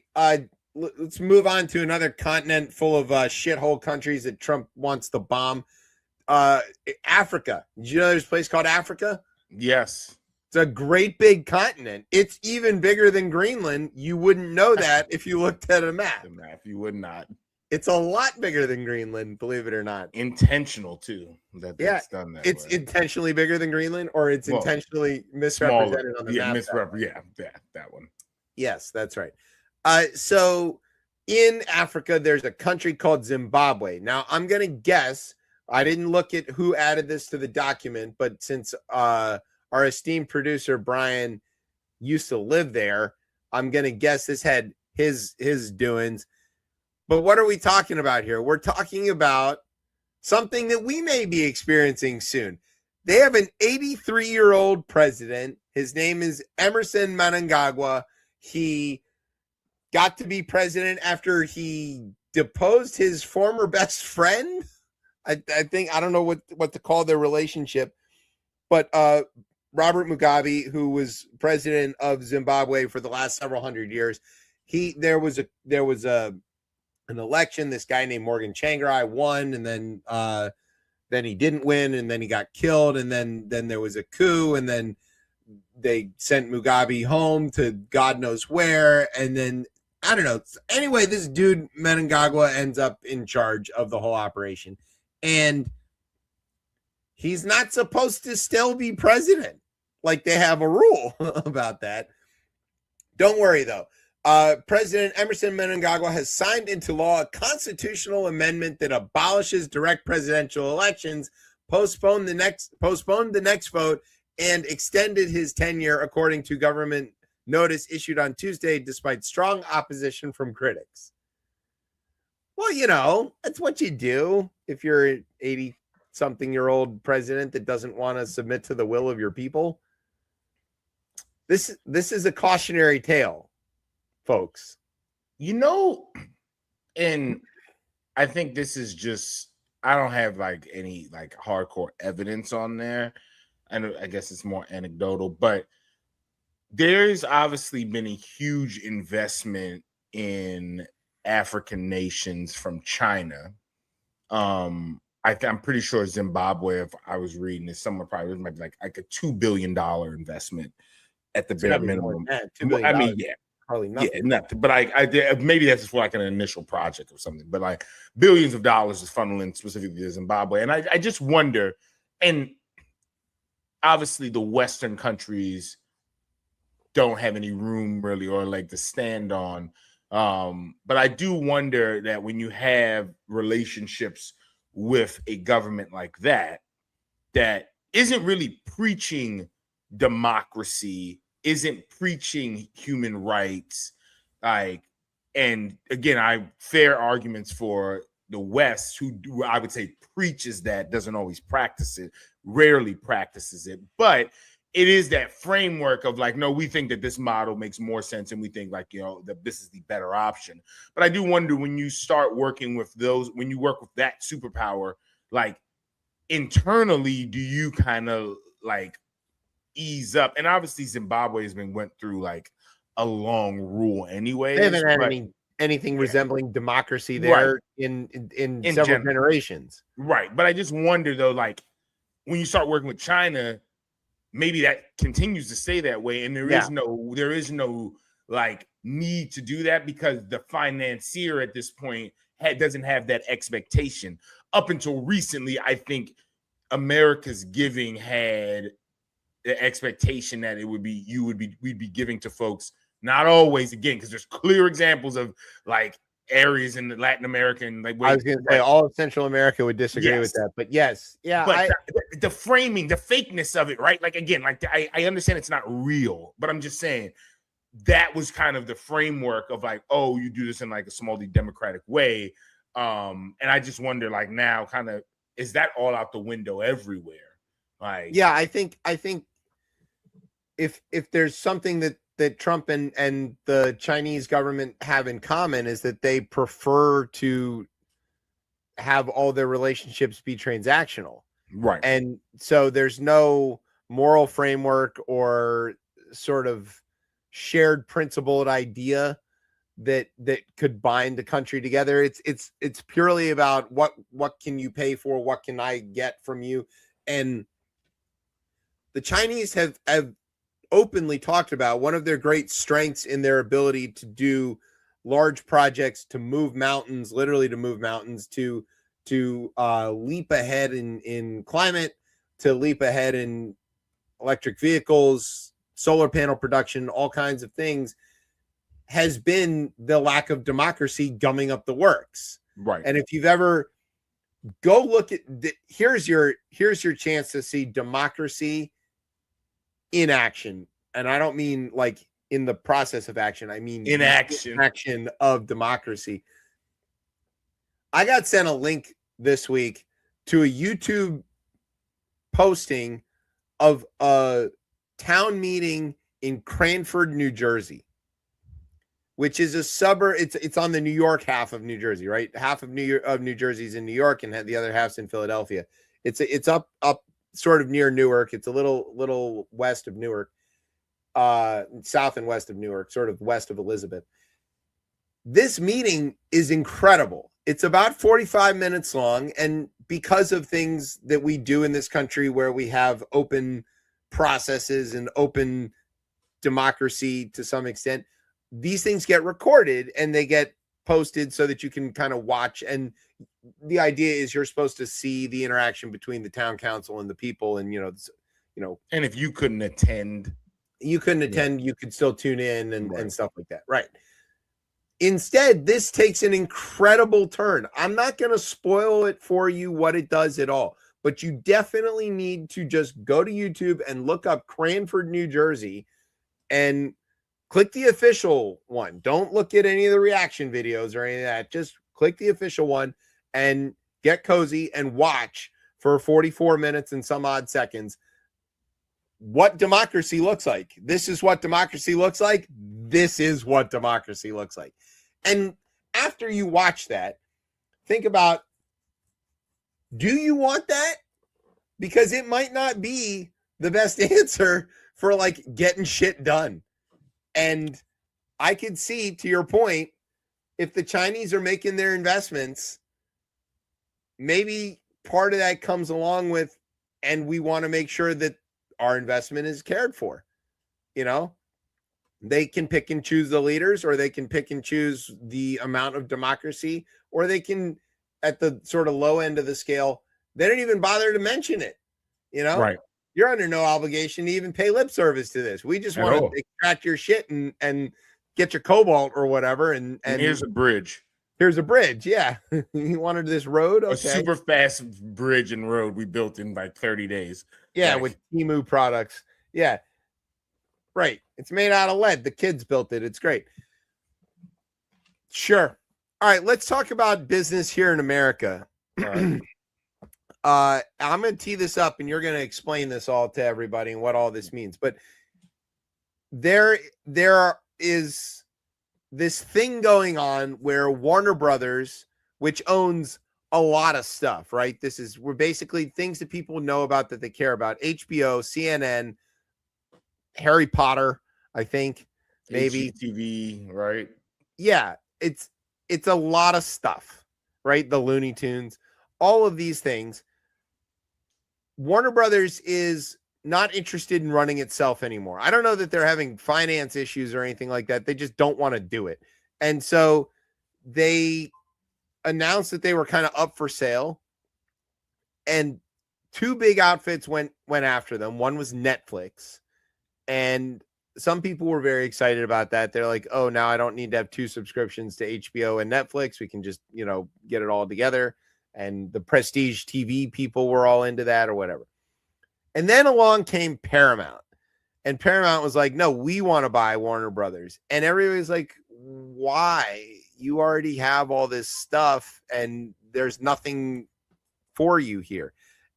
Let's move on to another continent full of shithole countries that Trump wants to bomb. Africa. Did you know there's a place called Africa? Yes. It's a great big continent. It's even bigger than Greenland. You wouldn't know that if you looked at a map. The map, you would not. It's a lot bigger than Greenland, believe it or not. Intentional too. That's done that. It's way. intentionally bigger than Greenland, or it's intentionally misrepresented on the map. That one. Yes, that's right. So in Africa, there's a country called Zimbabwe. Now, I'm going to guess, I didn't look at who added this to the document, but since our esteemed producer, Brian, used to live there, I'm going to guess this had his doings. But what are we talking about here? We're talking about something that we may be experiencing soon. They have an 83-year-old president. His name is Emerson Mnangagwa. He got to be president after he deposed his former best friend. I think, I don't know what to call their relationship, but Robert Mugabe, who was president of Zimbabwe for the last several hundred years, there was an election. This guy named Morgan Tsvangirai won, and then he didn't win, and then he got killed, and then there was a coup, and then they sent Mugabe home to God knows where, and then I don't know. Anyway, this dude Mnangagwa ends up in charge of the whole operation, and he's not supposed to still be president. Like, they have a rule about that. Don't worry though. President Emerson Mnangagwa has signed into law a constitutional amendment that abolishes direct presidential elections, postponed the next vote, and extended his tenure, according to government notice issued on Tuesday, despite strong opposition from critics. Well, you know, that's what you do if you're an 80-something-year-old president that doesn't want to submit to the will of your people. This is a cautionary tale, folks. You know, and I think this is just, I don't have like any like hardcore evidence on there. I guess it's more anecdotal, but there's obviously been a huge investment in African nations from China. I'm pretty sure Zimbabwe, if I was reading this, someone probably might be like a $2 billion investment at the bare minimum. $2 billion. I mean, yeah. Probably nothing. Yeah, nothing. But I maybe that's just for like an initial project or something. But like billions of dollars is funneling specifically to Zimbabwe. And I just wonder, and obviously the Western countries don't have any room really or like to stand on. But I do wonder that when you have relationships with a government like that isn't really preaching democracy, isn't preaching human rights, like, and again, I fair arguments for the West, who I would say preaches that, doesn't always practice it, rarely practices it, but it is that framework of like, no, we think that this model makes more sense, and we think like, you know, that this is the better option. But I do wonder when you start working with those, when you work with that superpower, like internally, do you kind of like ease up? And obviously Zimbabwe went through like a long rule anyway. They haven't had anything resembling democracy there in several generations. Right. But I just wonder though, like when you start working with China, maybe that continues to stay that way. And there is no like need to do that because the financier at this point doesn't have that expectation. Up until recently, I think America's giving had the expectation that we'd be giving to folks, not always, again, because there's clear examples of like areas in Latin America and like I was going to say all of Central America would disagree with that, but yes, yeah. But the framing, the fakeness of it, right? Like again, like I understand it's not real, but I'm just saying that was kind of the framework of like, oh, you do this in like a small democratic way, and I just wonder, like now, kind of, is that all out the window everywhere? Like, yeah, I think if there's something that Trump and the Chinese government have in common is that they prefer to have all their relationships be transactional. Right. And so there's no moral framework or sort of shared principled idea that could bind the country together. It's purely about what can you pay for, what can I get from you. And the Chinese have openly talked about one of their great strengths in their ability to do large projects, to move mountains, literally to move mountains, to leap ahead in climate, to leap ahead in electric vehicles, solar panel production, all kinds of things, has been the lack of democracy gumming up the works. Right. And if you've ever go look at here's your chance to see democracy in action. And I don't mean like in the process of action. I mean in action. Action of democracy. I got sent a link this week to a YouTube posting of a town meeting in Cranford, New Jersey, which is a suburb. It's on the New York half of New Jersey, right? Half of New Jersey's in New York, and the other half's in Philadelphia. It's up sort of near Newark. It's a little west of Newark, south and west of Newark, sort of west of Elizabeth. This meeting is incredible. It's about 45 minutes long, and because of things that we do in this country where we have open processes and open democracy to some extent, these things get recorded and they get posted so that you can kind of watch. And the idea is you're supposed to see the interaction between the town council and the people. And, and if you couldn't attend, you could still tune in and stuff like that. Right. Instead, this takes an incredible turn. I'm not going to spoil it for you what it does at all, but you definitely need to just go to YouTube and look up Cranford, New Jersey, and click the official one. Don't look at any of the reaction videos or any of that. Just click the official one and get cozy and watch for 44 minutes and some odd seconds what democracy looks like. This is what democracy looks like. This is what democracy looks like. And after you watch that, think about, do you want that? Because it might not be the best answer for like getting shit done. And I could see, to your point, if the Chinese are making their investments, maybe part of that comes along with, and we want to make sure that our investment is cared for. They can pick and choose the leaders, or they can pick and choose the amount of democracy, or they can, at the sort of low end of the scale, they don't even bother to mention it. Right. You're under no obligation to even pay lip service to this. We just want to extract your shit and get your cobalt or whatever. And here's a bridge. Here's a bridge. Yeah. You wanted this road? Okay. A super fast bridge and road we built in like 30 days. Yeah. With Temu products. Yeah. Right. It's made out of lead. The kids built it. It's great. Sure. All right. Let's talk about business here in America. I'm going to tee this up and you're going to explain this all to everybody and what all this means. But there is this thing going on where Warner Brothers, which owns a lot of stuff, right? We're basically things that people know about, that they care about. HBO, CNN, Harry Potter, I think, maybe TV, right? Yeah, it's a lot of stuff, right? The Looney Tunes, all of these things. Warner Brothers is not interested in running itself anymore. I don't know that they're having finance issues or anything like that. They just don't want to do it. And so they announced that they were kind of up for sale, and two big outfits went after them. One was Netflix, and some people were very excited about that. They're like, oh, now I don't need to have two subscriptions to HBO and Netflix. We can just, get it all together. And the prestige TV people were all into that or whatever. And then along came Paramount. And Paramount was like, no, we want to buy Warner Brothers. And everybody's like, why? You already have all this stuff and there's nothing for you here.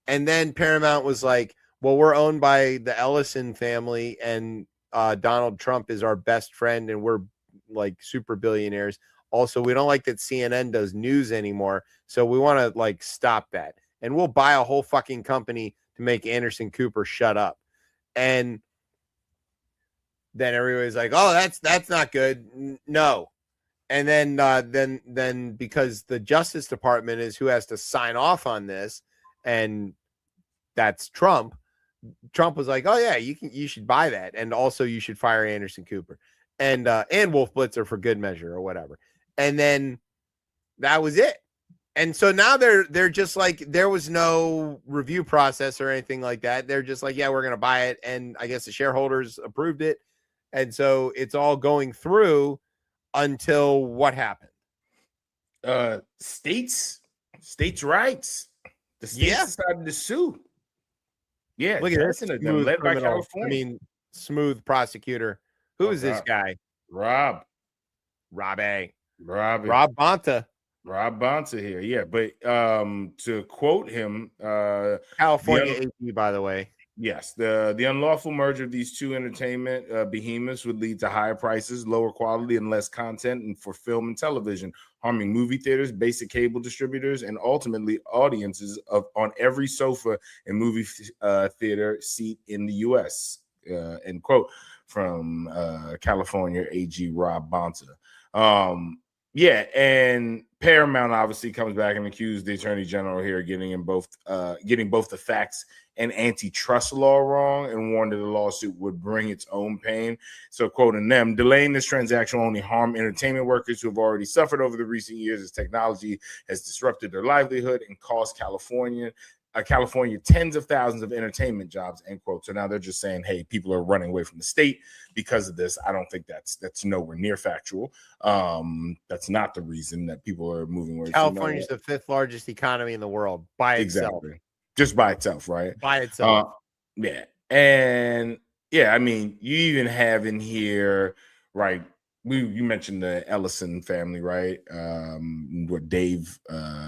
And then Paramount was like, well, we're owned by the Ellison family, and Donald Trump is our best friend, and we're like super billionaires. Also, we don't like that CNN does news anymore, so we want to like stop that. And we'll buy a whole fucking company to make Anderson Cooper shut up. And then everybody's like, "Oh, that's not good." No. And then because the Justice Department is who has to sign off on this, and that's Trump. Trump was like, "Oh yeah, you should buy that, and also you should fire Anderson Cooper and Wolf Blitzer for good measure or whatever." And then that was it. And so now they're just like, there was no review process or anything like that. They're just like, yeah, we're gonna buy it, and I guess the shareholders approved it, and so it's all going through until what happened? States rights. The states decided to sue. Yeah, Look at this, led by California. I mean, smooth prosecutor. Who is this guy? Rob Bonta. Rob Bonta here. Yeah, but to quote him, California AG, by the way. Yes, the unlawful merger of these two entertainment behemoths would lead to higher prices, lower quality, and less content and for film and television, harming movie theaters, basic cable distributors, and ultimately audiences on every sofa and movie theater seat in the U.S. End quote from California AG Rob Bonta. Yeah, and Paramount obviously comes back and accused the Attorney General here getting both the facts and antitrust law wrong, and warned that the lawsuit would bring its own pain. So, quoting them, delaying this transaction will only harm entertainment workers who have already suffered over the recent years as technology has disrupted their livelihood and cost California tens of thousands of entertainment jobs, end quote. So now they're just saying, hey, people are running away from the state because of this. I don't think that's nowhere near factual. That's not the reason that people are moving away. California is the 5th largest economy in the world by itself. Just by itself, right? By itself. Yeah. And yeah, I mean, you even have in here, right? You mentioned the Ellison family, right? Where Dave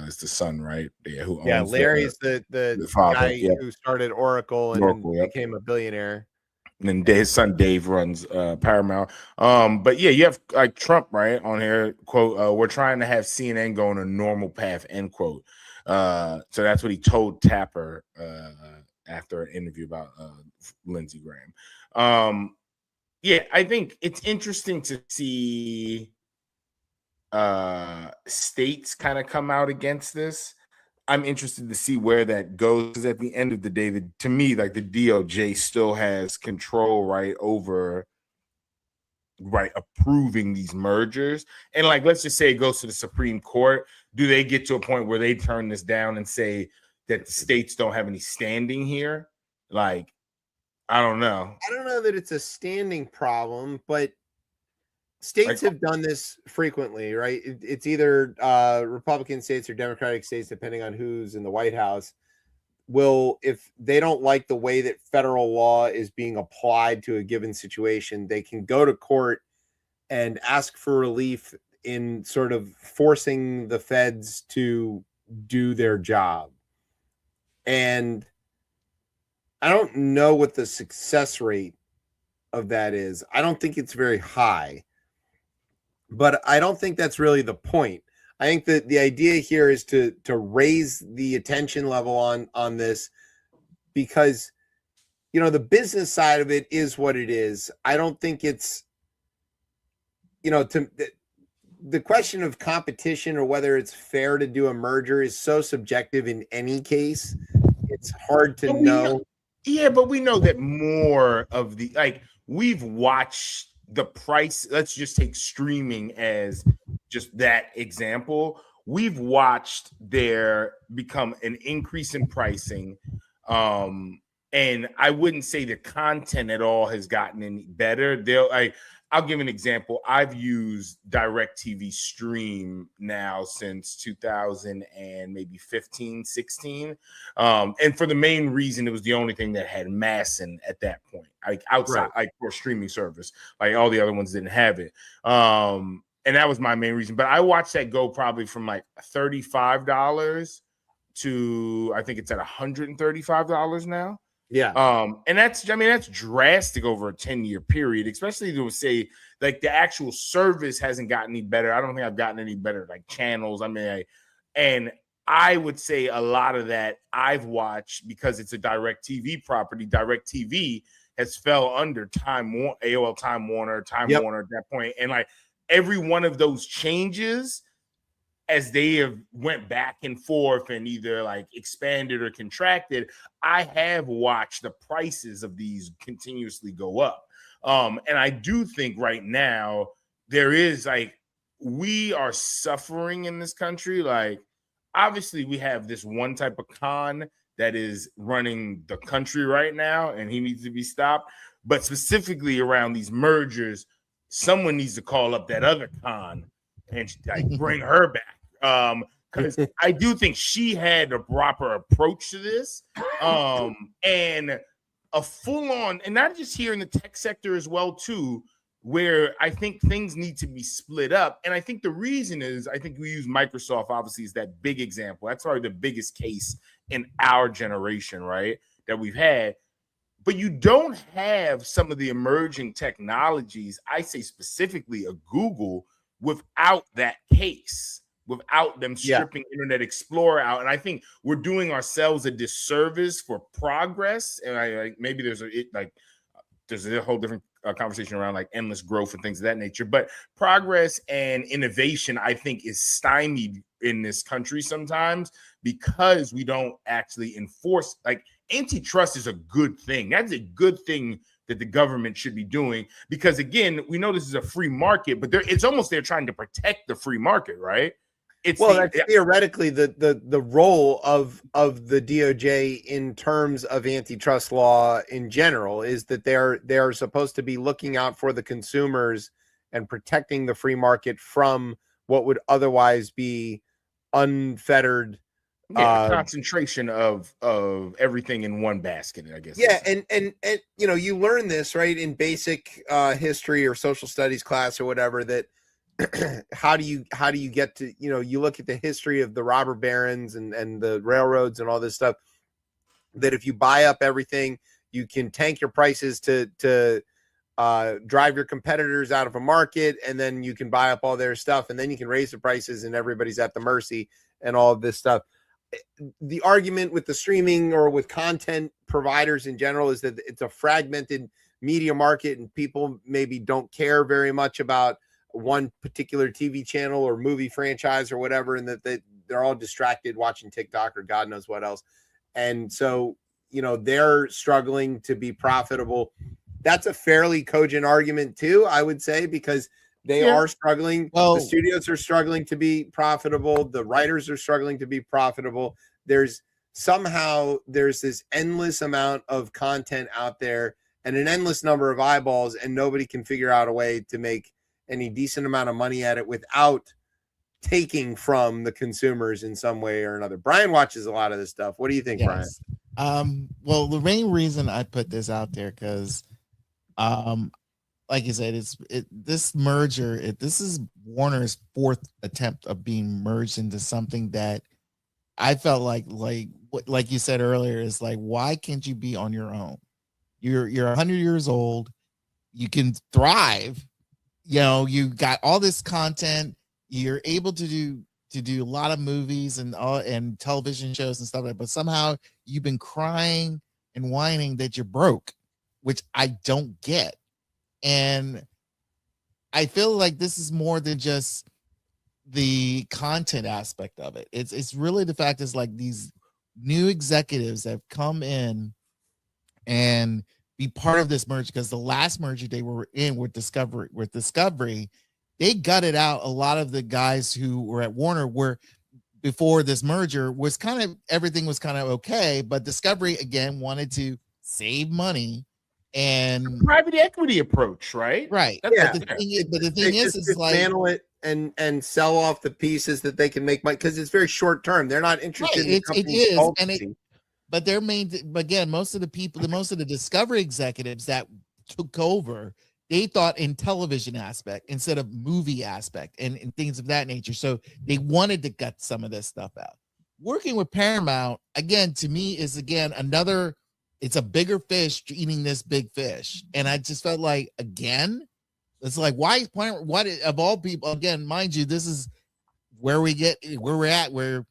is the son, right? Yeah, Larry's the father, guy who started Oracle and became a billionaire. And his son Dave runs Paramount. But yeah, you have like Trump, right, on here, quote, we're trying to have CNN go on a normal path, end quote. So that's what he told Tapper after an interview about Lindsey Graham. Yeah, I think it's interesting to see states kind of come out against this. I'm interested to see where that goes, because at the end of the day, to me, like the DOJ still has control, right, over approving these mergers. And like, let's just say it goes to the Supreme Court. Do they get to a point where they turn this down and say that the states don't have any standing here? Like, I don't know. I don't know that it's a standing problem, but states have done this frequently, right? It's either Republican states or Democratic states, depending on who's in the White House, will, if they don't like the way that federal law is being applied to a given situation, they can go to court and ask for relief in sort of forcing the feds to do their job. And I don't know what the success rate of that is. I don't think it's very high, but I don't think that's really the point. I think that the idea here is to raise the attention level on this, because, you know, the business side of it is what it is. I don't think it's, you know, the question of competition or whether it's fair to do a merger is so subjective in any case. It's hard to know. Yeah, but we know that more of the, like, we've watched the price. Let's just take streaming as just that example. We've watched there become an increase in pricing. And I wouldn't say the content at all has gotten any better. I'll give an example. I've used DirecTV Stream now since 2000 and maybe 15, 16. And for the main reason, it was the only thing that had Masson at that point, like outside, like for streaming service, like all the other ones didn't have it. And that was my main reason. But I watched that go probably from like $35 to, I think it's at $135 now. Yeah. And that's drastic over a 10-year period, especially to say like the actual service hasn't gotten any better. I don't think I've gotten any better, like channels. And I would say a lot of that I've watched because it's a DirecTV property. DirecTV has fell under AOL Time Warner, Yep. Warner at that point. And like every one of those changes, as they have went back and forth and either like expanded or contracted, I have watched the prices of these continuously go up. And I do think right now there is like, we are suffering in this country. Like, obviously we have this one type of con that is running the country right now, and he needs to be stopped. But specifically around these mergers, someone needs to call up that other con and like bring her back. Because I do think she had a proper approach to this, and a full-on, and not just here in the tech sector as well too, where I think things need to be split up. And I think the reason is, I think we use Microsoft obviously as that big example. That's probably the biggest case in our generation, right, that we've had. But you don't have some of the emerging technologies, I say specifically a Google, without that case, without them stripping Internet Explorer out. And I think we're doing ourselves a disservice for progress. And I maybe there's a whole different conversation around like endless growth and things of that nature. But progress and innovation, I think, is stymied in this country sometimes because we don't actually enforce. Like, antitrust is a good thing. That's a good thing that the government should be doing, because again, we know this is a free market, but it's almost they're trying to protect the free market, right? That's theoretically the role of the DOJ in terms of antitrust law in general, is that they're supposed to be looking out for the consumers and protecting the free market from what would otherwise be unfettered concentration of everything in one basket, I guess. Yeah, and you know, you learn this right in basic history or social studies class or whatever, that how do you get to, you know, you look at the history of the robber barons and the railroads and all this stuff, that if you buy up everything, you can tank your prices to drive your competitors out of a market, and then you can buy up all their stuff, and then you can raise the prices and everybody's at the mercy and all of this stuff. The argument with the streaming or with content providers in general is that it's a fragmented media market, and people maybe don't care very much about one particular TV channel or movie franchise or whatever, and that they're all distracted watching TikTok or God knows what else. And so, you know, they're struggling to be profitable. That's a fairly cogent argument too, I would say, because they are struggling. Well, the studios are struggling to be profitable. The writers are struggling to be profitable. There's this endless amount of content out there and an endless number of eyeballs, and nobody can figure out a way to make any decent amount of money at it without taking from the consumers in some way or another. Brian watches a lot of this stuff. What do you think, Brian? Well, the main reason I put this out there, because like you said, this merger, this is Warner's fourth attempt of being merged into something that I felt like you said earlier, is like, why can't you be on your own? You're 100 years old, you can thrive, you know, you got all this content, you're able to do a lot of movies and television shows and stuff like that, but somehow you've been crying and whining that you're broke, which I don't get. And I feel like this is more than just the content aspect of it. It's really the fact is like these new executives that have come in and be part of this merge, because the last merger they were in with Discovery, they gutted out a lot of the guys who were at Warner, where before this merger was everything was kind of okay, but Discovery again wanted to save money. And a private equity approach, right? Right. Yeah. But the thing is like, dismantle it and sell off the pieces that they can make money, because it's very short term. They're not interested in the but their again, most of the Discovery executives that took over, they thought in television aspect instead of movie aspect and things of that nature. So they wanted to gut some of this stuff out. Working with Paramount, again, to me is another. It's a bigger fish eating this big fish. And I just felt like, again, it's like, why of all people, again, mind you, this is where we're at, where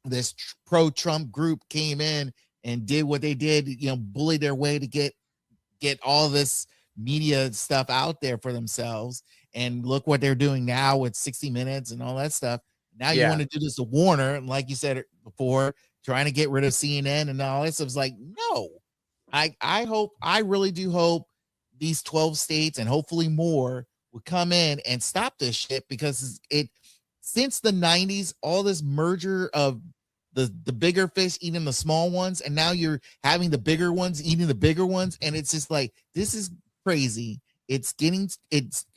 this pro-Trump group came in and did what they did, you know, bully their way to get get all this media stuff out there for themselves. And look what they're doing now with 60 Minutes and all that stuff. Now you want to do this to Warner, and like you said before, trying to get rid of CNN and all this stuff. It's like, no. I really do hope these 12 states and hopefully more will come in and stop this shit, because since the 90s, all this merger of the bigger fish eating the small ones, and now you're having the bigger ones eating the bigger ones, and it's just like, this is crazy. It's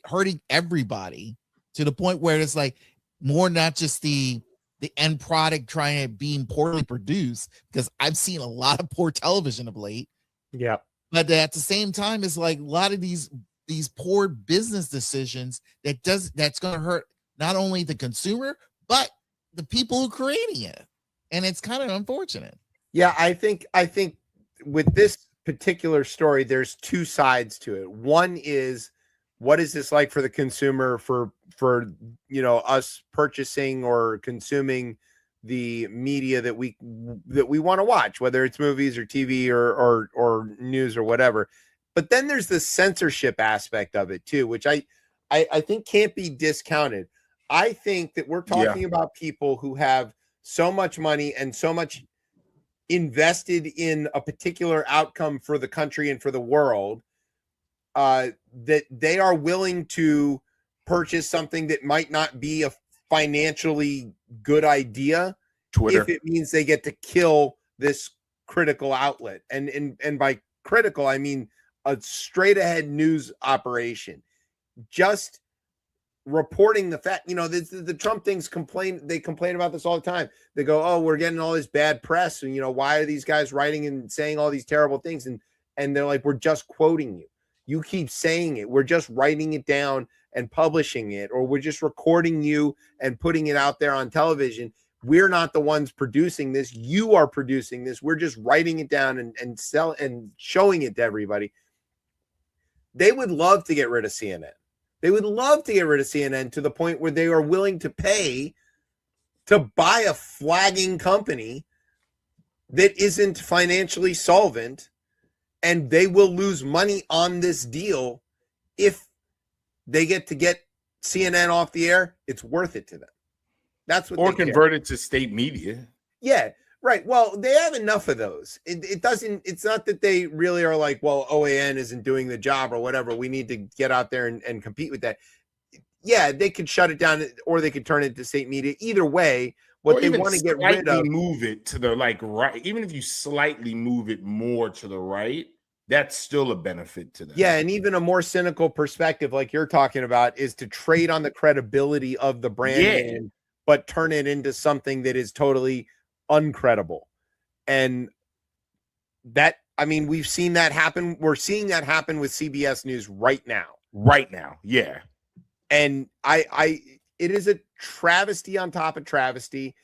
hurting everybody to the point where it's like more not just the end product trying to be poorly produced, because I've seen a lot of poor television of late. Yeah. But at the same time, it's like a lot of these poor business decisions that's going to hurt not only the consumer, but the people who are creating it. And it's kind of unfortunate. Yeah, I think with this particular story, there's two sides to it. One is, what is this like for the consumer, for us purchasing or consuming the media that we want to watch, whether it's movies or TV or news or whatever. But then there's the censorship aspect of it too, which I think can't be discounted. I think that we're talking about people who have so much money and so much invested in a particular outcome for the country and for the world, that they are willing to purchase something that might not be a financially good idea, Twitter, if it means they get to kill this critical outlet. And by critical, I mean a straight ahead news operation, just reporting the fact. The Trump things they complain about this all the time. They go, oh, we're getting all this bad press, and why are these guys writing and saying all these terrible things? And they're like, we're just quoting you. You keep saying it. We're just writing it down and publishing it, or we're just recording you and putting it out there on television. We're not the ones producing this. You are producing this. We're just writing it down and showing it to everybody. They would love to get rid of CNN. They would love to get rid of CNN to the point where they are willing to pay to buy a flagging company that isn't financially solvent, and they will lose money on this deal. If they get CNN off the air, it's worth it to them. That's what. Or convert it to state media. Yeah, right. Well, they have enough of those. It's not that they really are like, well, OAN isn't doing the job or whatever. We need to get out there and compete with that. Yeah, they could shut it down, or they could turn it to state media. Either way, what they want to get rid of, move it to the right. Even if you slightly move it more to the right, that's still a benefit to them. Yeah, and even a more cynical perspective, like you're talking about, is to trade on the credibility of the brand name, but turn it into something that is totally uncredible. And that, I mean, we've seen that happen. We're seeing that happen with CBS News right now. Right now, yeah. And it is a travesty on top of travesty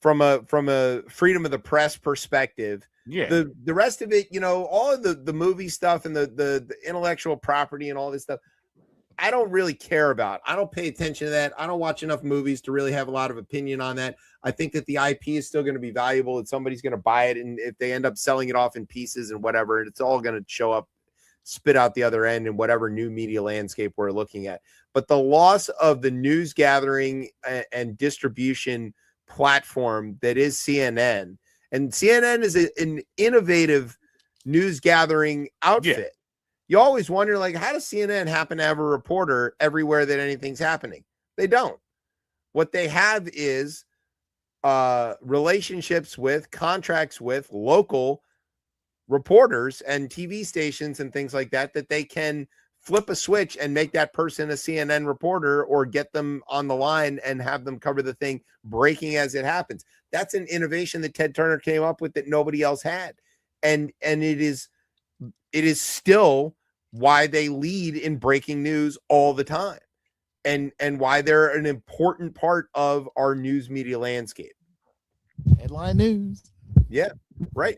from a freedom of the press perspective. Yeah. The rest of it, all of the movie stuff and the intellectual property and all this stuff, I don't really care about. I don't pay attention to that. I don't watch enough movies to really have a lot of opinion on that. I think that the IP is still going to be valuable, and somebody's going to buy it. And if they end up selling it off in pieces and whatever, it's all going to show up, spit out the other end in whatever new media landscape we're looking at. But the loss of the news gathering and distribution platform that is CNN, and CNN is an innovative news gathering outfit. Yeah. You always wonder, like, how does CNN happen to have a reporter everywhere that anything's happening? They don't. What they have is relationships with, contracts with local reporters and TV stations and things like that they can flip a switch and make that person a CNN reporter, or get them on the line and have them cover the thing breaking as it happens. That's an innovation that Ted Turner came up with that nobody else had. And it is still why they lead in breaking news all the time, and why they're an important part of our news media landscape. Headline news. Yeah, right.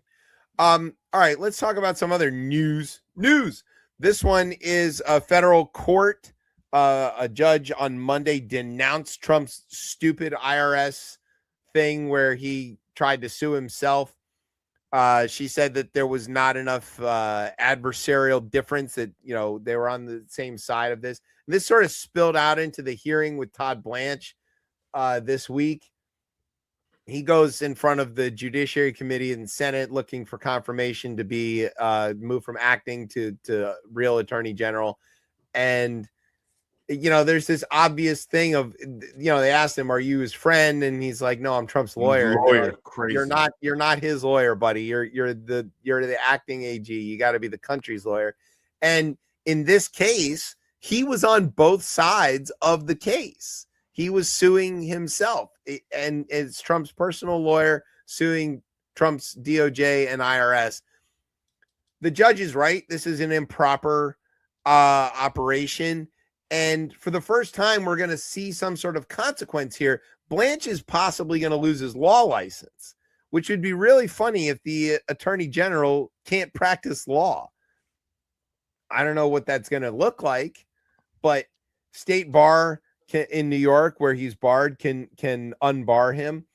All right, let's talk about some other news. This one is a federal court. A judge on Monday denounced Trump's stupid IRS thing where he tried to sue himself. She said that there was not enough adversarial difference, that, you know, they were on the same side of this. And this sort of spilled out into the hearing with Todd Blanche this week. He goes in front of the Judiciary Committee and Senate looking for confirmation to be moved from acting to real attorney general. And, you know, there's this obvious thing of, you know, they asked him, are you his friend? And he's like, no, I'm Trump's lawyer. Like, Crazy. You're not his lawyer, buddy. You're the acting AG. You got to be the country's lawyer. And in this case, he was on both sides of the case. He was suing himself, and it's Trump's personal lawyer suing Trump's DOJ and IRS. The judge is right. This is an improper operation. And for the first time, we're going to see some sort of consequence here. Blanche is possibly going to lose his law license, which would be really funny if the attorney general can't practice law. I don't know what that's going to look like, but state bar in New York, where he's barred, can unbar him.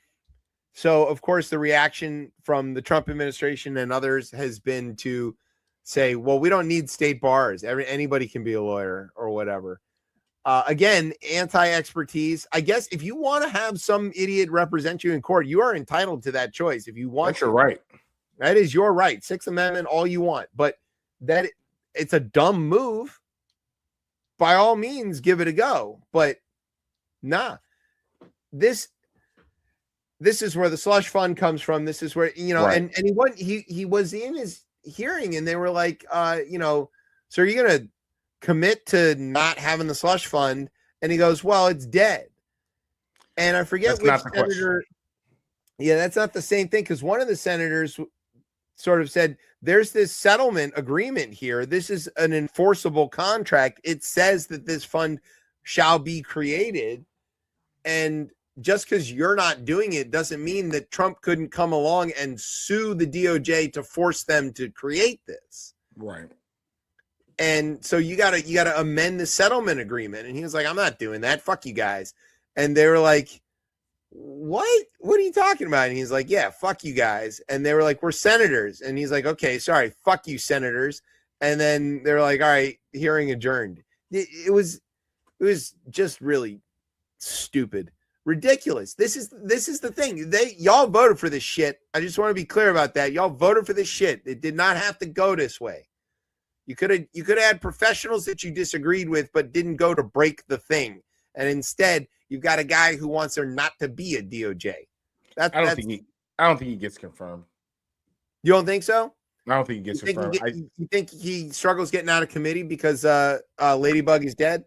So, of course, the reaction from the Trump administration and others has been to say, well, we don't need state bars. Anybody can be a lawyer or whatever. Again, anti-expertise. I guess if you want to have some idiot represent you in court, you are entitled to that choice. If you want, that's your right. That is your right. Sixth Amendment, all you want. But that it's a dumb move. By all means, give it a go. But nah, this is where the slush fund comes from. This is where, you know, right. and he was in his hearing, and they were like, you know, so are you going to commit to not having the slush fund? And he goes, well, it's dead. And I forget which senator. Yeah, that's not the same thing, because one of the senators sort of said, there's this settlement agreement here. This is an enforceable contract. It says that this fund shall be created. And just because you're not doing it doesn't mean that Trump couldn't come along and sue the DOJ to force them to create this. Right. And so you gotta amend the settlement agreement. And he was like, I'm not doing that. Fuck you guys. And they were like, what are you talking about? And he's like, yeah, fuck you guys. And they were like, we're senators. And he's like, okay, sorry, fuck you, senators. And then they're like, all right, hearing adjourned. It was just really stupid, ridiculous. This is the thing. Y'all voted for this shit. I just want to be clear about that. Y'all voted for this shit. It did not have to go this way. You could have had professionals that you disagreed with, but didn't go to break the thing. And instead, you've got a guy who wants there not to be a DOJ. I don't think he gets confirmed. You don't think so? I don't think he gets confirmed. You think he struggles getting out of committee because Ladybug is dead?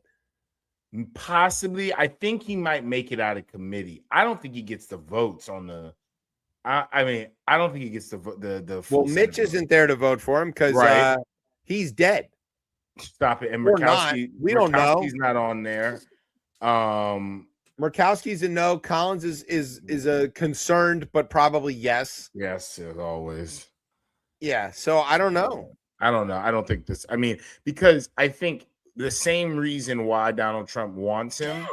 Possibly. I think he might make it out of committee. I don't think he gets the votes on the. I mean, I don't think he gets the. Well, Mitch isn't there to vote for him because he's dead. Stop it. And Murkowski, we don't know. He's not on there. Murkowski's a no. Collins is a concerned, but probably yes. Yes, as always. Yeah. So I don't know. I don't know. I don't think this. I mean, because I think the same reason why Donald Trump wants him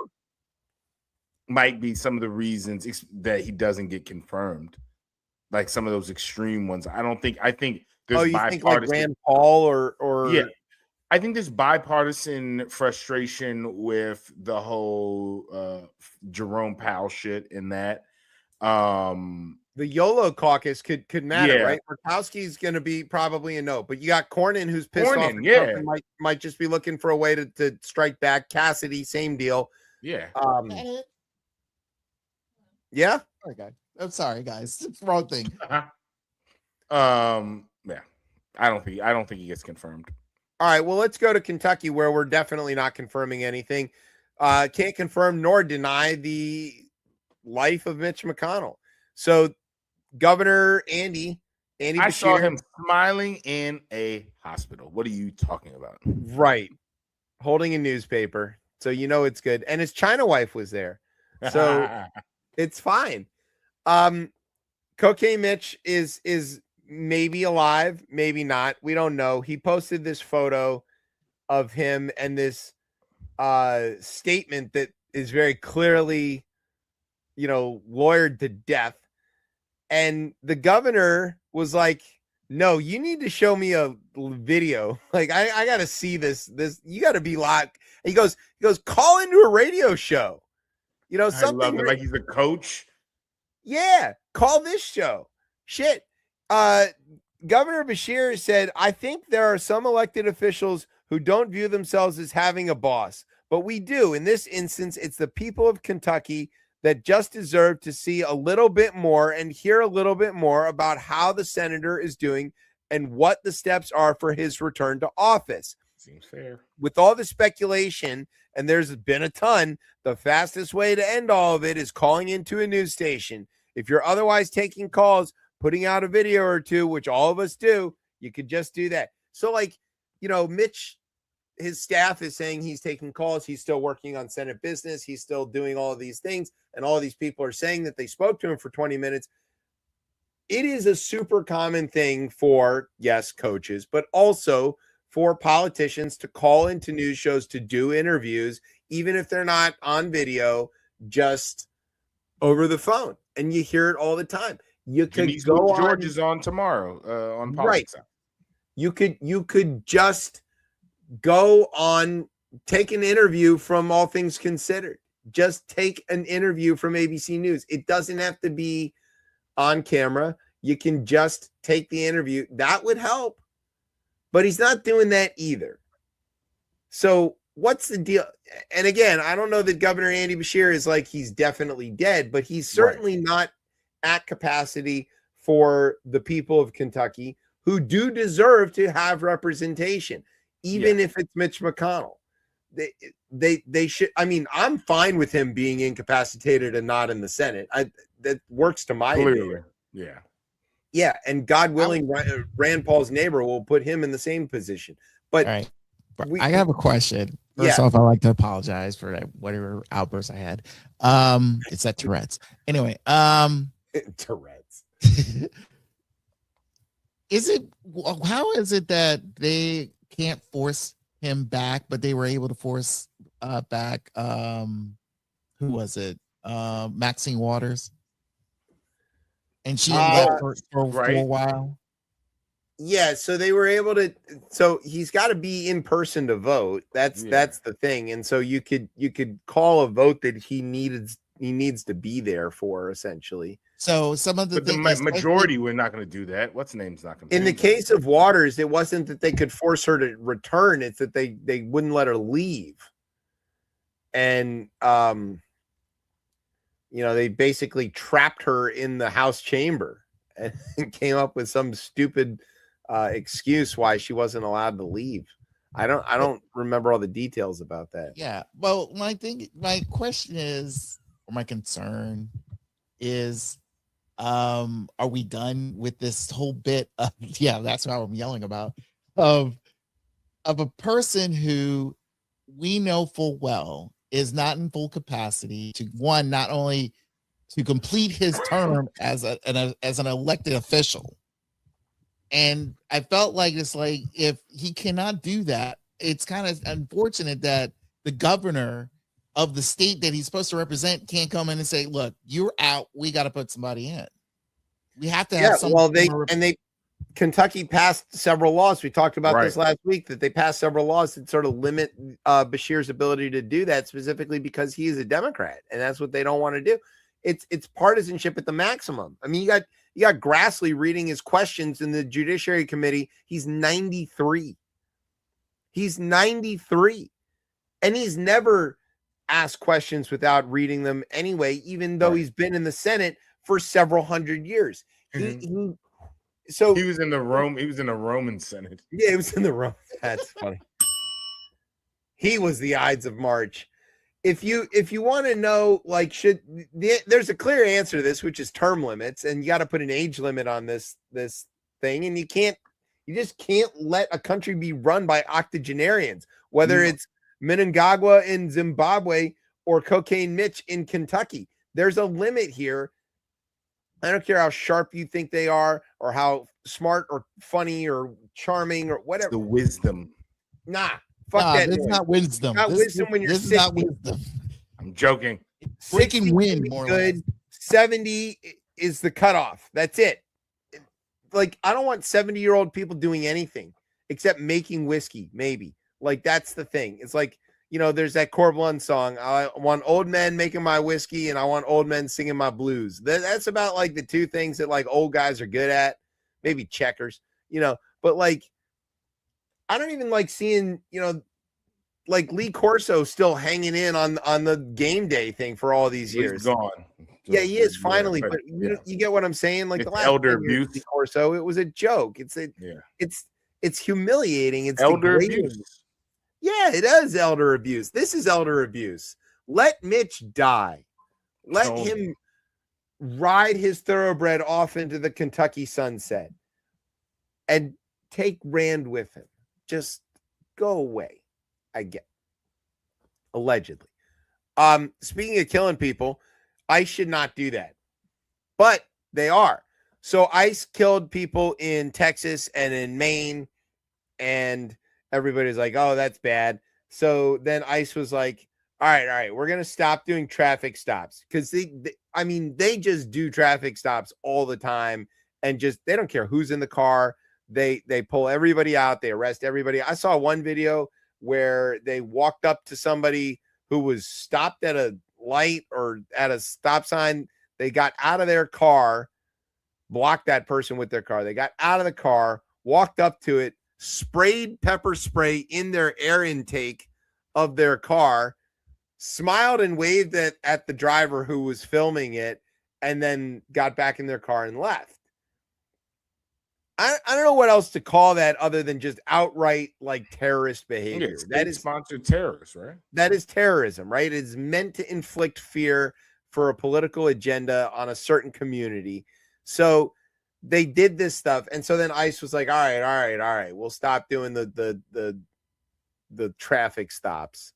might be some of the reasons that he doesn't get confirmed, like some of those extreme ones. I think there's you think like Rand Paul or yeah. I think there's bipartisan frustration with the whole Jerome Powell shit in that. The YOLO caucus could matter, right? Murkowski's going to be probably a no, but you got Cornyn who's pissed off. And might just be looking for a way to strike back. Cassidy, same deal. Yeah. Yeah. Okay. I'm sorry, guys. It's the wrong thing. Yeah. I don't think he gets confirmed. All right, well, let's go to Kentucky, where we're definitely not confirming anything. Can't confirm nor deny the life of Mitch McConnell. So, Governor Andy I Beshear, saw him smiling in a hospital. What are you talking about? Right, holding a newspaper, so you know it's good. And his China wife was there, so it's fine. Cocaine Mitch is maybe alive, maybe not. We don't know. He posted this photo of him and this statement that is very clearly, lawyered to death. And the governor was like, no, you need to show me a video. Like, I got to see this. You got to be locked. He goes, call into a radio show. You know, I something love it. Like he's a coach. Yeah, call this show. Shit. Governor Beshear said, I think there are some elected officials who don't view themselves as having a boss, but we do. In this instance, it's the people of Kentucky that just deserve to see a little bit more and hear a little bit more about how the senator is doing and what the steps are for his return to office. Seems fair. With all the speculation, and there's been a ton, the fastest way to end all of it is calling into a news station. If you're otherwise taking calls, putting out a video or two, which all of us do, you could just do that. So, like, you know, Mitch, his staff is saying he's taking calls. He's still working on Senate business. He's still doing all of these things. And all of these people are saying that they spoke to him for 20 minutes. It is a super common thing for, yes, coaches, but also for politicians to call into news shows to do interviews, even if they're not on video, just over the phone. And you hear it all the time. You could Denise go George on, is on tomorrow on right. Politics. You could just go on, take an interview from All Things Considered. Just take an interview from ABC News. It doesn't have to be on camera. You can just take the interview. That would help. But he's not doing that either. So what's the deal? And again, I don't know that Governor Andy Beshear is like he's definitely dead, but he's certainly not at capacity for the people of Kentucky who do deserve to have representation, even if it's Mitch McConnell. They should. I mean, I'm fine with him being incapacitated and not in the Senate. That works to my Clearly. advantage. Yeah, and God willing, Rand Paul's neighbor will put him in the same position. But all right, I have a question. First off, I'd like to apologize for that whatever outburst I had. It's that Tourette's. Anyway, Tourette's. How is it that they can't force him back, but they were able to force back who was it? Maxine Waters. And she ended up for a while. Yeah, so they were able to. So he's got to be in person to vote. That's the thing. And so you could you a vote that he needs to be there for, essentially. So some of the majority we're not going to do that. What's the name's not going to. In the case of Waters, it wasn't that they could force her to return; it's that they wouldn't let her leave. And you know, they basically trapped her in the House chamber and came up with some stupid excuse why she wasn't allowed to leave. I don't remember all the details about that. Yeah. Well, my question is, or my concern is, are we done with this whole bit of, that's what I'm yelling about, of a person who we know full well is not in full capacity to, one, not only to complete his term as an elected official. And I felt like it's like, if he cannot do that, it's kind of unfortunate that the governor of the state that he's supposed to represent can't come in and say, look, you're out. We got to put somebody in. We have to have some. Well, Kentucky passed several laws. We talked about this last week, that they passed several laws that sort of limit Beshear's ability to do that, specifically because he is a Democrat, and that's what they don't want to do. It's partisanship at the maximum. I mean, you got Grassley reading his questions in the Judiciary Committee. He's 93. He's 93, and he's never asked questions without reading them anyway, even though he's been in the Senate for several hundred years. So he was in the Roman Senate. Yeah, he was in the Roman. That's funny. He was the Ides of March. If you want to know, like, there's a clear answer to this, which is term limits, and you got to put an age limit on this thing, and you just can't let a country be run by octogenarians, whether it's Mnangagwa in Zimbabwe or Cocaine Mitch in Kentucky. There's a limit here. I don't care how sharp you think they are, or how smart or funny or charming or whatever. It's the wisdom. Nah, fuck that. This is not wisdom. Not wisdom when you're 60. Not wisdom. I'm joking. Freaking win, more good. 70 is the cutoff. That's it. like, I don't want 70-year-old people doing anything except making whiskey, maybe. Like, that's the thing. It's like, you know, there's that Corb Lund song. I want old men making my whiskey, and I want old men singing my blues. That's about like the two things that like old guys are good at. Maybe checkers, you know. But like, I don't even like seeing, you know, like Lee Corso still hanging in on the game day thing for all these years. He's gone. Yeah, he is finally. But you get what I'm saying? Like, it's the last elder 10 years, abuse. Lee Corso, it was a joke. It's humiliating. It's elder degrading. abuse. Yeah, it is elder abuse. This is elder abuse. Let Mitch die. Let him ride his thoroughbred off into the Kentucky sunset and take Rand with him. Just go away. I get. Allegedly. Speaking of killing people, ICE should not do that. But they are. So ICE killed people in Texas and in Maine, and everybody's like, oh, that's bad. So then ICE was like, all right, we're going to stop doing traffic stops. Because they just do traffic stops all the time, and just, they don't care who's in the car. They pull everybody out. They arrest everybody. I saw one video where they walked up to somebody who was stopped at a light or at a stop sign. They got out of their car, blocked that person with their car. They got out of the car, walked up to it, sprayed pepper spray in their air intake of their car, smiled and waved at the driver who was filming it, and then got back in their car and left. I don't know what else to call that other than just outright like terrorist behavior. That is sponsored terrorists, right? That is terrorism, right? It is meant to inflict fear for a political agenda on a certain community. So they did this stuff, and so then ICE was like, all right, we'll stop doing the traffic stops.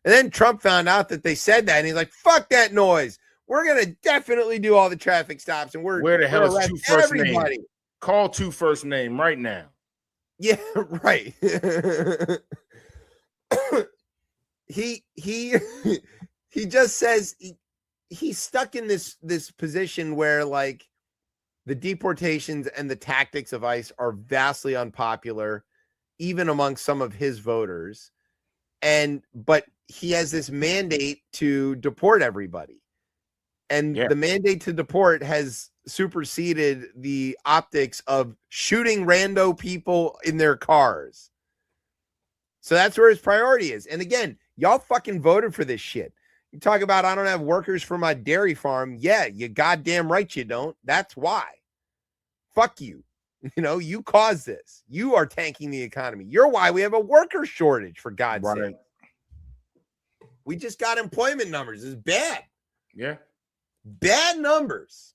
And then Trump found out that they said that, and he's like, fuck that noise. We're gonna definitely do all the traffic stops, and where the hell is Two First Name? Call Two First Name right now. Yeah, right. he just says he's stuck in this position where like the deportations and the tactics of ICE are vastly unpopular, even among some of his voters. But he has this mandate to deport everybody. And the mandate to deport has superseded the optics of shooting rando people in their cars. So that's where his priority is. And again, y'all fucking voted for this shit. You talk about, I don't have workers for my dairy farm. Yeah, you goddamn right you don't. That's why. Fuck you. You know, you caused this. You are tanking the economy. You're why we have a worker shortage, for God's sake. We just got employment numbers. It's bad. Yeah. Bad numbers.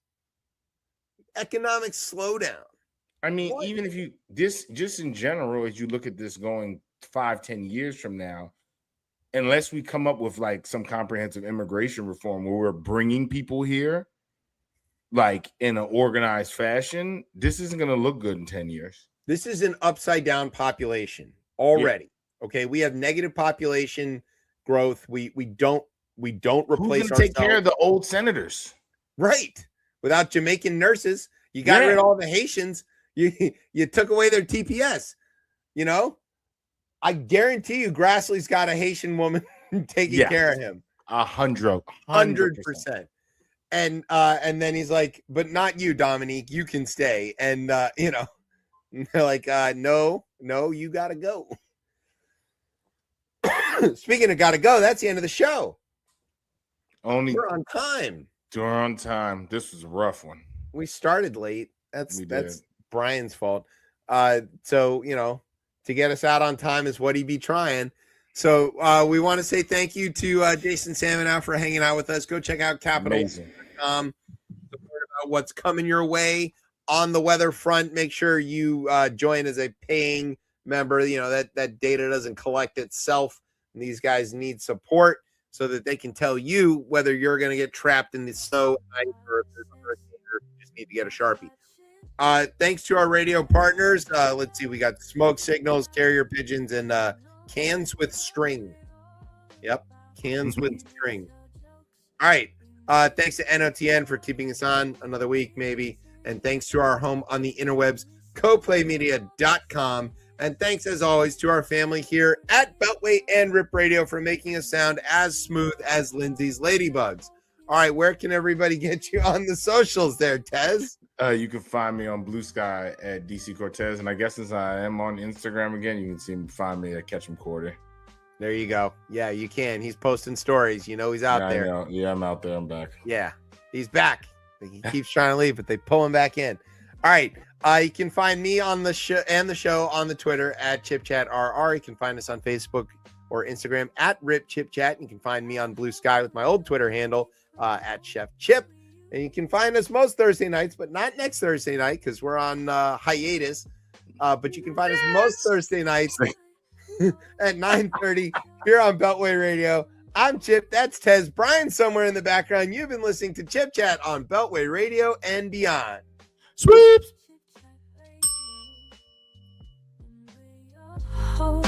Economic slowdown. I mean, even if you just in general, as you look at this going 5-10 years from now, unless we come up with like some comprehensive immigration reform where we're bringing people here like in an organized fashion, this isn't going to look good in 10 years. This is an upside down population already. Yeah. Okay, we have negative population growth. We don't replace. Who's going to take care of the old senators? Right. Without Jamaican nurses, you got rid of all the Haitians. You took away their TPS. You know, I guarantee you, Grassley's got a Haitian woman taking care of him. 100%. And then he's like, but not you, Dominique. You can stay. And you know, they're like, no, you gotta go. Speaking of gotta go, that's the end of the show. We're on time. We're on time. This was a rough one. We started late. That's Brian's fault. So you know, to get us out on time is what he be trying. So we want to say thank you to Jason Samenow for hanging out with us. Go check out Capital.com. About what's coming your way on the weather front. Make sure you join as a paying member. You know, that data doesn't collect itself. And these guys need support so that they can tell you whether you're going to get trapped in the snow or if there's a hurricane or you just need to get a Sharpie. Thanks to our radio partners. Let's see. We got smoke signals, carrier pigeons, and cans with string. Yep. Cans with string. All right. Thanks to NOTN for keeping us on another week, maybe. And thanks to our home on the interwebs, coplaymedia.com. And thanks, as always, to our family here at Beltway and Rip Radio for making us sound as smooth as Lindsay's Ladybugs. All right, where can everybody get you on the socials there, Tez? You can find me on Blue Sky at DC Cortez. And I guess since I am on Instagram again, you can find me at Ketchum Cordy. There you go. Yeah, you can. He's posting stories. You know he's out there. I know. Yeah, I'm out there. I'm back. Yeah, he's back. He keeps trying to leave, but they pull him back in. All right. You can find me on the show and the show on the Twitter at ChipChatRR. You can find us on Facebook or Instagram at RipChipChat. You can find me on Blue Sky with my old Twitter handle at Chef Chip. And you can find us most Thursday nights, but not next Thursday night because we're on hiatus. But you can find us most Thursday nights at 9:30 here on Beltway Radio. I'm Chip. That's Tez. Brian somewhere in the background. You've been listening to Chip Chat on Beltway Radio and beyond. Sweeps. Oh.